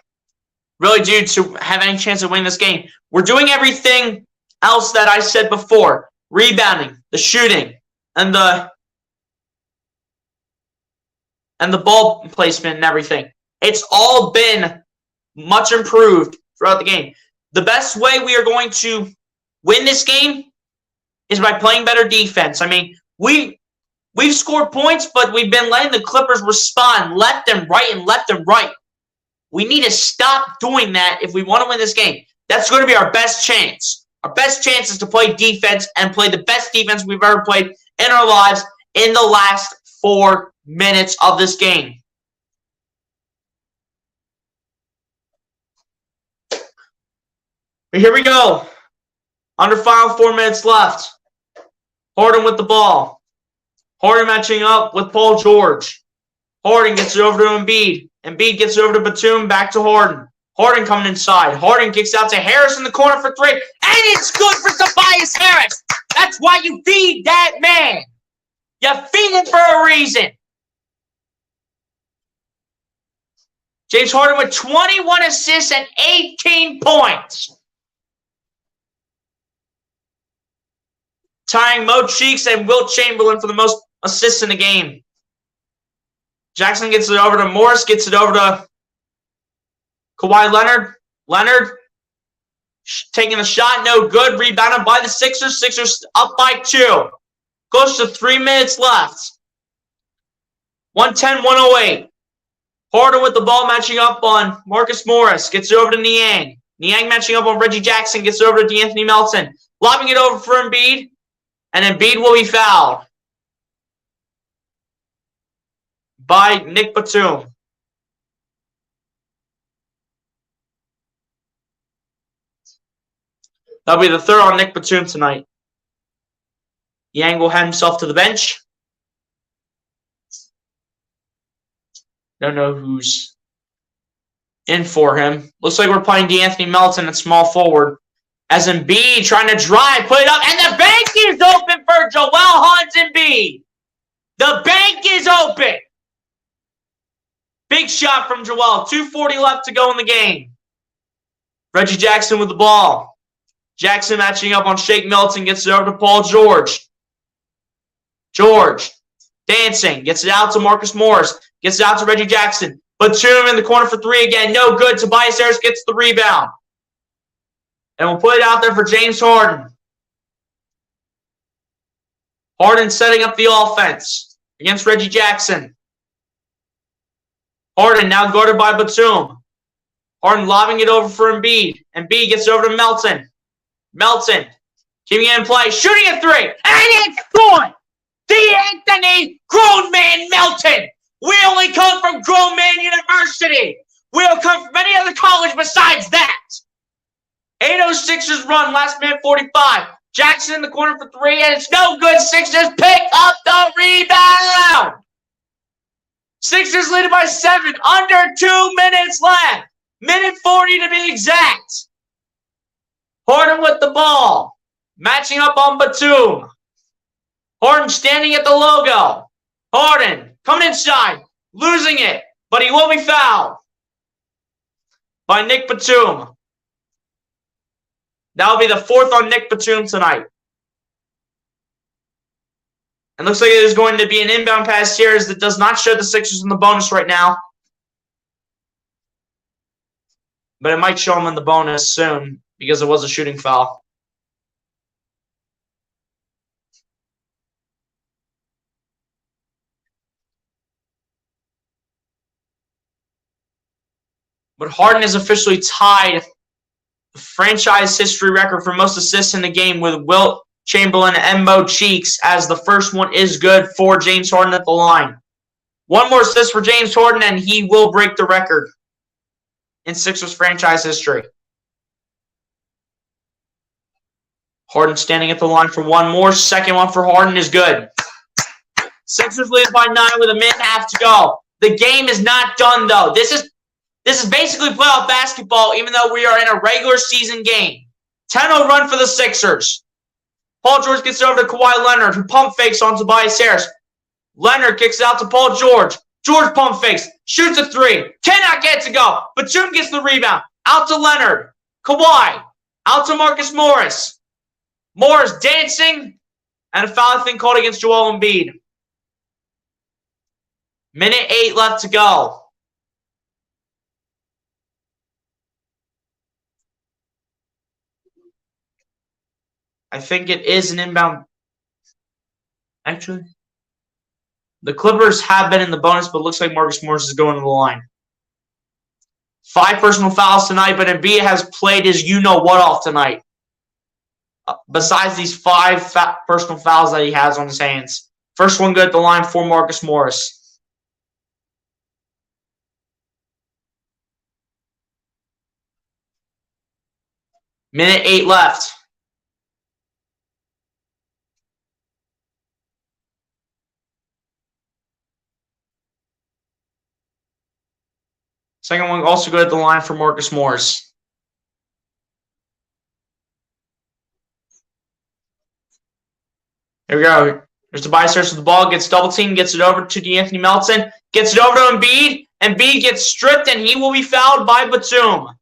Speaker 1: really do to have any chance of winning this game, we're doing everything else that I said before. Rebounding, the shooting, and the ball placement and everything. It's all been much improved throughout the game. The best way we are going to win this game is by playing better defense. I mean, we've scored points, but we've been letting the Clippers respond left and right and left and right. We need to stop doing that if we want to win this game. That's going to be our best chance. Our best chance is to play defense and play the best defense we've ever played in our lives in the last 4 minutes of this game. But here we go. Under final 4 minutes left. Harden with the ball. Harden matching up with Paul George. Harden gets it over to Embiid. Embiid gets it over to Batum, back to Harden. Harden coming inside. Harden kicks out to Harris in the corner for 3. And it's good for Tobias Harris. That's why you feed that man. You feed him for a reason. James Harden with 21 assists and 18 points. Tying Mo Cheeks and Wilt Chamberlain for the most assists in the game. Jackson gets it over to Morris, gets it over to Kawhi Leonard. Leonard taking a shot, no good. Rebounded by the Sixers. Sixers up by 2. Close to 3 minutes left. 110-108. Harden with the ball matching up on Marcus Morris. Gets it over to Niang. Niang matching up on Reggie Jackson. Gets it over to D'Anthony Melton. Lobbing it over for Embiid. And Embiid will be fouled by Nick Batum. That'll be the third on Nick Batum tonight. Yang will head himself to the bench. Don't know who's in for him. Looks like we're playing D'Anthony Melton at small forward. As Embiid trying to drive, put it up, and the bank is open for Joel Hans Embiid. The bank is open. Big shot from Joel. 2:40 left to go in the game. Reggie Jackson with the ball. Jackson matching up on Shake Milton, gets it over to Paul George. George dancing, gets it out to Marcus Morris, gets it out to Reggie Jackson. Batum in the corner for 3 again, no good. Tobias Harris gets the rebound. And we'll put it out there for James Harden. Harden setting up the offense against Reggie Jackson. Harden now guarded by Batum. Harden lobbing it over for Embiid. Embiid gets it over to Melton. Melton keeping it in play, shooting a 3, and it's good! D'Anthony Grown Man Melton! We only come from Grown Man University! We don't come from any other college besides that. 8-0 Sixers run, last minute 45. Jackson in the corner for three, and it's no good. Sixers pick up the rebound. Sixers lead by 7. Under 2 minutes left. Minute 40 to be exact. Harden with the ball. Matching up on Batum. Harden standing at the logo. Harden coming inside. Losing it. But he will be fouled by Nick Batum. That will be the 4th on Nick Batum tonight. And looks like it is going to be an inbound pass here as it does not show the Sixers in the bonus right now. But it might show them in the bonus soon because it was a shooting foul. But Harden is officially tied the franchise history record for most assists in the game with Wilt Chamberlain and Mo Cheeks, as the first one is good for James Harden at the line. One more assist for James Harden, and he will break the record in Sixers franchise history. Harden standing at the line for one more. Second one for Harden is good. Sixers lead by 9 with a minute and a half to go. The game is not done, though. This is basically playoff basketball, even though we are in a regular season game. 10-0 run for the Sixers. Paul George gets it over to Kawhi Leonard, who pump fakes on Tobias Harris. Leonard kicks it out to Paul George. George pump fakes, shoots a 3, cannot get it to go. Batum gets the rebound. Out to Leonard. Kawhi. Out to Marcus Morris. Morris dancing. And a foul thing called against Joel Embiid. Minute 8 left to go. I think it is an inbound. Actually, the Clippers have been in the bonus, but it looks like Marcus Morris is going to the line. 5 personal fouls tonight, but Embiid has played his you-know-what off tonight. Besides these 5 personal fouls that he has on his hands. First one good at the line for Marcus Morris. Minute 8 left. Second one also good at the line for Marcus Morris. Here we go. There's Tobias Harris with the ball. Gets double teamed. Gets it over to DeAnthony Melton. Gets it over to Embiid. Embiid gets stripped, and he will be fouled by Batum.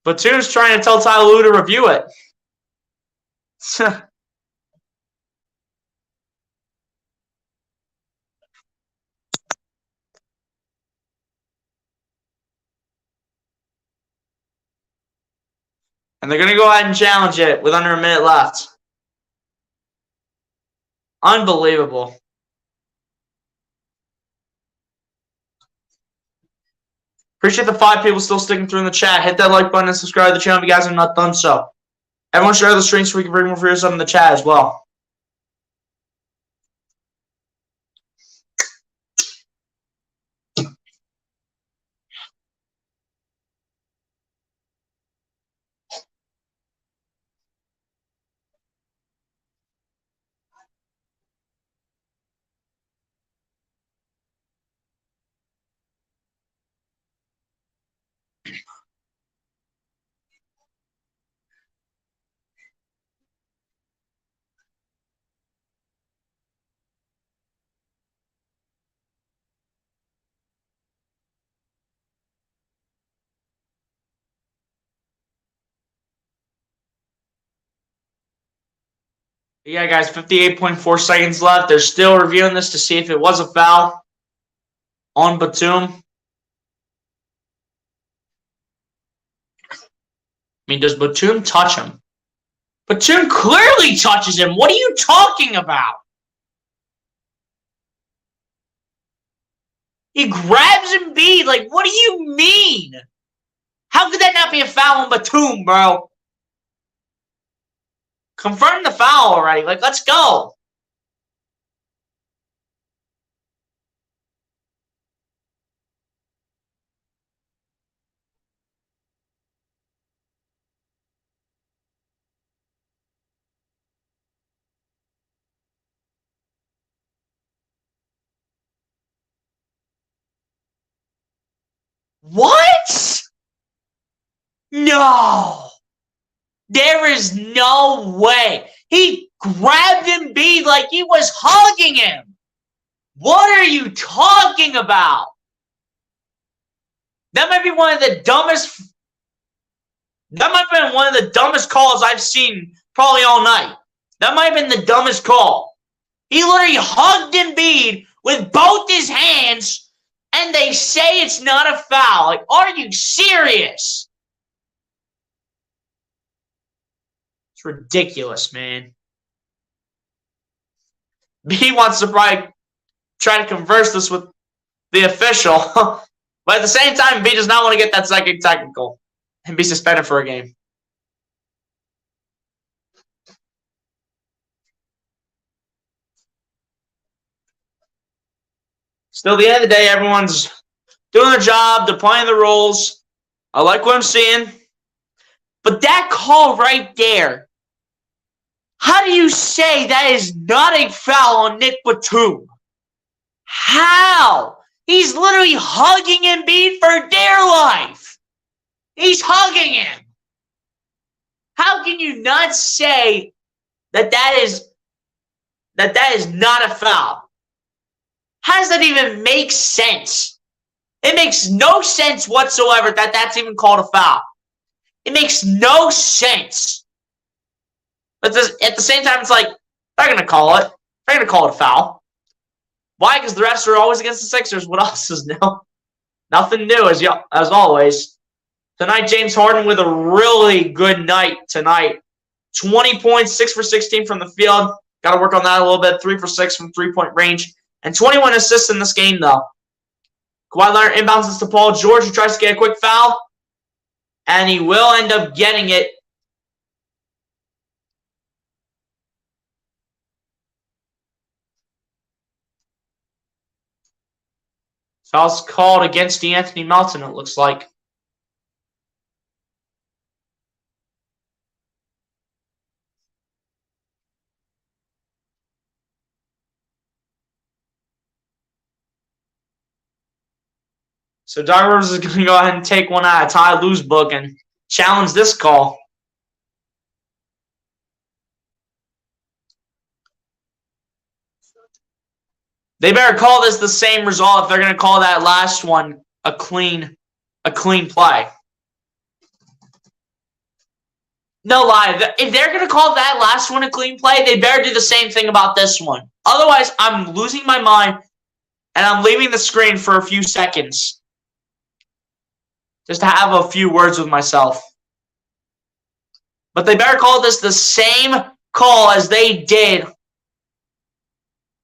Speaker 1: Batum's trying to tell Ty Lue to review it. And they're going to go ahead and challenge it with under a minute left. Unbelievable. Appreciate the 5 people still sticking through in the chat. Hit that like button and subscribe to the channel if you guys have not done so. Everyone share the stream so we can bring more viewers up in the chat as well. Yeah, guys, 58.4 seconds left. They're still reviewing this to see if it was a foul on Batum. I mean, does Batum touch him? Batum clearly touches him. What are you talking about? He grabs Embiid. Like, what do you mean? How could that not be a foul on Batum, bro? Confirm the foul already. Like, let's go. What? No. There is no way. He grabbed Embiid like he was hugging him. What are you talking about? That might be one of the dumbest. That might have been one of the dumbest calls I've seen probably all night. That might have been the dumbest call. He literally hugged Embiid with both his hands, and they say it's not a foul. Like, are you serious? It's ridiculous, man. He wants to probably try to converse this with the official. But at the same time, B does not want to get that second technical and be suspended for a game. Still, at the end of the day, everyone's doing their job. They're playing the rules. I like what I'm seeing. But that call right there, how do you say that is not a foul on Nick Batum? How? He's literally hugging Embiid for dear life. He's hugging him. How can you not say that is not a foul? How does that even make sense? It makes no sense whatsoever that that's even called a foul. It makes no sense. But at the same time, it's like, they're going to call it. They're going to call it a foul. Why? Because the refs are always against the Sixers. What else is new? Nothing new, as always. Tonight, James Harden with a really good night tonight. 20 points, 6 for 16 from the field. Got to work on that a little bit. 3 for 6 from three-point range. And 21 assists in this game, though. Kawhi Leonard inbounds to Paul George, who tries to get a quick foul. And he will end up getting it. Foul's called against De'Anthony Melton, it looks like. So Doc Rivers is going to go ahead and take one out of Ty Lue's book and challenge this call. They better call this the same result if they're going to call that last one a clean play. No lie. If they're going to call that last one a clean play, they better do the same thing about this one. Otherwise, I'm losing my mind and I'm leaving the screen for a few seconds. Just to have a few words with myself. But they better call this the same call as they did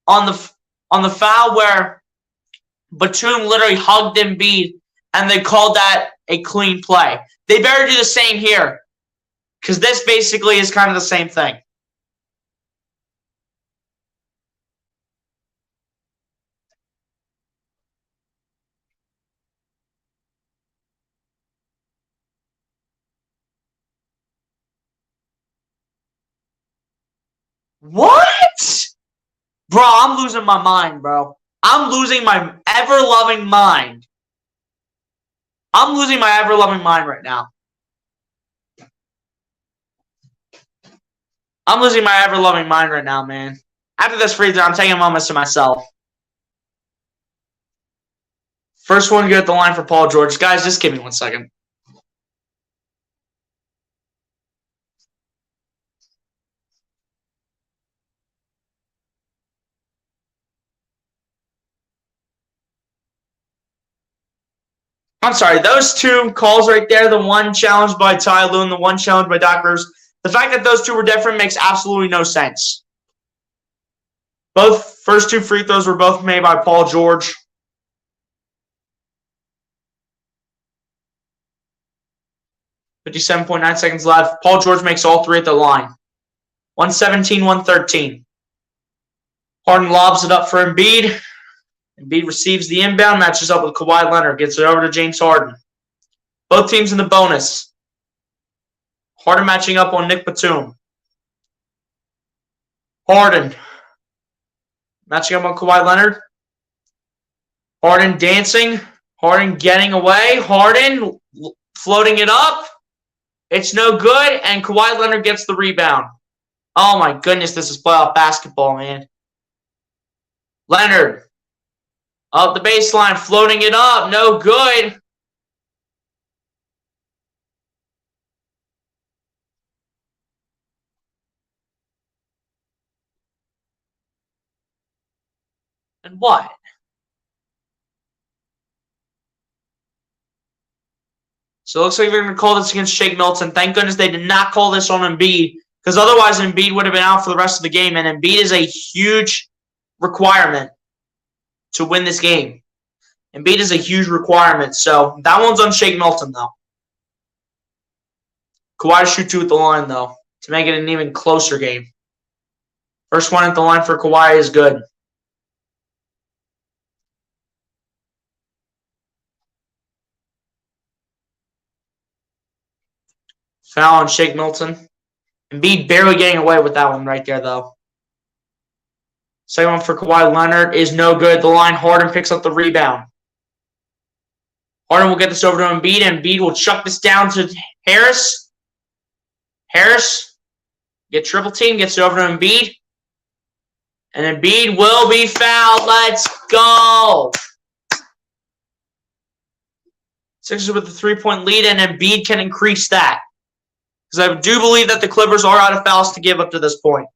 Speaker 1: on the foul where Batum literally hugged Embiid and they called that a clean play. They better do the same here. Because this basically is kind of the same thing. What? Bro, I'm losing my mind, bro. I'm losing my ever-loving mind. I'm losing my ever-loving mind right now. I'm losing my ever-loving mind right now, man. After this free throw, I'm taking moments to myself. First one good at the line for Paul George. Guys, just give me 1 second. I'm sorry, those two calls right there, the one challenged by Ty Lue and the one challenged by Doc Rivers, the fact that those two were different makes absolutely no sense. Both first two free throws were both made by Paul George. .9 seconds left. Paul George makes all three at the line. 117, 113. Harden lobs it up for Embiid. Embiid receives the inbound, matches up with Kawhi Leonard, gets it over to James Harden. Both teams in the bonus. Harden matching up on Nick Batum. Harden matching up on Kawhi Leonard. Harden dancing. Harden getting away. Harden floating it up. It's no good, and Kawhi Leonard gets the rebound. Oh, my goodness, this is playoff basketball, man. Leonard up the baseline, floating it up. No good. And what? So it looks like they're going to call this against Shake Milton. Thank goodness they did not call this on Embiid, because otherwise Embiid would have been out for the rest of the game, and Embiid is a huge requirement to win this game. Embiid is a huge requirement, so that one's on Shake Milton, though. Kawhi to shoot 2 at the line, though, to make it an even closer game. First one at the line for Kawhi is good. Foul on Shake Milton. Embiid barely getting away with that one right there, though. Second one for Kawhi Leonard is no good. The line, Harden picks up the rebound. Harden will get this over to Embiid. Embiid will chuck this down to Harris. Harris get triple team, gets it over to Embiid. And Embiid will be fouled. Let's go. Sixers with a 3-point lead, and Embiid can increase that. Because I do believe that the Clippers are out of fouls to give up to this point.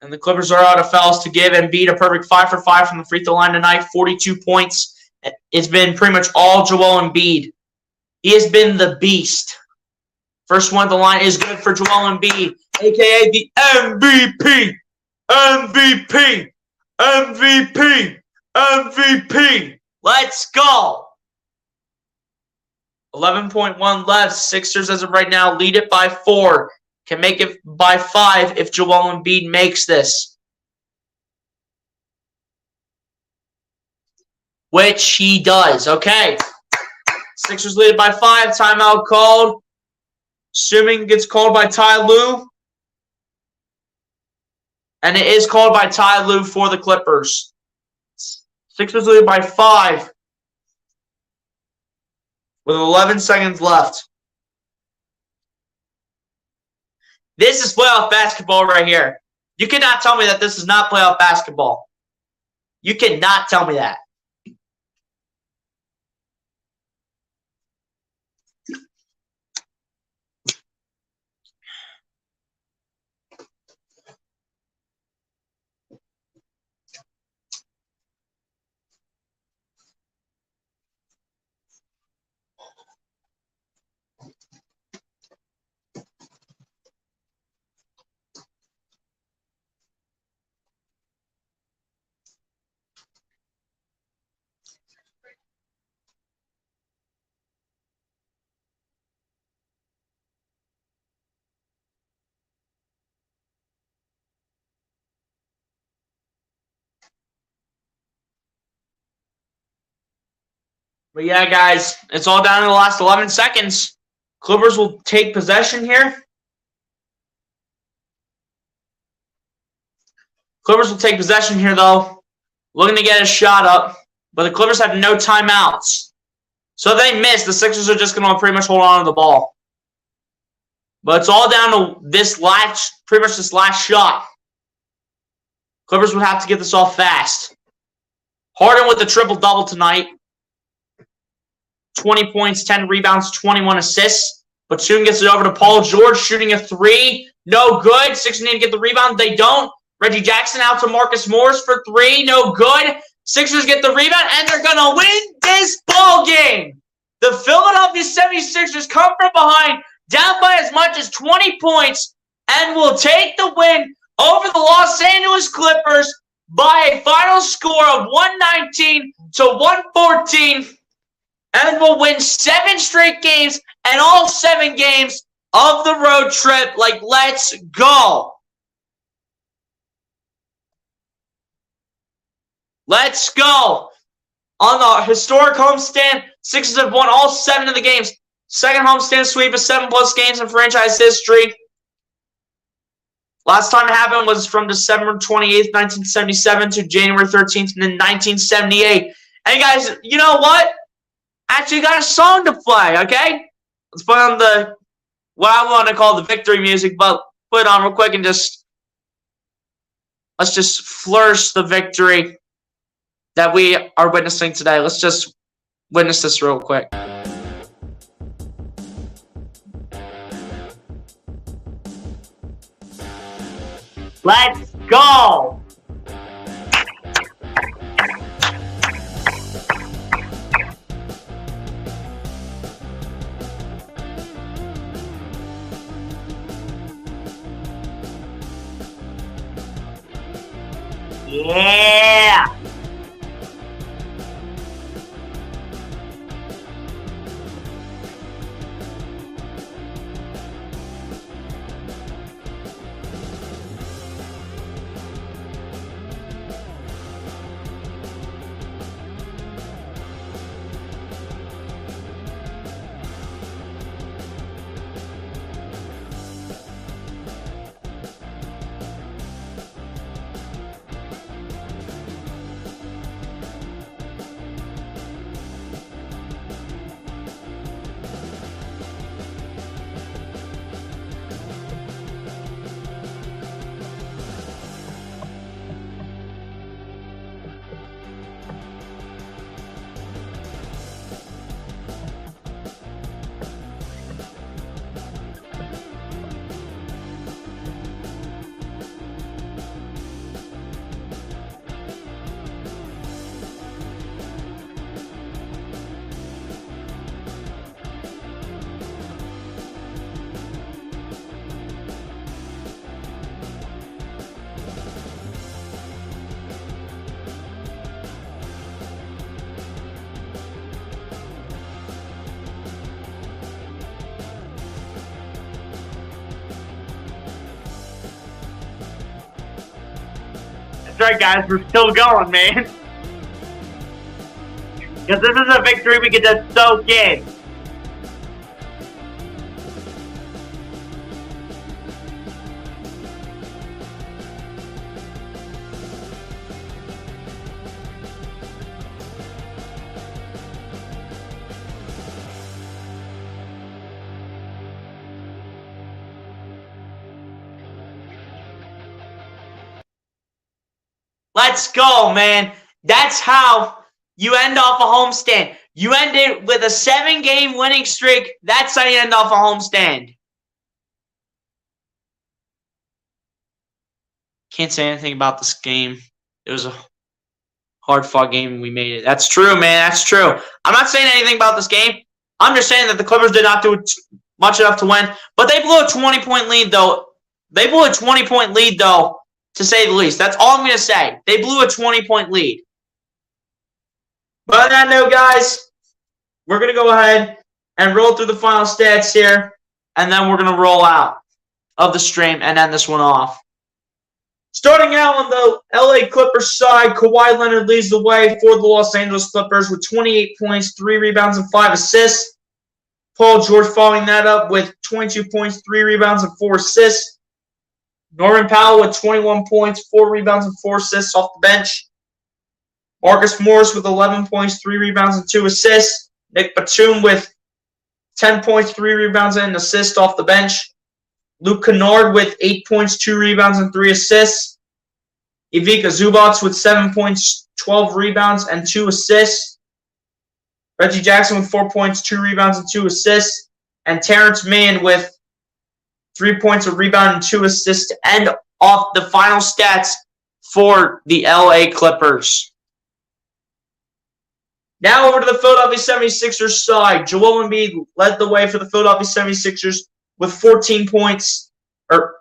Speaker 1: And the Clippers are out of fouls to give. Embiid a perfect 5 for 5 from the free throw line tonight. 42 points. It's been pretty much all Joel Embiid. He has been the beast. First one at the line is good for Joel Embiid, a.k.a. the MVP. MVP. MVP. MVP. Let's go. 11.1 left. Sixers, as of right now, lead it by 4. Can make it by 5 if Joel Embiid makes this. Which he does. Okay. Sixers lead it by 5. Timeout called. Assuming it gets called by Ty Lue. And it is called by Ty Lue for the Clippers. Sixers lead by 5. With 11 seconds left. This is playoff basketball right here. You cannot tell me that this is not playoff basketball. You cannot tell me that. But yeah, guys, it's all down to the last 11 seconds. Clippers will take possession here. Clippers will take possession here, though. Looking to get a shot up. But the Clippers have no timeouts. So if they miss, the Sixers are just going to pretty much hold on to the ball. But it's all down to this pretty much this last shot. Clippers would have to get this off fast. Harden with the triple-double tonight. 20 points, 10 rebounds, 21 assists. But soon gets it over to Paul George, shooting a 3. No good. Sixers need to get the rebound. They don't. Reggie Jackson out to Marcus Morris for 3. No good. Sixers get the rebound, and they're going to win this ball game. The Philadelphia 76ers come from behind, down by as much as 20 points, and will take the win over the Los Angeles Clippers by a final score of 119-114. And will win 7 straight games and all 7 games of the road trip. Like, let's go. Let's go. On the historic homestand, Sixers have won all 7 of the games. Second homestand sweep of 7+ games in franchise history. Last time it happened was from December 28th, 1977 to January 13th, 1978. And guys, you know what? Actually got a song to play, okay? Let's put on what I want to call the victory music, but put it on real quick and let's just flourish the victory that we are witnessing today. Let's just witness this real quick. Let's go! Yeah! That's right, guys. We're still going, man. Because this is a victory we can just soak in. Let's go, man. That's how you end off a homestand. You end it with a 7-game winning streak. That's how you end off a homestand. Can't say anything about this game. It was a hard-fought game and we made it. That's true, man. That's true. I'm not saying anything about this game. I'm just saying that the Clippers did not do much enough to win. But they blew a 20-point lead, though. They blew a 20-point lead, though, to say the least. That's all I'm going to say. They blew a 20-point lead. But on that note, guys, we're going to go ahead and roll through the final stats here, and then we're going to roll out of the stream and end this one off. Starting out on the LA Clippers side, Kawhi Leonard leads the way for the Los Angeles Clippers with 28 points, 3 rebounds, and 5 assists. Paul George following that up with 22 points, 3 rebounds, and 4 assists. Norman Powell with 21 points, 4 rebounds, and 4 assists off the bench. Marcus Morris with 11 points, 3 rebounds, and 2 assists. Nick Batum with 10 points, 3 rebounds, and an assist off the bench. Luke Kennard with 8 points, 2 rebounds, and 3 assists. Ivica Zubac with 7 points, 12 rebounds, and 2 assists. Reggie Jackson with 4 points, 2 rebounds, and 2 assists. And Terrence Mann with 3 points, a rebound, and 2 assists to end off the final stats for the LA Clippers. Now over to the Philadelphia 76ers side. Joel Embiid led the way for the Philadelphia 76ers with 14 points. What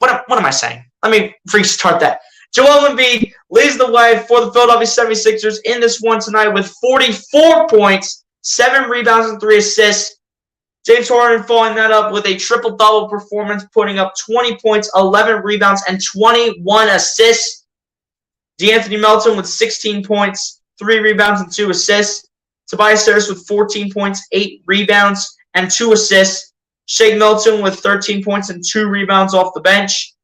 Speaker 1: am I saying? Let me restart that. Joel Embiid leads the way for the Philadelphia 76ers in this one tonight with 44 points, 7 rebounds, and 3 assists. James Harden following that up with a triple-double performance, putting up 20 points, 11 rebounds, and 21 assists. DeAnthony Melton with 16 points, 3 rebounds, and 2 assists. Tobias Harris with 14 points, 8 rebounds, and 2 assists. Shake Milton with 13 points and 2 rebounds off the bench.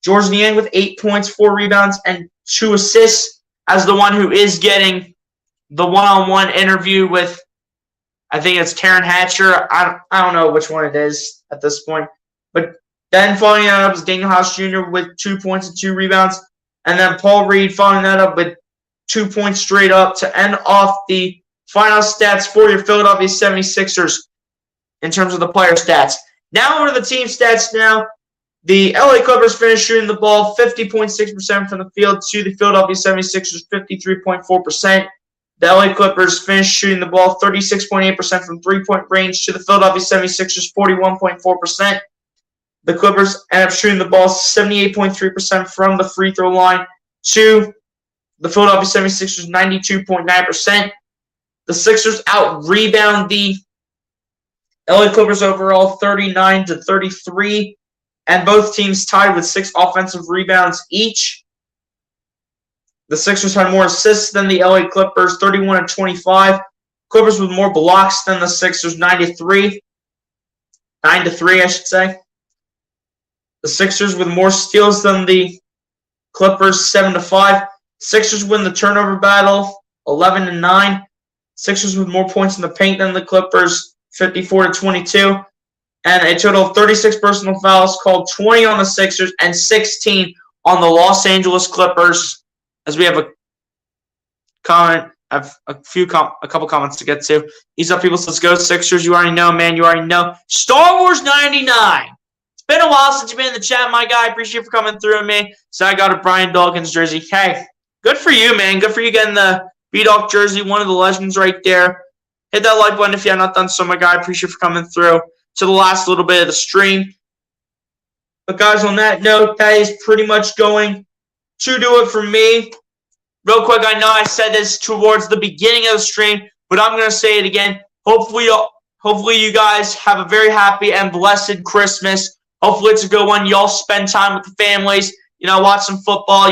Speaker 1: Georges Niang with 8 points, 4 rebounds, and 2 assists as the one who is getting the one-on-one interview with, I think it's Taryn Hatcher. I don't know which one it is at this point. But then following that up is Daniel House Jr. with 2 points and 2 rebounds. And then Paul Reed following that up with 2 points straight up to end off the final stats for your Philadelphia 76ers in terms of the player stats. Now over to the team stats now. The LA Clippers finished shooting the ball 50.6% from the field to the Philadelphia 76ers 53.4%. The LA Clippers finished shooting the ball 36.8% from three-point range to the Philadelphia 76ers 41.4%. The Clippers end up shooting the ball 78.3% from the free throw line to the Philadelphia 76ers 92.9%. The Sixers out-rebound the LA Clippers overall 39-33, and both teams tied with 6 offensive rebounds each. The Sixers had more assists than the LA Clippers, 31-25. Clippers with more blocks than the Sixers, 9-3. 9-3, I should say. The Sixers with more steals than the Clippers, 7-5. Sixers win the turnover battle, 11-9. Sixers with more points in the paint than the Clippers, 54-22. And a total of 36 personal fouls called, 20 on the Sixers and 16 on the Los Angeles Clippers. As we have a comment, I have a couple comments to get to. Ease up, people. So let's go Sixers. You already know, man. You already know. Star Wars 99. It's been a while since you've been in the chat, my guy. I appreciate you for coming through me. So I got a Brian Dawkins jersey. Hey, good for you, man. Good for you getting the B-Dawk jersey. One of the legends right there. Hit that like button if you have not done so, my guy. I appreciate you for coming through to the last little bit of the stream. But guys, on that note, that is pretty much going to do it for me. Real quick, I know I said this towards the beginning of the stream, but I'm going to say it again. Hopefully you guys have a very happy and blessed Christmas. Hopefully it's a good one. Y'all spend time with the families, watch some football,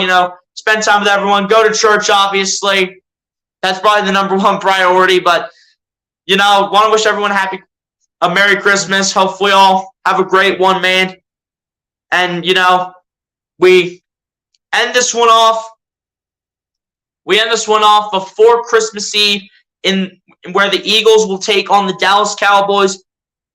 Speaker 1: spend time with everyone. Go to church, obviously. That's probably the number one priority, but, want to wish everyone a Merry Christmas. Hopefully all have a great one, man. And, we end this one off. Before Christmas Eve in where the Eagles will take on the Dallas Cowboys.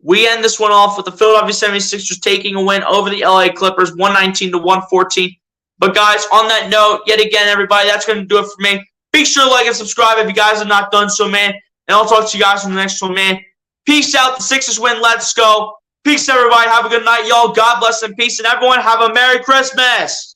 Speaker 1: We end this one off with the Philadelphia 76ers taking a win over the LA Clippers, 119-114. But guys, on that note, yet again, everybody, that's going to do it for me. Be sure to like and subscribe if you guys have not done so, man. And I'll talk to you guys in the next one, man. Peace out. The Sixers win. Let's go. Peace, everybody. Have a good night, y'all. God bless and peace. And everyone, have a Merry Christmas.